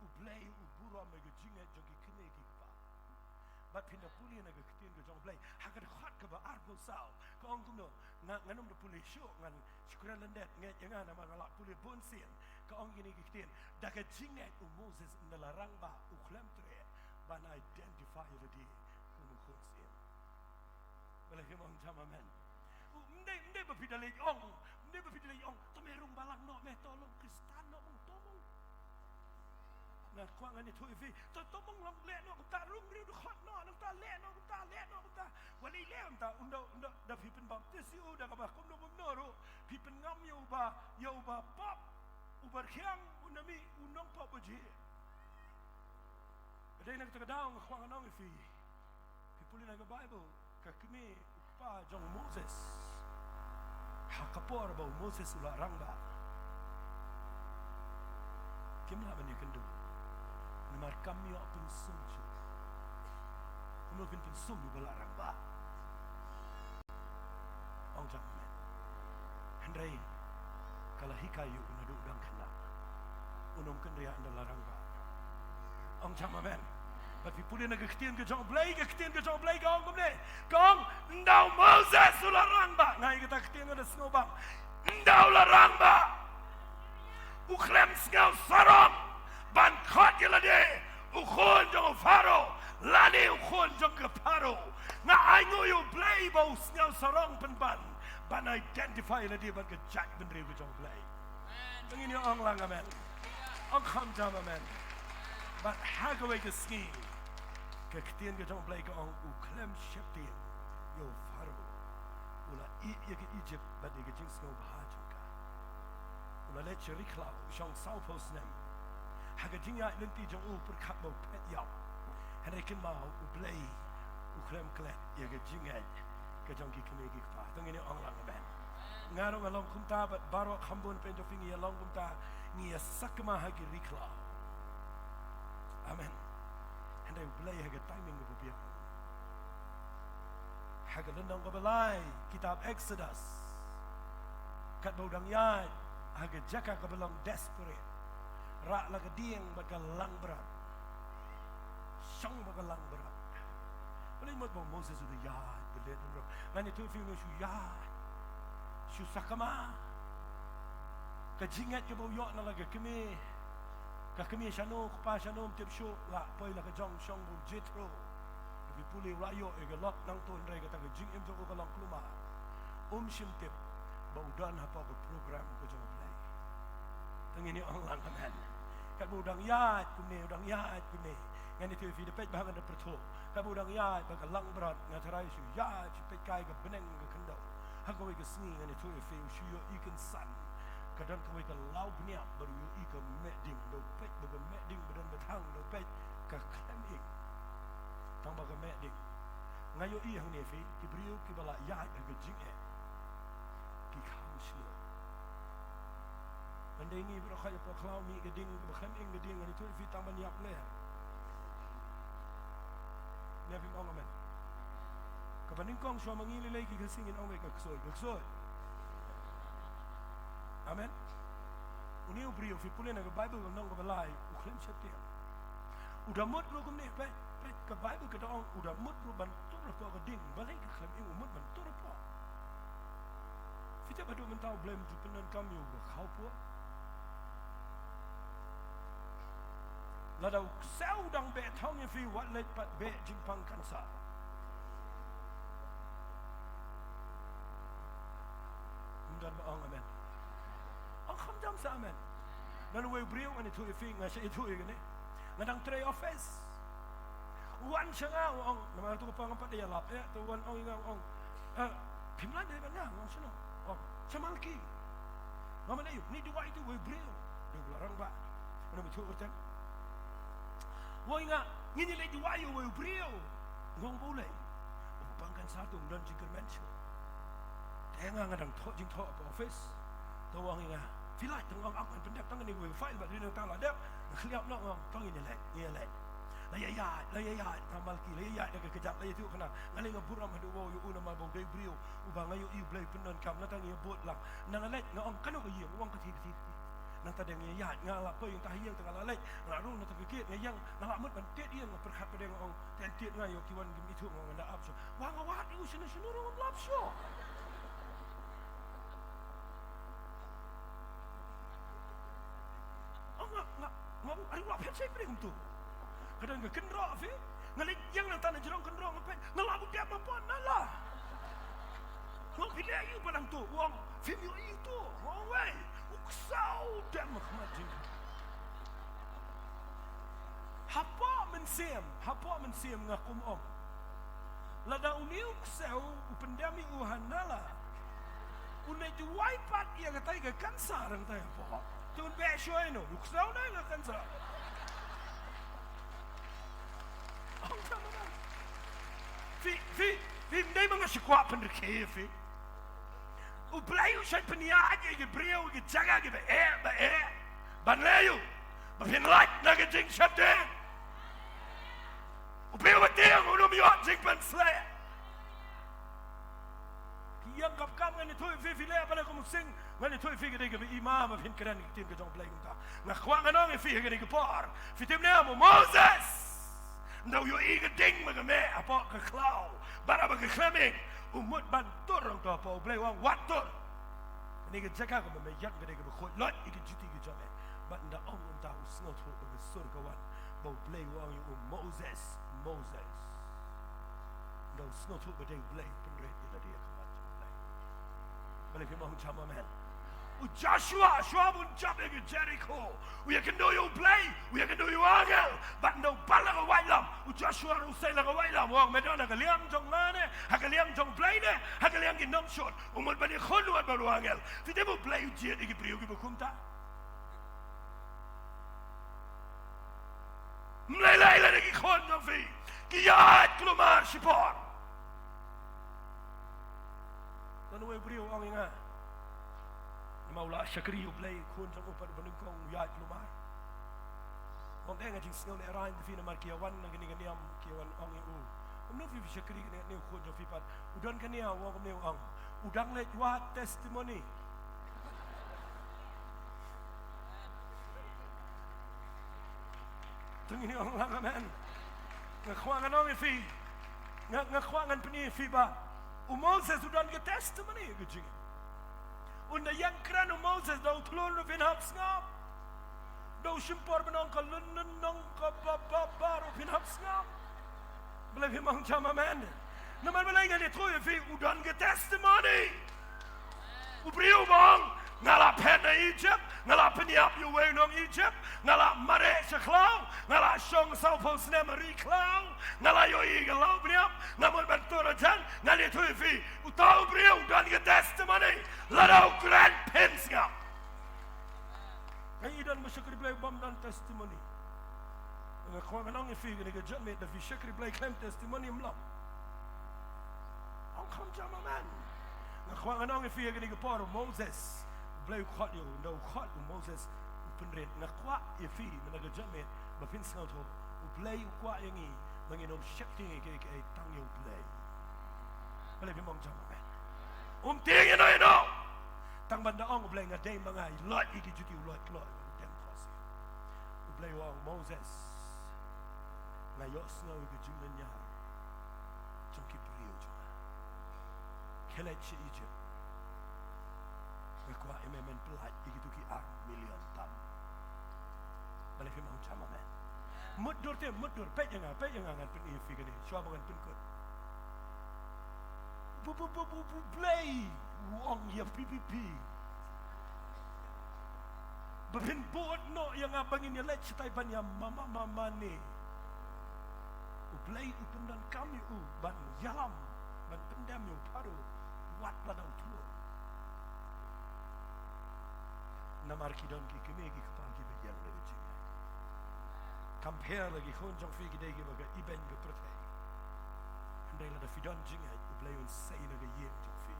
ubura mega jinga jogi kene ki pa. Bat pinda pulin ga kitin ga jong play. Hakat khat ka ba argo sao. Ka ong kumno nganum de pulin syok ngan syukuran lendet nget jangan nama ngalak pulin bonsian. Ka ong gini ki kitin daga jinga Moses ndalarang ba uklem tre ban identify ledi kumu khonsian. Boleh memang jam amen. Mende bapidalay ong. Tumerong balang no me tolong Kristan no mong tomong. Na kwa ngani tu ifi tomong long le no ta rung riu du khot no ta le no ta wali le ta undo da pipen baptis yu da ba kum no ro pipen ngam yu ba pop ubar khiang unami unong pop je. Ada nak ta daung kwa nganong ifi. People in the Bible ka kimi pa jong Moses. Hakapor ba Moses ula rangba. Kimla ban yakendu. Namar kami pun sumju. Kuno pun sum bala rangba. Ong jaman. Hendrai kala hikayu unadu dang kana. Unom kendria andala rangba. Ong jaman. But we put in a ketian ke jong blai kong kumne. Kong ndau Moses ularang ba. Ngai kita ketian ada snobang. Ndau larang ba. Uklem ngau sarong ban khot yelade ukhon jong faro lani ukhon jong ke faro nga ai ngoyo play bau ngau sarong ban ban identify lade ban ke jack ben re jong play ngini ong lang amen ong kham jam amen but hagaway ke ski ke ketian ke jong play ke ong uklem sheptien yo faro ula ye ke Egypt ban ke jing ngau bahaj Ula le cherikla shong saupos nem. Haga jinga lenti jong perkat mau pet yau. Henrikin mau ublay uklem klet ya ga jinga ke jong ki kene ki pa. Tong ini ong lang ben. Ngaro along kumta bat baro khambon pen jo fingi along kumta ni sakma hagi rikla. Amen. Henry ublay haga timing go biya. Haga lendong go belai kitab Exodus. Kat baudang yai haga jaka ka belong desperate ra la ka dieng bakal lang berat sang bakal lang berat boleh mot bang Moses sudah ya belet bro ngani tu film shu ya shu sakama ka jingat ke bau yok na la ka kemi shano pa shano tip shu la poi la ka jong shong bu jetro bi puli rayo e ga lok nang ton re ka ta ka jing em jo ko lang kluma shim tip bau dan apa ko program ko jong ini orang kan kat budang yat kune ngani tu fi depet bahagan da perto kat budang yat bag lang berat ngatarai su yat pet kai ga beneng ga kendo hago ga sni ngani tu fi su yo ikan san kadang kau ga lau bnia baru yo ikan meding do pet baga meding badan betang do pet ka kleming tang baga meding ngayo i hang ne fi ki brio ki bala yat ga jinge ki kham shlo Andai ni berkhaya poklau mi geding berkham ing geding ani tu fi tamban yap le. Ni fi ong amen. Kapaning kong so mangili lagi gasingin ong ka ksoi. Amen. Uni ubrio fi pulen na Bible nong ko balai ukhlem setia. Udah mut lo kumne pe ka Bible ka ong udah mut lo ban tu ra ko geding balai ka khlem ing umut ban tu ra po. Fita badu mentau blame tu penan kami u khau po. Ladau sau dang be thong fi wat let pat be jingpang kansa. Ngan ba ong amen. Ong kham jam sa amen. Nan we brio ani tu fi nga sa itu igani. Ngadang tray office. Wan changa ong nama tu pang pat dia lap ya tu wan ong ingang ong. Pimlan dia bang ong sino. Ong chamalki. Mama na ni dua itu we brio. Dia larang ba. Mana betul urang. Woi nga ngini le diwayo we brio ngong boleh bangkan satu dan jingker mention ngadang thot jing thot pa office to wang inga filai tong ang ang pendek tang ni we file ba ni tang la dep khliap no ngong tong ni le la ya tamal ki la ya de kejap la tu kana ngali ngaburam hadu wo yu una ma bo dei brio u ba ngayu i blai penon kam na tang ye bot la nang le ngong kanu ye wong ka ti nang ta deng ya ngala ko yung tahiyang tang la le ngaru na ta ke ngayang ngala mut ban tet ye perkhat pedeng ong ten tet ngayo kiwan gim itu ngong na up so wang awat u sina ngom lap so ngom ai wa phet sai pedeng tu kadang ke kendra fi ngali yang nang tanah jerong kendra ngapen ngalabu dia mampun nala ngom pilih you padang tu wong film you itu wong wei uksau dia mahmad jing hapa mensiem ngakum om lada uni uksau upendami uhanala unai tu waipat ia katai ke kansa rang tai apa tun be shoy no uksau na ke kansa Fi mdei mga sikwa pendreke fi. U blayu sai peniaje ge breu ge jaga ge ba ban leyu. Ba fin like na ge jing shate. U breu ba ding u no mi hot jing ban sle. Ki yang kap kam ngani toi fi le ba ko sing ngani toi fi ge ge imam fin kran ge tim ge jong blayu ta. Na kwa ngano ge fi ge ge par. Fi tim ne mo Moses. Nou je eigen ding met me, apa geklau, bara begeklemming, umut bantur orang tu apa, boleh orang watur. Ini kerja kau membayar mereka berkot, lot ikut cuti kerja me, but ndak orang tahu sengat tu bagi surgawan, bau boleh orang yang Moses, ndak sengat tu bagi boleh pengerat dia kawan boleh, boleh memang cama man. Joshua pun jump into Jericho. We can do you play, we can do you angel, but no bala ka wailam. Joshua ru say la ka wailam. Wang medona ka liam jong ngane, ha ka liam jong play ne, ha ka liam ki nom shot. Umul bani kholu at baru angel. Fi demo play u jiet ki priu ki bukumta. Mlai la ki khon jong fi. Ki yaat klumar sipor. Tanu we priu ang inga. Maulah syakri ublay kun jang upar benungkong yaat lumar. Om tengah jing snow ne rain fi na markiawan na gani gani am kiawan ong u. Om no fi syakri ne kun jang fi pat. Udan kania wong ne ong. Udang le wa testimony. Tungini ong lang man. Ngakwangan ong fi. Ngakwangan peni fi ba. Moses udan ke testimony ke jing. Unda yang kran Moses dau thlon no fin hap snap dau shimpor benong ka lun nong ka babar fin hap snap bele fi mang chama man naman bele ngani troy fi udan ge testimony u briu bang ngala pen na Egypt ngala peniap you way nong Egypt ngala mare se klau ngala shong sau po sne mari klau ngala yo i ge lau briap namun bantura jan ngani troy fi u tau briu udan ge testimony Ladau grand pensga. Kaya idan masyakri blay bam dan testimony. Nga kwa nang ifi nga nga jame da fi syakri blay claim testimony mlam. Ang kam jama man. Nga kwa nang ifi nga nga paro Moses. Blay khot yo no khot Moses penret nga kwa ifi nga nga jame ba fin sngaw to. Blay kwa yangi manginom syakti nga kay tang yo blay. Blay bimong jama man. Tingin no. Tang banda ong blay nga day mga lot iki juti lot dem kosi. Blay wong Moses. Nga yos nga iki jingnan niya. Jungki priyo jwa. Kelet si Egypt. Nga kwa imemen pelat iki tuki million tam. Balik fi mang chama men. Mudur pet yang ngan pen ifi gani. Shwa bangan pen kot. Blay wong ya PPP Bapin buot no yang abangin ya let sitai ban ya mama ni Blay upendan kami ban yalam ban pendam yu paru wat ladang tulo Namar kidon ki kemegi kapal ki bejang lagi jinga Compare lagi khonjong fi gidegi baga iben ge protei Andai lada fidon jinga Blay un say naga yen jong fi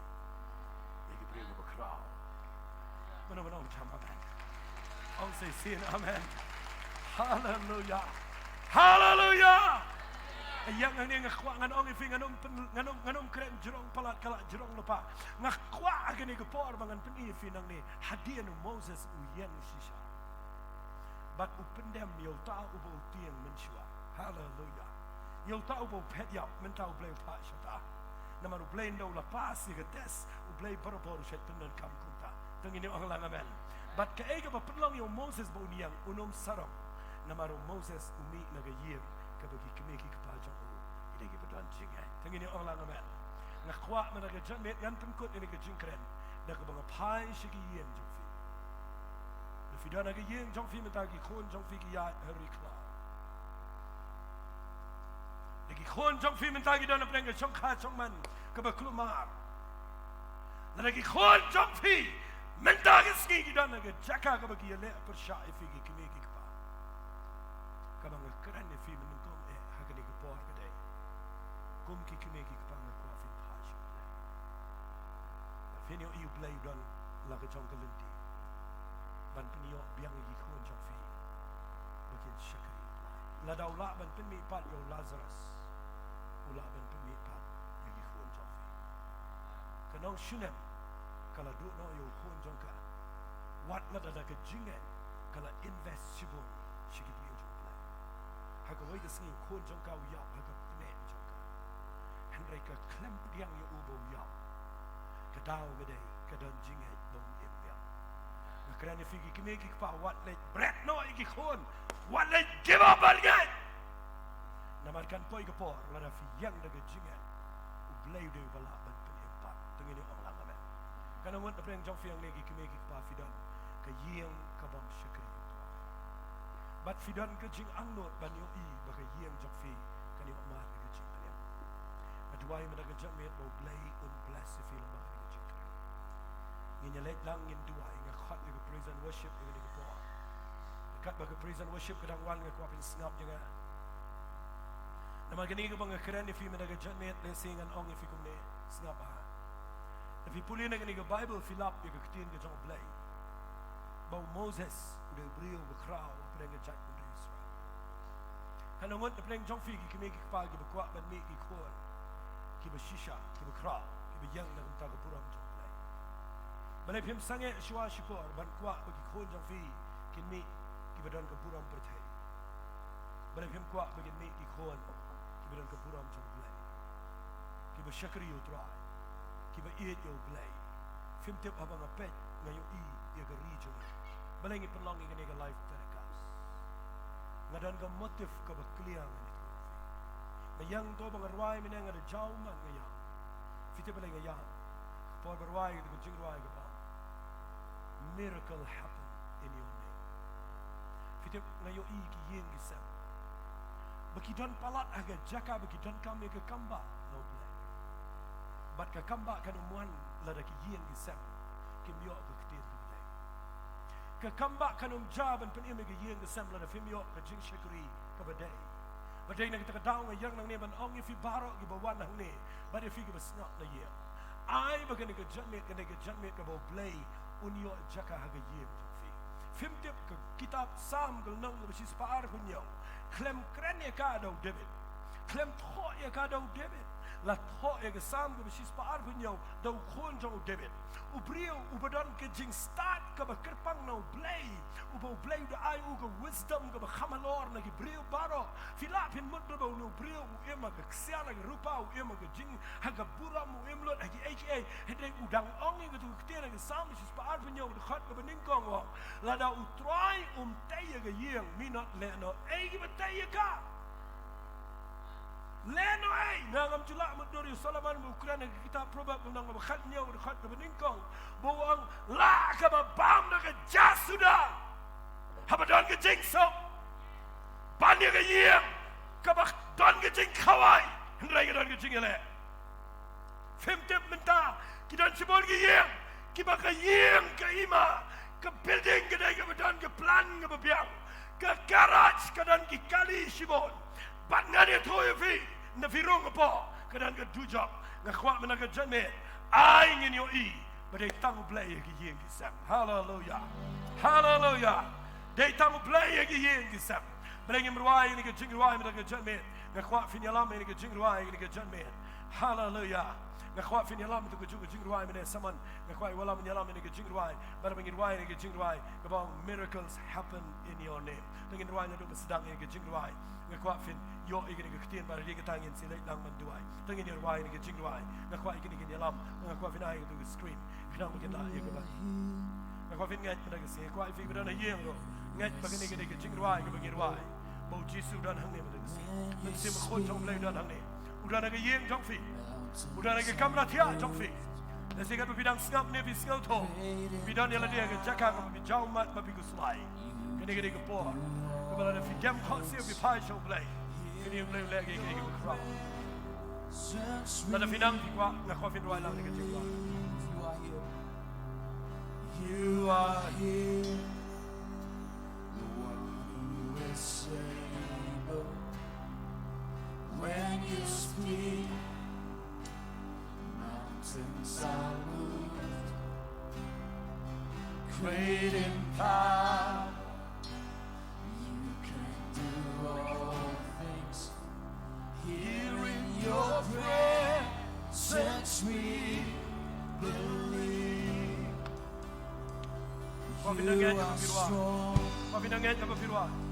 dia berkerau. Benar-benar macam amen. Orang say sin amen. Hallelujah. Hallelujah. Yang ini ngakwa nganong ifi nganong keren jerong palat kala jerong lupa. Ngakwa agani gepor bangan peni ifi nang ni hadiah nu Moses uyen sisa. Bat upendem yo ta ubo tiang menshua. Hallelujah. Yo ta ubo pet yap mentau blay pa shata. Namaru blay no la pas igates u blay parapor shet penden kam kunta. Tengini orang lang amen. Bat kaega ba penlong yo Moses bo niang unom sarong. Namaru Moses umi nagayir kabagi kemeki kepajang u. Ini kita dan jingai. Tengini orang lang amen. Ngakwa menagajan met yan pengkut ini kejing keren. Dak bang pai shigi yen jongfi. Fidan aga yen jongfi mentagi khon jongfi ki ya herikla. Lagi khon jongfi mentagi dan aprenga jongkha jongman kebaklumar. Lagi khon jongfi mentagi ski dan aga jaka kabagi le persya ifigi kemeki kapa. Kabang keren ifi menungkong hagani kepor kedai. Kum ki kemeki kapa ngakwa fin phash. Finyo iu play dan laga jongkalenti. Ban penio biang igi khon jongfi. Bakin syakri. Ladau la ban penmi pat yo Lazarus. Ula ban penmi pat igi khon jongfi. Kanong shunem kala du no yo khon jongka. Wat la da ka jingen kala invest sibon shiki biyo jongla. Haka wai da singi khon jongka u ya haka pne jongka. Henry ka klem biang yo ubo ya. Kadao gede kadan jingen dong im ya. Kerana figi kini kita wat leh bread no igi khon, wat leh give up algan. Namarkan poi kepor, lada fiyang daga jingan, ublay de bala ban penyempat, tengini orang lama. Kerana wan apa yang jauh fiyang lagi kini kita fidan, kayang kabang syakri itu. Bat fidan kejing angnot ban yo I, baka yang jauh fi, kani omar kejing penyem. Aduai mendaga jamet bau blay un bless film baka kejing keren. Nginyalet lang nginduai. Kat dengan praise and worship dengan dia keluar. Kat bagi praise and worship kadang wan dengan kuapin sengap juga. Nama gini ke bang keren ni film ada jamet lesing and ong if ikum ni sengap ah. Tapi pulih dengan ni ke Bible filap dia ke ketin ke jong blay. Bau Moses udah beriu berkerau apa dengan jat pun Israel. Kalau ngot apa dengan jong figi kami ke pagi berkuat dan mi ke kuat. Ki bershisha, ki berkerau, ki beryang dalam taga puram jong. Balai piham sangat syua syukur ban kuat bagi khon jong fi kin mi ki badan ke buram pertai. Balai piham kuat bagi mi ki khon ki badan ke buram jong blai. Ki bersyakri yo try. Ki ba iet yo blai. Film tip abang apet ngayo I ya ke region. Balai ngi penlong ngi ke life telecast. Ngadan ke motif ke bakliang ni tu. Mayang to bang arwai menang ada jauh man ngayang. Fite balai ngayang. Por berwai ke jing ruai ke miracle happen in your name. Fitip ngayo I ki yen gisam. Baki don palat aga jaka baki don kami ke kamba no blay. Bat ke kamba kan umuan lada ki yen gisam. Kim yo ke ketir blay. Ke kamba kan jaban pen ime ke yen gisam lada fim yo ke jing syakri ke badai. Badai nak kita kedau ngayang nang ne ban ong ifi barok ki bawan nang ne. Badai fi ke besnap na ye. Ai bagani ke jamet ke bau blay. Unyo jaka haga yem fi. Film tip ke kitab Sam ke nang besis paar hunyo. Klem keren ya ka dau David. Klem tho ya ka dau David. La tho ya ke Sam ke besis paar hunyo dau khon jong David. Ubrio ubadan ke jing start ke bakerpang nau blay. Ubau blay da ai u ke wisdom ke bakhamalor na ke brio baro. Filapin mudra bau nu brio u ema ke ksiana ke rupa u ema ke jing haga buram u emlot hagi HA. Hedai udang ongi ke tu ketira ke Sam besis paar hunyo de khat ke beningkong wa. Lada utrai taya ke yeng minot leno ei ki taya ka. Leno ei nangam julak mudori Solomon Ukraina kita probab nang bakhatnya u khat ke beningkong. Bawang la ka bam na ke jasuda. Habadan ke jingso. Banya ke yeng ka don ke jing khawai. Hendrai ke don ke jing ele. Fem tip menta kita sibol ke yeng. Kiba ke yeng ke ima. Ke building ke dai ke badan ke plan ke bebiang. Ke garage ke dan ke kali sibol. Bat ngani thoye fi na firong apa ke dan ke dujak ngakwa menaga jamet ai ngin yo I but they tongue play again. Hallelujah. Hallelujah. They tongue play again. Bring him right in the jing right in the judgment. The quat fin yalam in the jing right in the judgment. Hallelujah. The quat fin yalam to go to jing right in someone. The quite well in yalam in the jing right. But I'm in right in the jing right. About miracles happen in your name. The in right in the sedang in the jing right. The quat fin your igni gtin by the tang in select lang man do I. The in your right in the jing right. The quat igni in yalam. The quat fin I do the scream. Now we can die. The quat fin get the say quite figure on a year ago. Get back in the jing right. Go begin why. Bầu Giêsu dan hang ni mình mình xem một khôn trong lên dan hang ni, udah ada yang trong phi, udah ada kamera thia trong phi, dan sehingga bidang ngap ni biskal tho, bidang yang dia kerjakan kami jauh mat kami kuslai, kini kini kepor, kepala ada film konsep bipai show play, kini play lagi kini kerap, dan ada bidang tiga nak kau film ruang lagi kerja. You are here, the one who is able. When you speak, mountains are moved. Great in power, you can do all things. Here in your presence we believe. You are strong,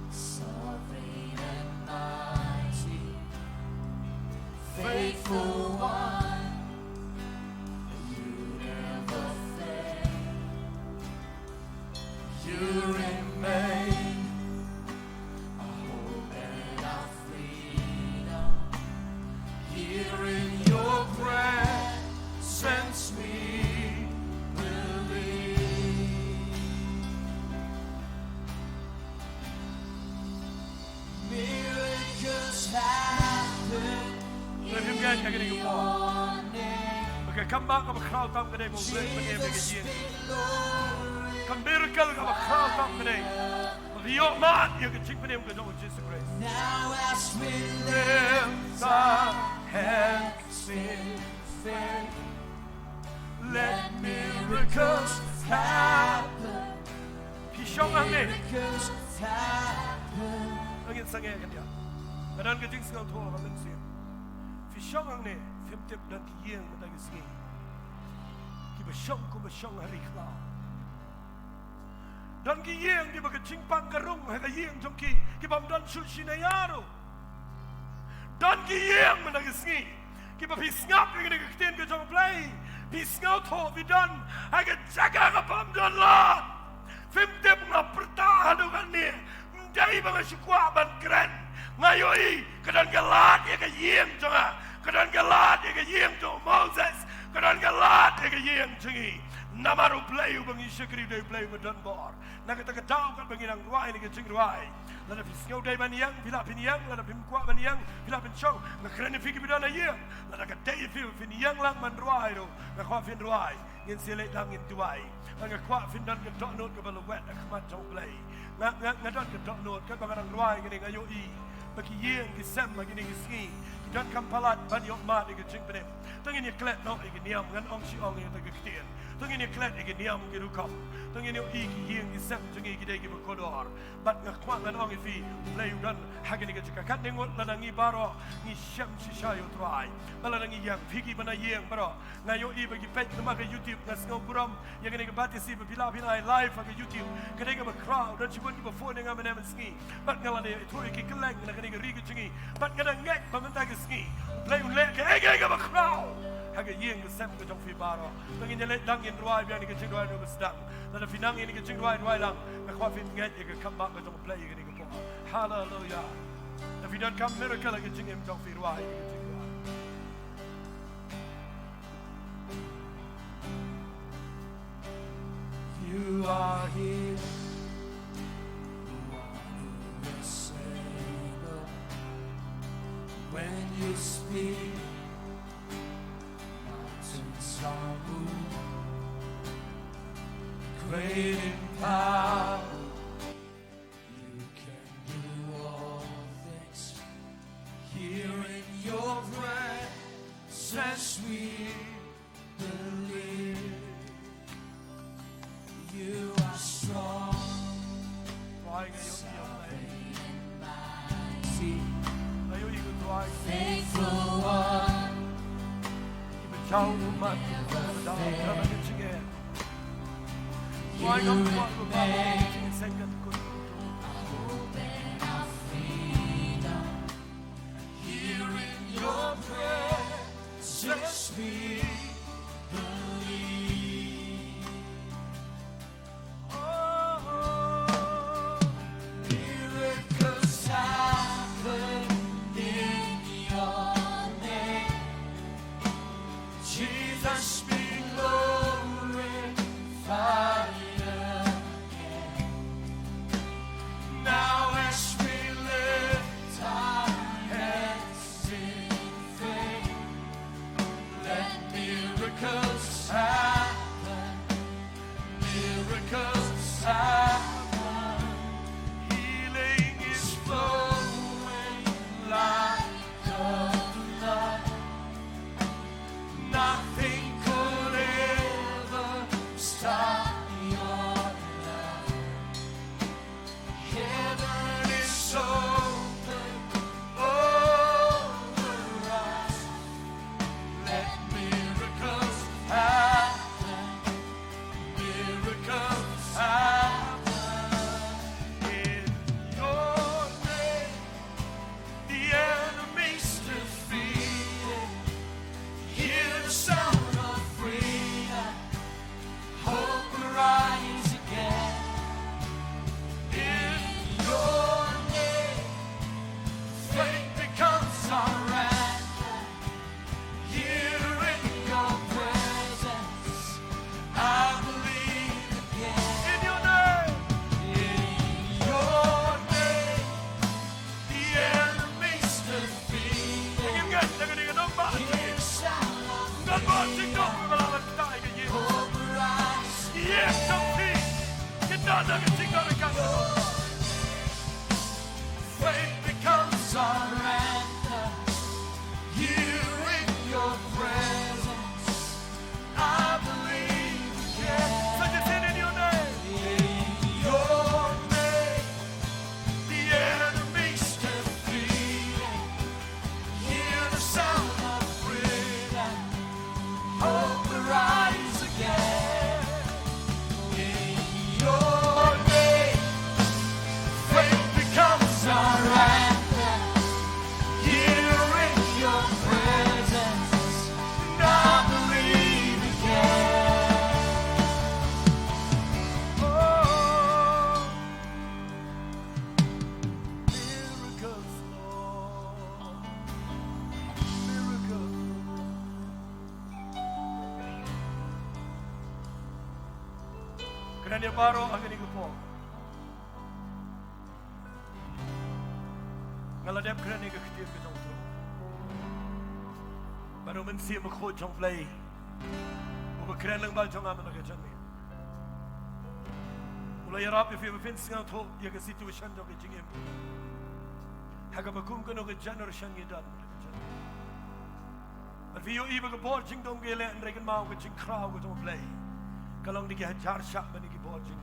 sovereign and mighty, faithful one, you never fail. You remain our hope and our freedom. Here in your presence we believe. Miracles happen. Let him get you getting more. Okay, come back of a crowd up today. We'll break the name again. Come miracle of a crowd up today. The young man, you can check the name because of Jesus Christ. Now as we lift our hands in faith, let miracles happen. Miracles happen. Lagi sangat kan dia. Kadang kita tinggal tu orang mesti. Fisyong ang ni, fimtip dan kiyeng matagi sini. Kibasyong ko basyong hari klau. Dan kiyeng di bagai cingpang garung kiyeng jongki kibam dan suci nayaro. Dan kiyeng matagi sini. Kiba pisngap yang ni ketin ke jong play. Pisngau to bidan agak jaga kapam dan lah. Fimtip ngap pertahan dengan ni. Dari mga syukwa ban keren ngayoi kadan galat ya ka yeng jonga kadan galat ya ka yeng jo Moses kadan galat ya ka yeng jengi namaru play bang isyakri day play madan bor nakata ka daw kan banginang ruai ni ka jing ruai lada fisngau day ban yang Filipin yang lada pimkwa ban yang Filipin chong na keren ni fiki bidan ayeng lada ka day fin yang lang man ruai do na kwa fin ruai ngin sile lang ngin tuai ang kwa fin dan ka dok not ka balawet akmat jong play ngadon ke dok not kan bangarang ruai ngini ngayo i bagi yeng kisem bagi ni kiski dan kampalat ban yok mat ke jing penem tengin ye klet no ke niam ngan ong si ong ye ta ke kien tengin ye klet ke niam ke rukam tengin ye i ki yeng kisem jengi ki dei ke kodor bat ngakwa ngan ong fi play dan hagini ke jikakat nengot ladangi baro ni syam si shayo trai baladangi yang fiki bana yeng baro ngayo i bagi page nama ke YouTube ngas ngau buram yang ni ke batisi bila binai live ke YouTube kedai ke crowd dan cibun ke phone dengan menem ski bat ngalade itu ki keleng na ke ri ke jengi bat ngadang ngek pamenta ke ski play ulek ke ege ke crowd haga yeng ke sem ke jong fi baro tengin le dangin ruai biang ni ke jing ruai do sedang dan finang ini ke jing ruai lang na kwa fin ngek ke kambak ke jong play ke ni ke po hallelujah if you don't come miracle ke jing em jong fi ruai ke jing ruai you are here the one who is able. When you speak, mountains are moved. Great in power, you can do all things. Here in your presence we believe. see. Ayo ikut doa. Faithful one, Ibu jauh umat dalam kerana kecingnya. Why not buat beberapa kecing sehingga kau open our freedom. Here in your presence we believe. Oh, Miracles happen in your name. Jesus be glorified again. Now as we lift our hands in faith, let miracles happen. Miracles happen. healing Is flowing like a flood. Nothing could ever stop your love. Heaven is open over us. Let miracles happen. Miracles happen. in your name. The enemy's defeated. Hear the sound of freedom. Hope will rise again. In your name, faith becomes our anthem. Here in your presence, I believe again. In your name. In your name, the enemy's defeated. Ingat, jangan ingat nombor. Hear the sound of Nombor freedom. tinggal melawan kita ke Yesus. Hope will rise. Yes, tapi kita nak tinggal dekat. Faith becomes our anthem. Here in your presence, I believe again. Saja sini in your name. In your name, the enemy's defeated. Hear the sound of freedom. Hope will rise again. In your name, faith becomes our anthem. Here in your presence, and I believe again. Oh, miracles, Lord. Miracles. Kerana baru akan ikupo. Ngaladap kerana keketir ke jong tu. Baru mensi mekho jong play. Ubekeren lang bal jong aman ke jong ni. Mulai yarap if you finns ngang tu ya ke situation jong ke jingem. Haga bakum kono ke generation ni dan. But vi yo iba ke bor jing dong ke le reken mau ke jing krau ke jong play. Kalong digi hajar syak bani ki bor jing.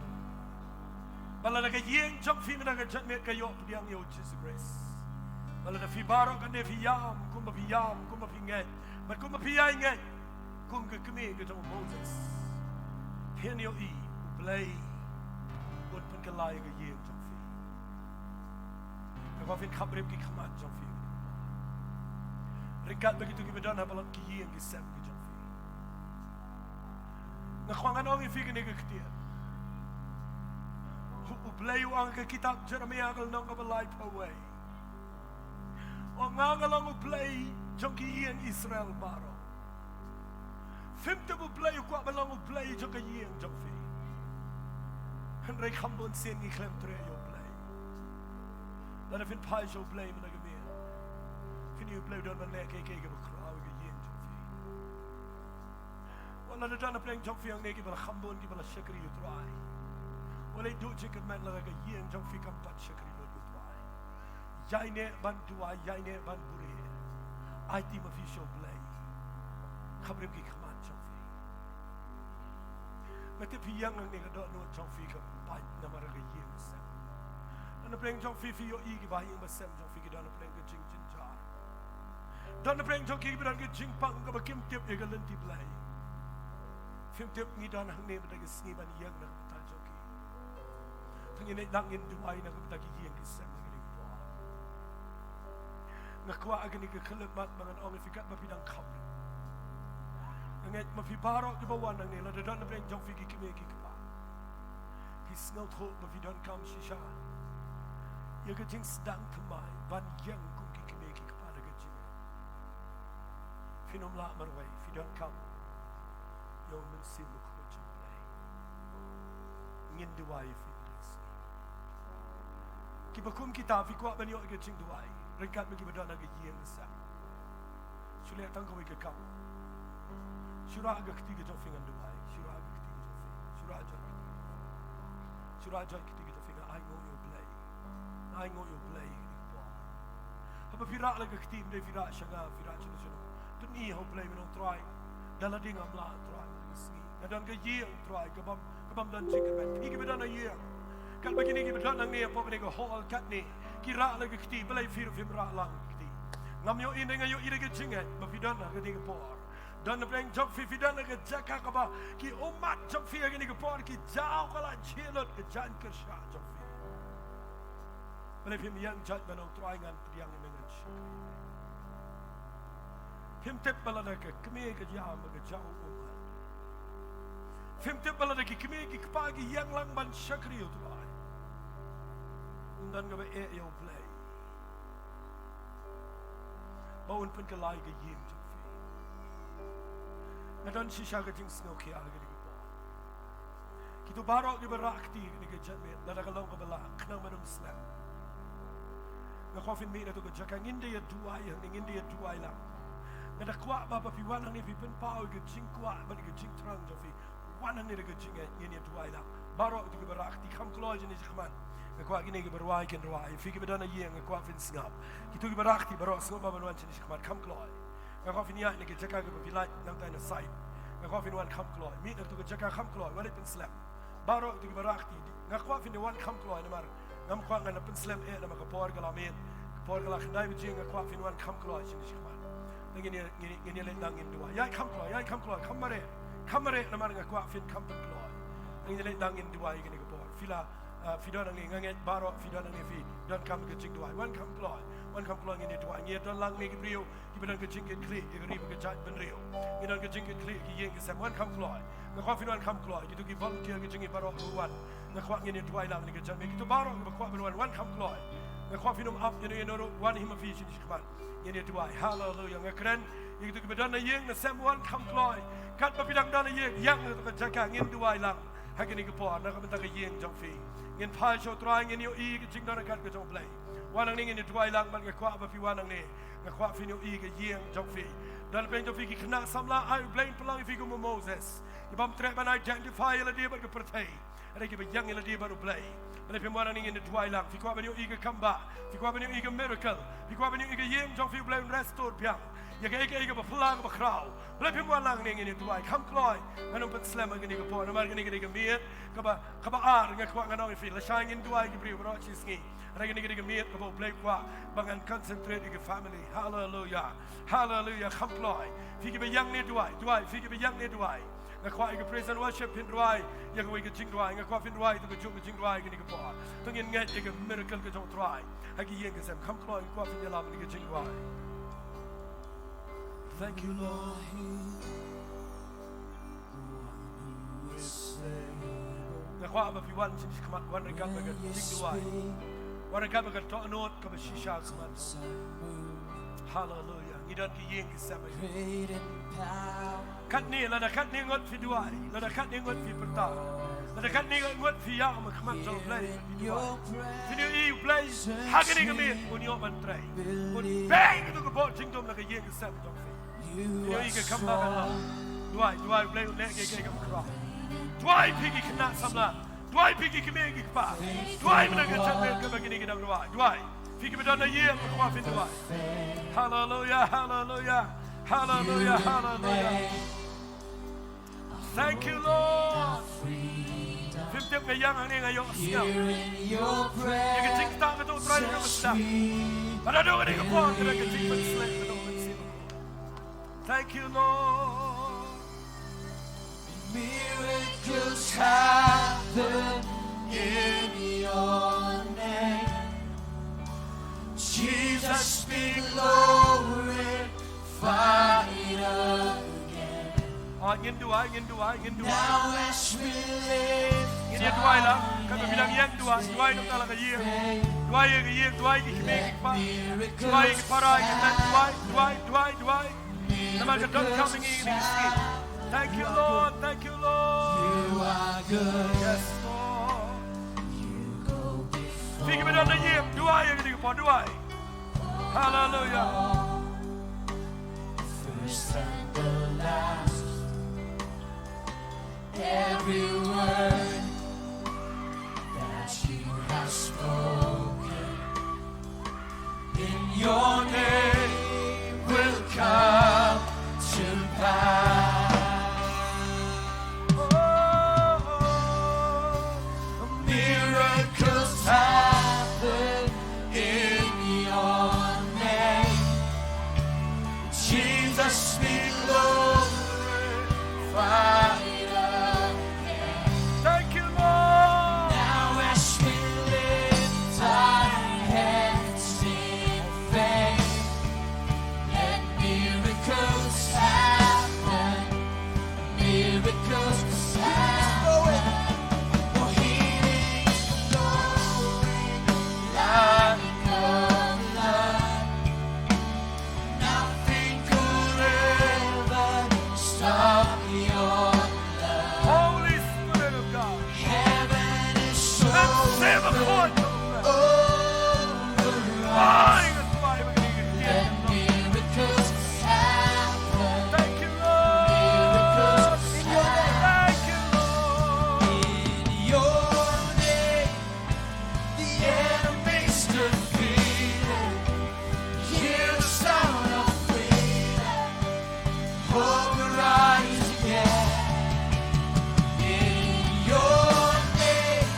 Bala ke yeng jong fi mena ke jat met ke yo diang yo Jesus grace. Bala da fi baro kan de fi yam kum fi ngai. But kum fi ai ngai. Kum ke kemi ke jong Moses. Pen yo I play ut pen ke lai ke yeng jong fi. Ke fin khabrib ki khamat jong fi. Rekat begitu ki bedan ha balat ki yeng ki sem ki jong fi. Ngakwangan ong fi ke ne ke ktia. Play ang ke kitab Jeremiah kal nong ka balai away. O ngangalang play joki ien Israel baro. Fimte bu play ko balang play joki ien jofi. Henry khambon sen ni klem tre yo play. Dan fin pai jo play men ga me. Fin you play don ban le ke ke crowd ga ien jofi. Wala da dan play jofi ang ne ki bal khambon ki bal shakri you try. Wala do chicken man la ga yen jong fi kam pat shakri lo du try. Jai ne ban dua jai ne ban buri. I team official play. Khabrib ki khamat jong fi. Mate pi yang ang ne ga do no jong fi ka pat na mar ga yen sa. Dan preng jong fi yo i ki ba yang basem jong fi ki dan preng ke jing jin jar. Dan preng jong ki dan ke jing pang ka ba kim tip e ga lenti blai. Film tip ni dan hang ne ba ke sni ban yang na ta jong ki. Thang ni dang in duai na ka ta ki yang ki sem ni ko. Ngakwa agni ke khlemat bangan ong fi kat ba pidang kham. Nget ma fi barok ki ba wan nang ne la dan preng jong fi ki ki me ki ka. Ki snel tho ba fi dan kam shisha. Ya ke jing sedang temai ban yang kum ki kene ki kepada ke jing. Finom la marway fi don't come. Yo men sim ko jing play. Ngin duai fi das. Ki bakum kita fi ko ban yo ke jing duai. Rekat me ki badan ke yang sa. Sule tang ko ke kam. Shura ga kti ke jo fingan duai. Shura ga kti ke jo fi. Shura ja. Shura ja kti ke jo fingan ai go yo play. I know you play in Haba virak lagi ke team de virak syanga virak chino chino. Tu ni ho play me no try. Dala ding am la try sni. Dan ke year try kabam dan jing ke Ni ke bedan a year. Kal begini ke bedan nang ni apa bene ke hall kat ni. Kira lagi ke team play fir rak lang ke team. Ngam yo in dengan yo ire ke jingat ba vidan ke ding por. Dan breng job fi vidan ke jaka ka ba ki umat job fi ke ni ke por ki jauh kala chilot ke jan ke sha job. But if him young judge man trying and young dengan syakri. Him tip balada ke kemi ke jam ke jauh umat. Him tip balada ke kemi ke pagi yang lang ban syakri tu ai. Dan ke be yo play. Bawun pun ke lai ke yim tu fi. Nadan shisha ke jing snow ki ala ke di ko. Kitu barok ke berakti ni ke jadme lada ke long ke bala kenang manum slam. Ngakofin mi na to jaka nginde ya duai yang nginde ya duai lang. Ngada kwa ba pi wan ni pi pen pau ke jing kwa ba ke jing trang jo fi wan ni ke jing ngine ya duai lang. Baro tu ke barak ti kham klo je ni khman. Ngakwa gine ke berwai ken ruai fi ke bedana ye ngakwa fin snap. Kitu ke barak ti baro snap ba wan ni khman kham klo. Ngakofin ya ni ke jaka ke pi lai nang ta na side. Ngakofin wan kham klo. Mi na to ke jaka kham klo wan pen slap. Baro tu ke barak ti ngakwa fin wan kham klo ni mar. Ngam kwa ngana pen slam na maka por gala men por gala khnai bi jinga kwa fin wan kham klo chin shikman ngini le nang in dua yai kham klo kamare na mar nga kwa fin kham pen klo ngini le nang in dua ngini ko por fila fidon nang nganget baro fidon nang fi don kam ke jing dua wan kham klo ngini dua ngi don lang ni brio ki bedan ke jing ke kli ke ri ke jat ben rio ngi don ke jing ke kli ki yeng ke sam wan kham klo nga kwa fin wan kham klo ki tu ki volunteer ke jing baro wan nga kwa ngini dua lang ni ke jat me ki tu baro ke kwa ben wan kham klo nga kwa finum up you know wan him fi shin shikman ngini dua hallelujah nga kren ki tu ki bedan na yeng na sam wan kham klo kat ba pidang dan yeng yang ke jaka ngin dua lang hakini ke por na ka ben ta ke yeng jong fi ngin phai show trying in your e ke jing don kat ke jong play wanang ning in dua lang ban ke kwa ba fi wanang ni nga kwa fi no e ke yeng jong fi dan pen jong fi ki khna samla ai blame pelang fi ko Moses ibam tre ban identify la dia ba ke pertai ada ke yang la dia baru play ale pe wanang ning in dua lang fi kwa ba no e ke kamba fi kwa ba no e ke miracle fi kwa ba no e ke yeng jong fi blame restore piang ya ke ba pelang ba kraw ale pe wanang ning in dua kam kloi manum pen slam ke ni ke por na mar ke ni ke miet ka ba ar nga kwa nga no fi la shine in dua ke bri bro chi sngi ada ke ni ke miet ka ba play kwa bangan concentrate ke family hallelujah hallelujah kam kloi fi ke ba yang ni dua fi ke ba yang ni dua nga kwa ke praise and worship in dua ya ke ke jing dua nga kwa fin dua to ke jing dua ke ni ke por to ngin ngai ke miracle ke jong try ha ke yeng ke sam kam kloi kwa fin ya lam ni ke jing dua. Thank you, Lord. Ngakwa ba fi wan sin khmat wan rekat ba jing dua wan rekat ba to not ka ba shisha khmat hallelujah ngidan ki yeng ki sama kat ni la da kat ni ngot fi dua la da kat ni ngot fi perta la da kat ni ngot fi ya ma khmat so play fi ni e play hagani ka mi un yo ban trai un bang to ko bo jing dom la ka yeng ki sama dong fi yo i ka kamba ka dua play le ke ka kra dua pigi kena samla dua pigi kemegi pa dua menang ke champion ke begini kita dua pigi bedana ye ko kwa fin dua hallelujah hallelujah hallelujah hallelujah thank you Lord Film tiap ngayang ang ngayo siya. Here in your Yung kajing kita ka to try ka presence, basta. sweet Para daw ka po ang kajing panslet ka to mansin. Thank you, Lord. miracles happen in your name. Jesus be glorified again. Ngin dua. Now as we live Ini dua lang. Kami bilang yang dua itu talaga iya. Dua yang iya, dua yang kimik pa. Dua yang para yang dua. Naman ka don't coming in. Thank you, Lord. Thank you, Lord. you are good. Yes, Lord. You go before. Fikir benar na iya, dua yang ini pa dua. Hallelujah. First and the last. Every word that you have spoken in your name will come to pass. Miracles happen in your name. Jesus be glorified. Thank you, Lord. Now as we lift our hands in faith, let miracles happen. Miracles happen. For healing, flowing like a flood. Nothing could ever stop your Holy Spirit of God. heaven is so Let's save a court. Why? That's why we're going to get miracles happen. Thank you, Lord. Miracles Thank you, Lord. In your name, the enemy's defeated. Hear the sound of freedom. Hope will rise again. In your name,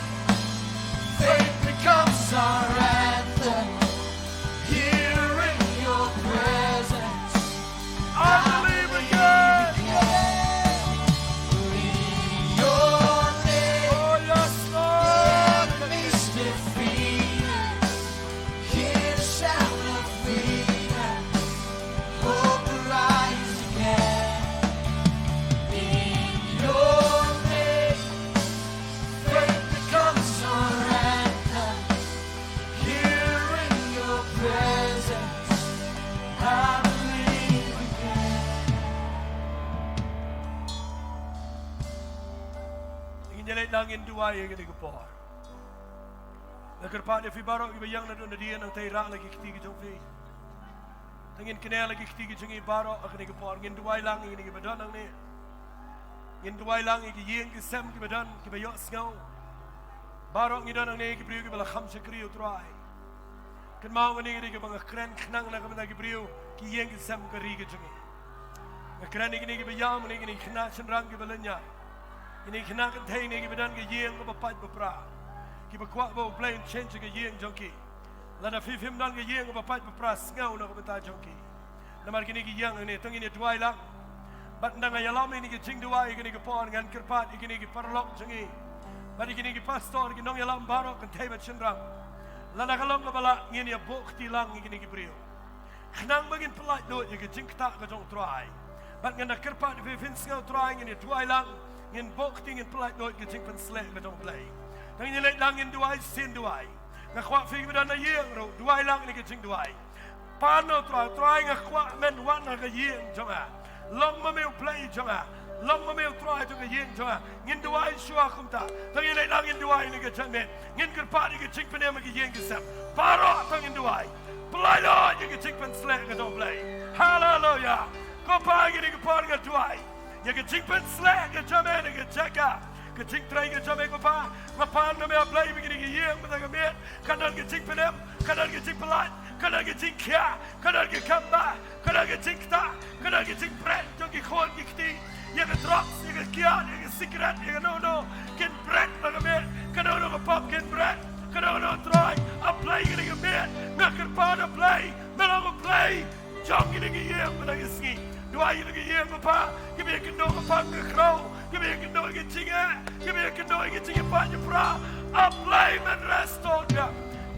faith becomes our anthem. Here in your presence, I believe again. in your name. Oh, yes, Lord. Enemies defeated. Hear the sound of freedom. Hope will rise again. In your name, faith becomes our anthem. Here in your presence, I believe again. Ingin jalan nangin dua yang ini kepor. Lekker ni fibaro ibayang na doon na diyan ang tayra lagi kitigi jong fi. Tangin kena lagi kitigi jong ibaro ang ini kepor. Ingin dua lang ingin ibadan ang ni. Ingin dua lang ingin yeng kisem kibadan kibayok sengaw. Baro ngidan ang ni kibriu kibala khamsa kriu try. Kan mau ni ini kibang keren kenang na kabanda kibriu ki yeng kisem kari jong. Keren ini kibayam ini kena senrang kibalanya. Ini kena kan tay ni kibadan ki yeng kapapat bapra. Kibakwak bo play and change ki yeng jongki. Lada fifim dan ki yeng kapapat bapra sengaw na kabanda jongki. Namar kini ki yeng ni tong ini dua lang. Bat ndang ayalam ini ki jing dua ini ki pon ngan kerpat ini ki parlok jongi. Bat ini ki pastor ki nong yalam barok kan tay bat senrang. Lada kalong kabala ngini ya bok tilang ini ki brio. Kenang bagin pelat do ye ki jing tak ka jong try. Bat ngana kerpat fifim sengaw try ini dua lang. Ngin bok ting in pelat do ki jing pen slek ka jong play. Tang ini lek lang in dua sin dua. Ngakwak fi ki dan na yeng ro dua lang ni ki jing dua. Pano try ngakwak men wan na ka yeng jonga. Long ma meu play jonga. Long ma meu try jonga yeng jonga. Ngin dua shua kumta. Tang ini lek lang in dua ni ka jang men. Ngin kerpat ni ki jing pen ma ki yeng ki sam. Paro tang in dua. Pelai do ni ki jing pen slek ka jong play. Hallelujah. Ko pa ni ki por nga dua. Ya ke jing pen slek ke jame ne ke jaka ke jing trai ke jame ko pa ngapan me apply begini ke yeng mata ke met kanan ke jing penem kanan ke jing pelat kanan ke jing kya kanan ke kamba kanan ke jing ta kanan ke jing bread jong ke khon ke kti ya ke drugs ya ke kya ya ke cigarette ya ke no ken bread a bit. Can I a pumpkin bread? Can I try? I'm playing a bit. Make a part of play. Melon play. Junkie in a year, but I ski. Do I look a year, Papa? Give me a canoe, a punk, a crow. Give me a canoe, get chicken. Give me a canoe, get chicken, pan your bra. I'm playing and rest on ya.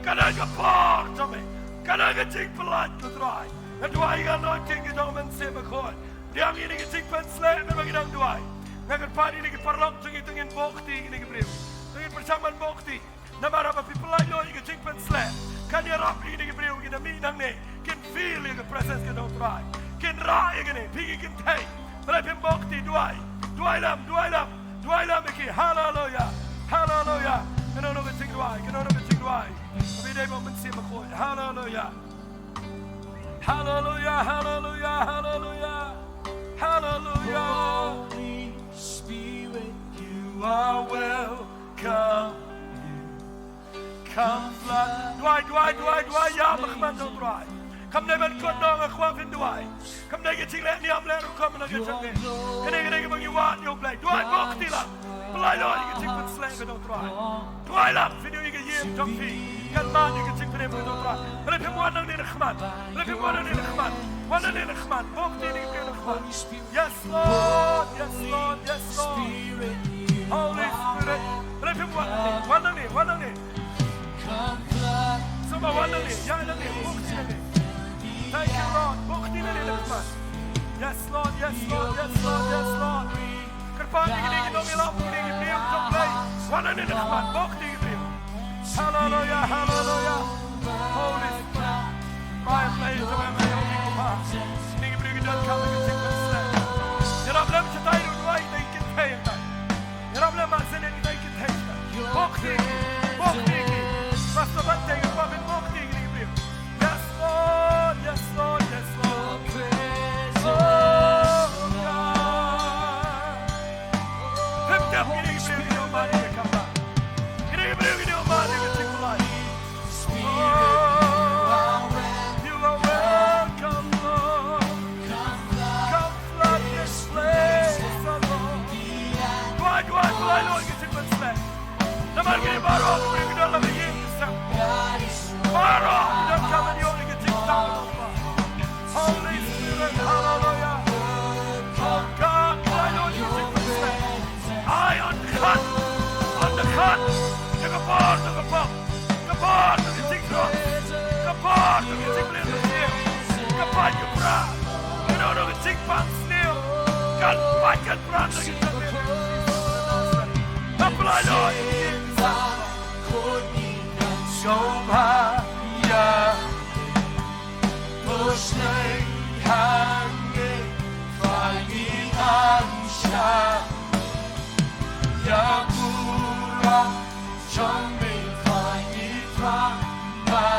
Can I get part of me? Can I get chick polite to try? And do I got no king it on and say a coin? The young eating a chick pen slap, and I do I. Never party in a parlok to get in Bokti in a brief. To get for someone Bokti. No matter what people like you, you can chick pen slap. Can you rock eating a brief in a mean name? Can feel your presence can don't try. Can ride again, piggy can take. But I've been Bokti, do I? Do I love? Do I love? Do I love the key? Hallelujah. Hallelujah. Can I know the thing do I? Can I know the thing do I? Every day moment see my coin. Hallelujah. Hallelujah. Hallelujah. Hallelujah. Hallelujah. Holy Spirit, you are welcome. Come flood. Do I? Yeah, Mahman, don't try. Come never cut down a quaff in do I? Come negative let me, I'm let her come and I get something. Can I give you want your blade? Do I walk till up? But I know you can take with slave and don't try. Do I love? If you get year, jump feet. Can man, you can take with him and don't try. But if you want to need a command, but if you want to need a command, want to need a command, walk in a command. Yes, Lord, yes, Lord, yes, Lord. Holy Spirit. But if you want to need. Someone want to need, yeah, walk in it. Thank you, Lord. Yes, Lord, yes, Lord, yes, Lord, yes, Lord. Hallelujah, hallelujah. Holy Spirit. My place of my own path. Sing bring it down, come and take the slap. You're not left to die to right, they can pay it. You're not left to say they can take it. Walk digging. Must have been taken from it, walk digging. Yes, Lord, yes, Lord, yes, Lord. Oh, God. Lift up, you need to bring your money to come back. You need to bring your money to take life. Oh, you are welcome, Lord. Come flood this place, oh Lord. Do I, Lord, you take what's left. No matter get borrowed, bring it all over here. Borrow, you don't come and you only get take down. Holy Spirit, hallelujah. Oh God, I know you take what's left. I undercut. Take a bar, take a pump. Take a bar, take a tick drop. Take a bar, take a tick little snail. Take a bar, you bra. You know, take a tick pan snail. God, I can brand like it's a little. Apply, Lord. Shobhaya Pushnay Hange Fagi Ansha Yakura Chombe Fagi Trama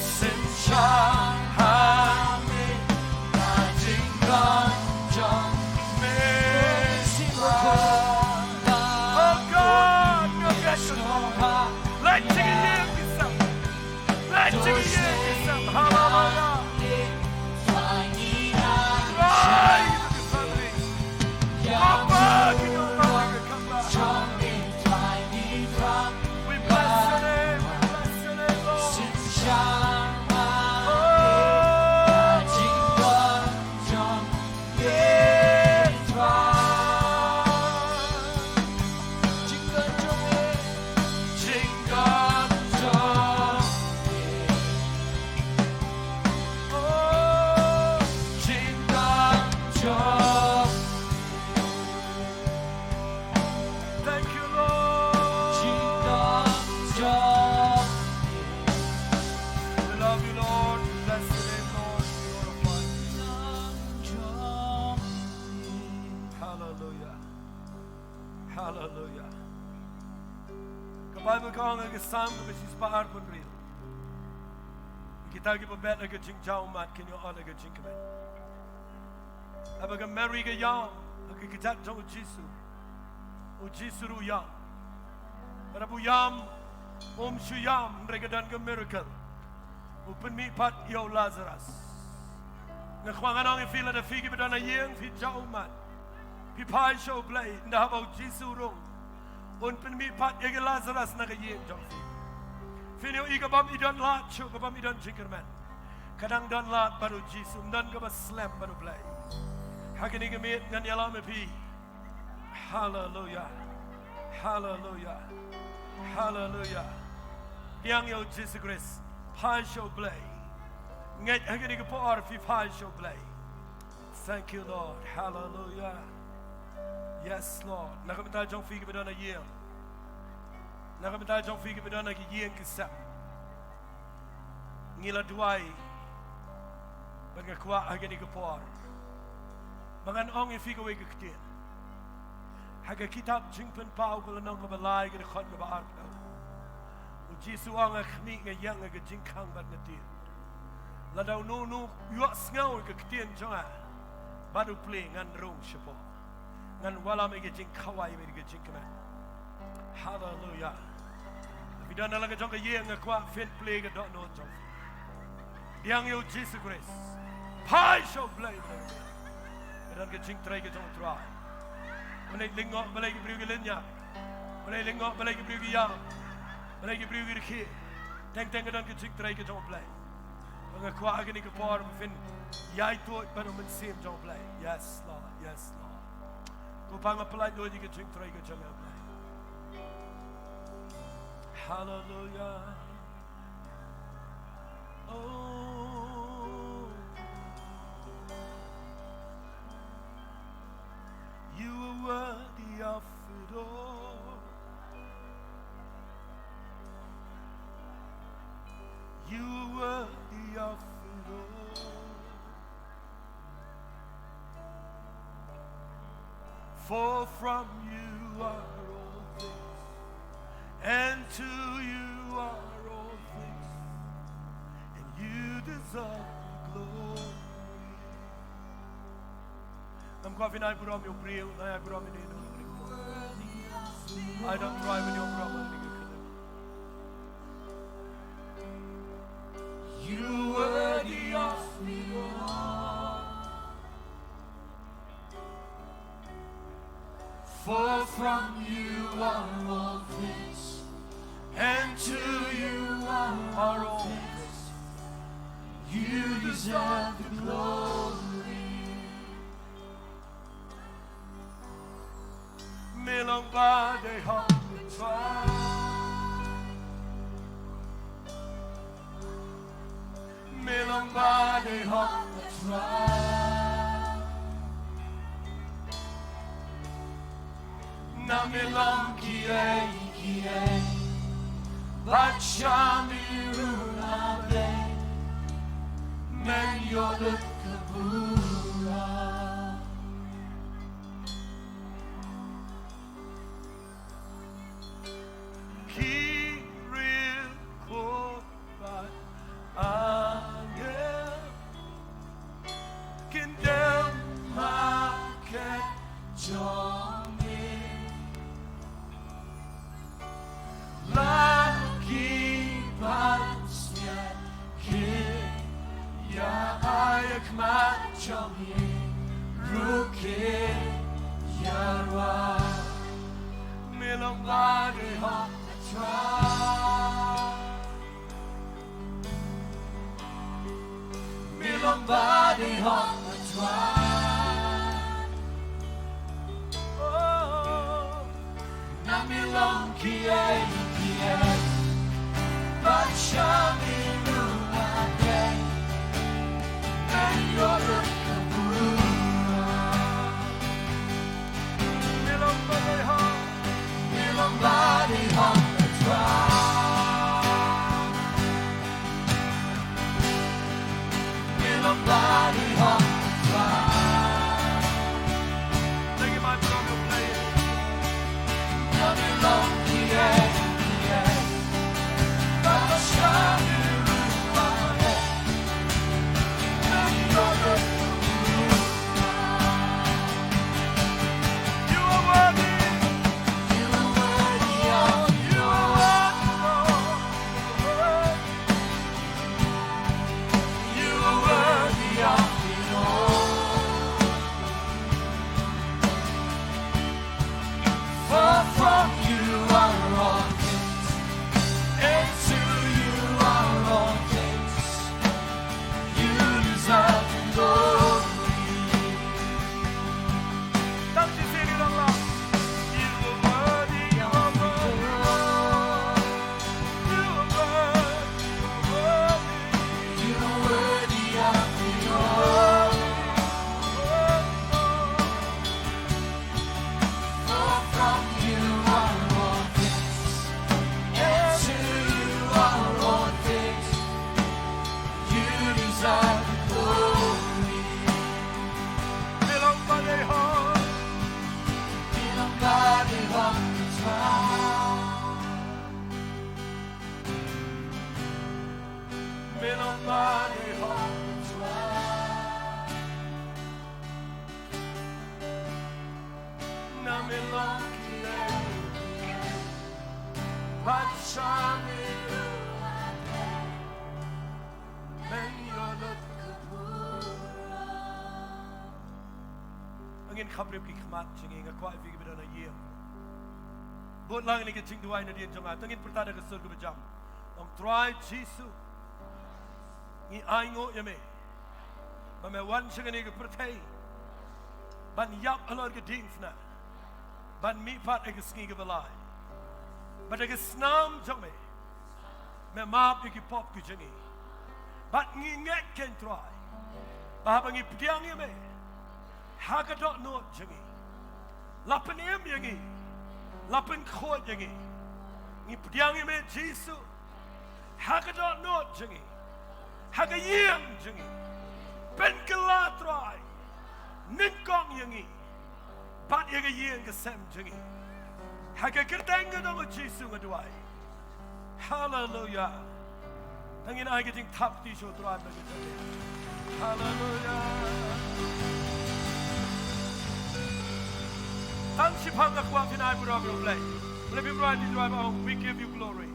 Simcha Hame Najingan Jom Mesima. Oh God, no question. Let's sing it, let's sing it, hallelujah. Rise of the family. Come back, you know, come back. We bless your name, Lord. Hallelujah. The Bible calls it Sam, which is part of real. Kita give a better good ching chow mat, can you order good ching come in? I'm a marry a young, a kitat to Jisu, O Jisuru yam. Rabu yam, Shuyam, Regadan miracle. Open me pat yo Lazarus. Nakwanganong if feel the figure but on a young fit chow mat. Pipai show blade, and how about Jisu room? Und pen mi pat ege Lazarus na gayeng jong fi. Finyo igabam idon lat chu gabam idon jinkerman. Kadang don lat baru jisum don gaba slam baru play. Hakini gemit ngan yalam pi. Hallelujah. Hallelujah. Hallelujah. Yang yo Jesus Christ. Pai show play. Nget hakini ke por fi pai show play. Thank you Lord. Hallelujah. Yes Lord. Nakamita jong fi ke bedana yeng. Nakamita jong fi ke bedana ki yeng kisap. Ngila duai. Baga kwa hakini ke por. Mangan ong fi ke we ke ktin. Haga kitab jingpen pau ko nang ka balai ke khot ke ba ark. U Jesu ang khmi nge yang nge jingkang bat natin. La daw no yo sngaw ke ktin jonga. Badu play ngan rong shepo. Ngan wala me ke jing khawai me ke jingkman. Hallelujah. Bidan la ke jong ke ye nge kwa fin play ke dot no jong. Yang yo Jesus Christ. Pai show play. Dan ke jing try ke jong try. Balai lingok balai ke briu ke lenya. Balai lingok balai ke briu ke yang. Balai ke briu ke khi. Teng ke dan ke jing try ke jong play. Mga kwa agni ke por fin yai to pero men sim jong play. Yes Lord, yes Lord. Ko pang apply do di ke jing try ke jong play. Hallelujah. Oh, you are worthy of it all. You are worthy of it all. For from you are all things, and to you are all things, and you deserve the glory. I'm coughing I put on your braille, I put on your I don't drive in your problem. You worthy of me all. For from you are all things, and to you are all things. You deserve the glory. Milang ba de hong Milang ba de hong Na milang kiye Bachami runabe Men yoluk kabura Kiril kobat angel Kindel maket jongi Lagi pansnya ya ayak machomi ruke yarwa Milang bade hot Milang bade hot Oh na milang kiye Bachami runake And you're Milang body hot Milang body hot Thank you, my brother, play it. Milang kiye Bachami runake And you're You are worthy. You are worthy of it all. belong body home to na belong Pachami men yolot angin khabrib ki khmat chingi nga kwa vi bidana yem bot lang ni ke ching duai na dien jonga tangin pertada ke surga bejam om try jisu ni aingo yame ba me wan chingani ke pertai ban yap alor ke dingsna ban mi pat ke ski ke belai but I snam jame me map ki pop ki jangi but ngi ngek ken try ba ba ngi pdiang ye me ha ka dot no jangi lapen em yangi lapen kho jangi ngi pdiang ye me jisu ha ka dot no jangi ha ka yeng jangi pen kala try nin kong yangi but ye ga yeng ka sem jangi Haka kertengga dong Jesu ngaduai. Hallelujah. Tangin ay kiting tap ti show tuan bagi saya. Hallelujah. Tang sipang akwa finai pura play. Lebih berai di tuan bang, we give you glory.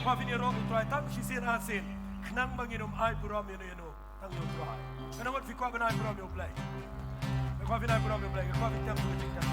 Akwa finai roh tuan tang sisin asin. Kenang banginum ay pura mino tang yo tuan. Kenang wat fikwa benai pura play. Akwa finai pura play. Akwa finai pura play.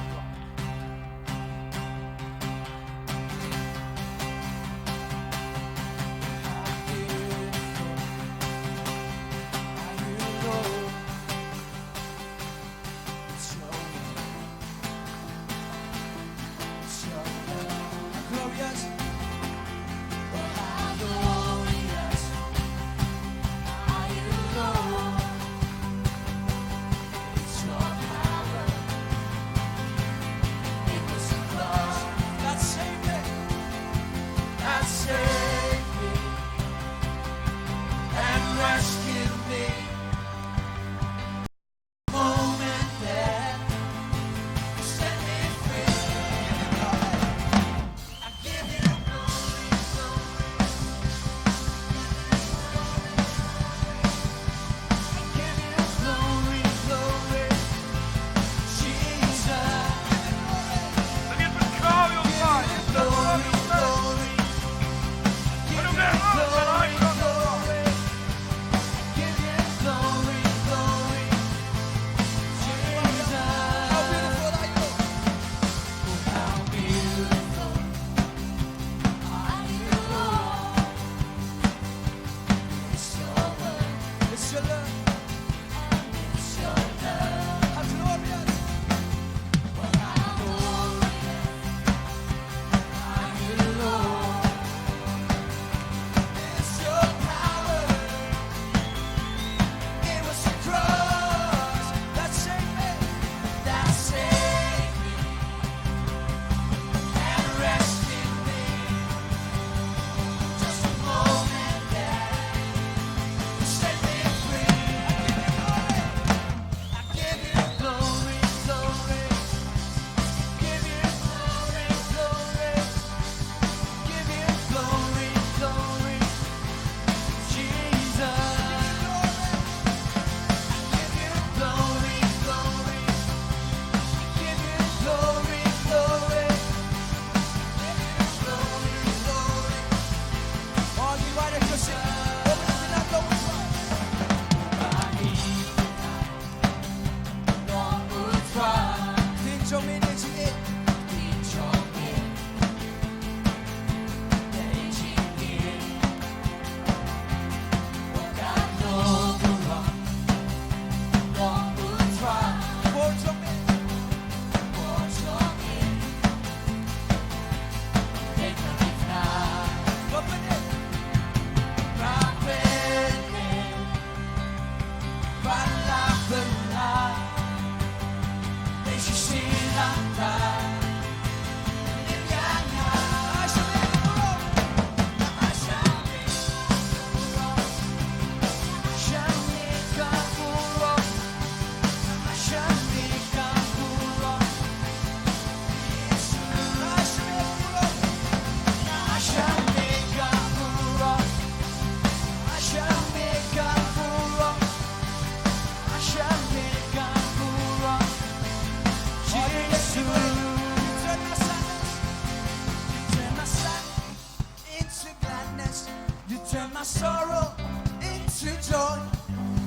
joy.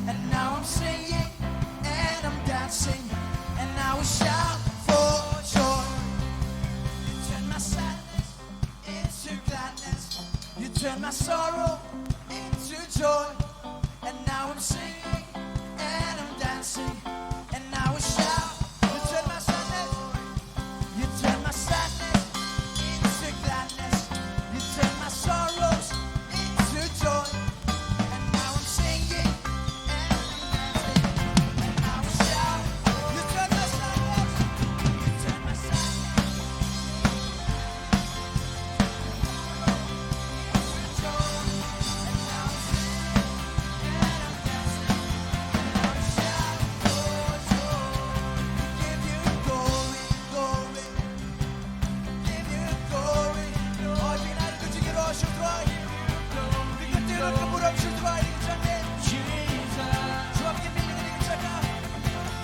And now I'm singing and I'm dancing, and I will shout for joy. You turn my sadness into gladness. You turn my sorrow into joy. And now I'm singing and I'm dancing, and I will shout. You turn my sadness. You turn my sadness into gladness. You turn my sorrows into joy. And now I'm singing and I'm dancing, and I will shout. You turn my sadness. You turn my sadness into joy. And now I'm singing and I'm dancing, and I will shout for joy. Give you glory, glory. Give you glory. Oh, binari ko sige ro shutrai. Bigati ro kapuram shutrai chane. Jesus. Drop your name in the chaka.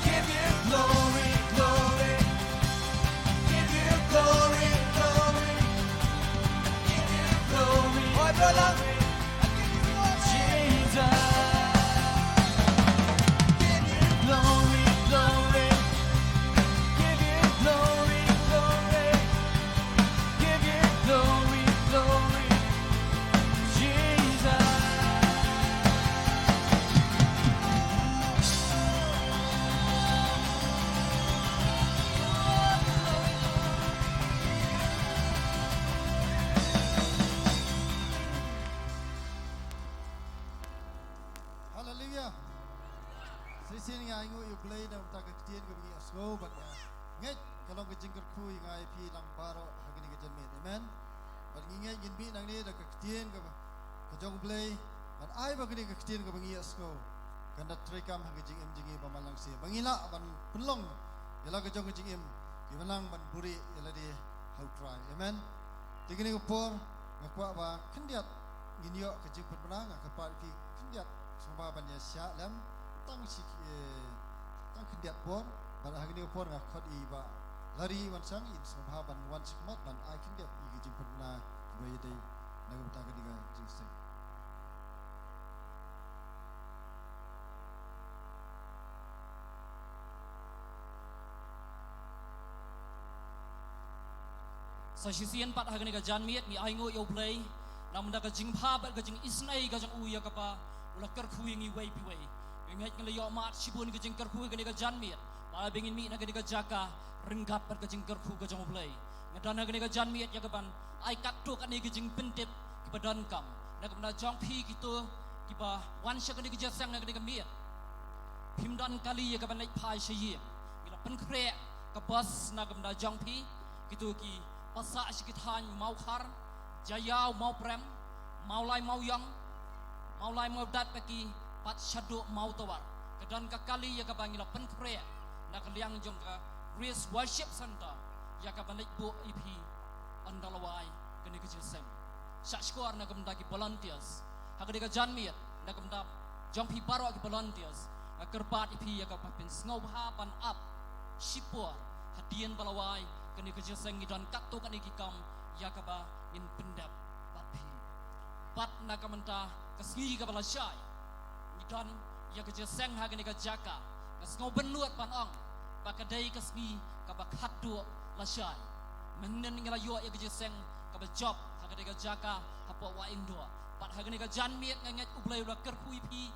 Give you glory, glory. Give you glory, glory. Give you glory. Oh, brother. I give you glory. Jesus. Give you glory, glory. Give you glory, glory. Give you glory, glory. Jesus. Hallelujah. Sisi ni ngai ngu play na tak ketien ke bagi asko bat ngai kalau ke jingkar ku ngai pi lang baro hagini ke janmet. Amen. Bat ngai gin bi nang ni dak ketien ke jong play bat ai bagini ke ketien ke bagi asko. Kanda trekam hagi jing em jingi bamalang si. Bangila ban penlong yala ke jong jing em ki banang ban buri yala di how try. Amen. Tigini ke por ngakwa ba kendiat ginyo ke jing penang ngakapa pi kendiat semua ban ya sya lam tang si tang kendiat por ban hagini ke por ngakot i ba lari wan sang in semua ban wan sikmat ban ai kendiat i jing penang ki ba dei nang ta ke diga jing sing. Sa sisian pat hagani ka janmiet mi aingo yo play namun da ka jing pha bat ka jing isnai ka jang uya ka pa ula kar khui ngi wei pi wei ngai ngala yo mat sibun ka jing kar khui ka jan miet pala bengin mi na ka jaka renggap pat ka jing kar khu ka jang play ngadana ka jan miet ya ka ban ai kat tu ka ni ka jing pentep ki padan kam na ka na jang phi ki tu ki ba wan sha ka ni ka jasang na ka miet phimdan kali ya ka ban nai phai shi ngila pen kre ka bas na ka na jang phi ki tu ki Pasa sikithan mau khar jayau mau prem mau lai mau yang mau lai mau dat paki pat shadu mau tawar kedan ka kali ya ka bangila pen kre na kaliang jong ka Grace Worship Center ya ka banik bu ip andalawai kini ke jesem sakskor na kamda ki volunteers hakade ka janmiet na kamda jong pi baro ki volunteers ka kerpat ip ya ka pin snow ha pan up sipor hadian balawai kini kerja sengi dan kato kani kikam ya kaba in pendap patpi pat na kamanta kasngi ka bala syai ni dan ya kerja seng ha kani ka jaka kasngo benuat panong pakadai kasngi ka bakhatdu la syai menen ngala yo ya kerja seng ka job ha kani ka jaka hapo wa indo pat ha kani ka janmiet ngangat ublai la kerpui pi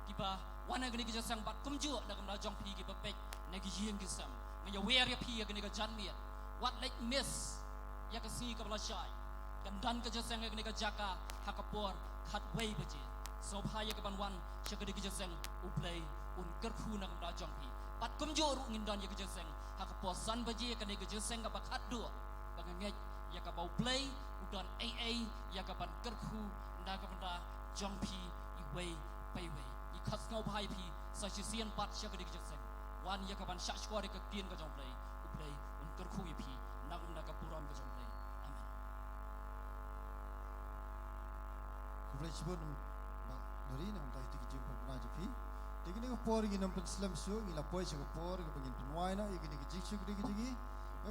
kiba wana kani kerja seng pat kumju na kamda jong pi ki bapek na ki yeng kisam ngaya wer ya pi ya kani ka janmiet what like miss ya kasi ka bala syai kandan ka jaseng ka ni ka jaka hakapor khat wei baje so phaya ka banwan syakadi ka jaseng uplay un kerkhu na ka jong pi pat kumjor ngindan ya ka jaseng hakapor san baje ka ni ka jaseng ka bakhat do bangangej ya ka bau play udan aa ya ka ban kerkhu na ka banda jong pi i wei pai wei i khas ngau phai pi sa sian pat syakadi ka jaseng wan ya ka ban syak skwari ka tien ka jong play uplay kerkhu ipi nagum naga puram ke jomplay amen Kublai sibun ba dari na untai ti kijim pun na jepi tigi ni ko por gi nam pen slam su ngi la poi se ko por gi pengin penwai na igi ni kijik su gi gi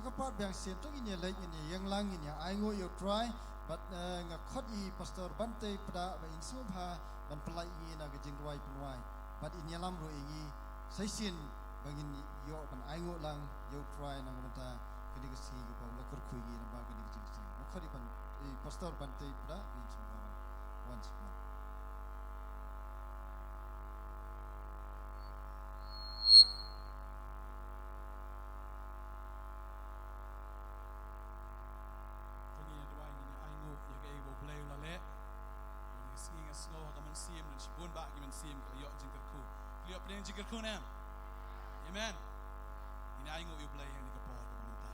ga pat bang sen to gi ni lai ni yang lang ni ai ngo yo try but nga khot I pastor bante pada ba in su pha ban pelai ni na gi jing roi try penwai but in yalam ro ingi saisin bangin yo ban aingo lang yo try nang mata kini ke si ko la kur khui gi na ba kini ke si khari ban pastor ban te pra bin sumban once more Tanya dua ini aingo ya ke ibu play lale. Ini singa snow kaman sim dan sibun ba kiman sim ka yo jingkerku. Lihat pedang jingkerku na. Amen. Ini aingo you play yang dikapor ka manta.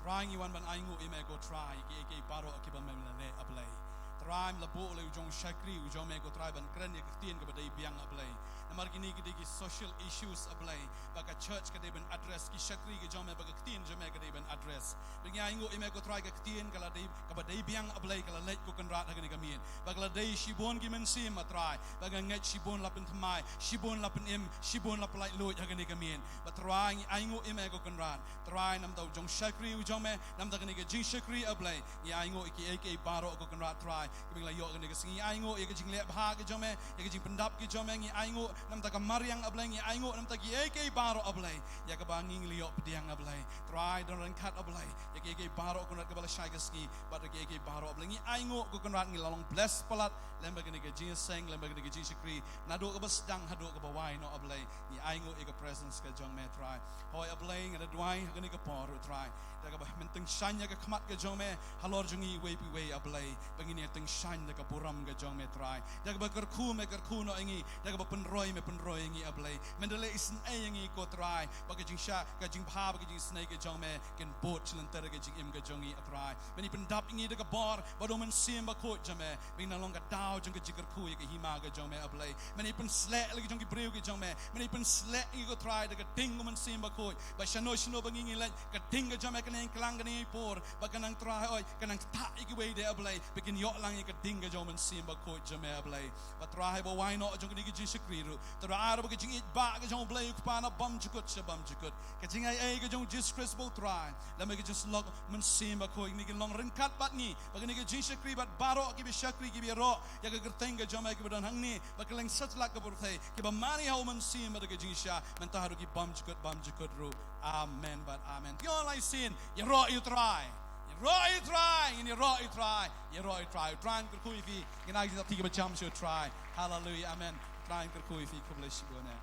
Trying iwan ban aingo ime go try ke paro akiban mem lale ablay. Try labo le ujong shakri ujong me go try ban kren ya ketien ka badai biang ablay. Namar kini ki social issues ablay. Baka church ka ban address ki shakri ki jong me baka ketien jong me ka ban address. Bingi aingo ime go try ka ketien kala dai ka badai biang ablay kala let ko kan rat hagani kamien. Baka dai shibon ki men sim matry. Baka nget shibon lapin thamai, shibon lapin im, shibon lap lai lo hagani kamien. But try aingo ime go kan rat. Try nam tau jong shakri ujong me nam ta kani ka jing shakri ablay. Ni aingo iki baro ko kan rat try. Kibing la yo kani ka singi aingo iki jing le bha ki jong me, iki jing pendap ki jong me ngi aingo nam ta ka mariang ablay ngi aingo nam ta ki baro ablay. Ya ka banging liyo pediang ablay. Try don ran kat ablay. Ya ki baro ko ka bala shai ka ski, but ki baro ablay ngi aingo ko kan rat ngi lalong bless palat lemba kani ka jing seng lemba kani ka jing shakri. Nado ka bas dang hado ka bawai no ablay. Ni aingo ika presence ka jong me try. Hoy ablay ngada duai kani ka por try. Da ka ba menteng shanya ka khamat ka jong me halor jungi we pi we ablay. Bangini teng shine da ka buram ka jong me try. Da ka ba kerku no ingi. Da ka ba penroi ngi ablay. Mendele isn ngi ko try. Ba ka jing sha ka jing pha ba ka jing snake ka jong me ken bot chilan ter ka jing im ka jongi try. Meni pendap ngi da ka bor ba do men sim ba ko jame. Bing na long ka dau jong ka jing kerku ka hima ka jong me ablay. Meni pen slek lagi jong ki breu ka jong me. Meni pen slek ngi ko try da ka ding men sim ba ko. Ba shano ba ngi le ka ding ka jong me ka nang klang ka ni por. Ba ka nang try oi ka nang ta iki we de ablay. Bikin yo lang ka ding ka jong men sim ba ko jame ablay. Ba try ba why not jong ki jing shakriru. Tara ara ba ka jing it ba ka jong blay ku pa na bam jukut sa bam jukut. Ka jing ai ka jong Jesus Christ bo try. La me ka just log men sim ba ko ni ki long ren kat bat ni. Ba ka ni ka jing shakri bat baro ki bi shakri ki bi ro. Ya ka gerteng ka jong me ki badan hang ni. Ba ka leng sat lak ka burthai. Ki ba mani ha men sim ba ka jing sha. Men ta haru ki bam jukut ru. Amen but amen. Ti all I sin. You ro you try. You try, and you try. Try and kurkui fi. Ginagi sa tiga macam should try. Hallelujah, amen. Try and kurkui fi kublish bone.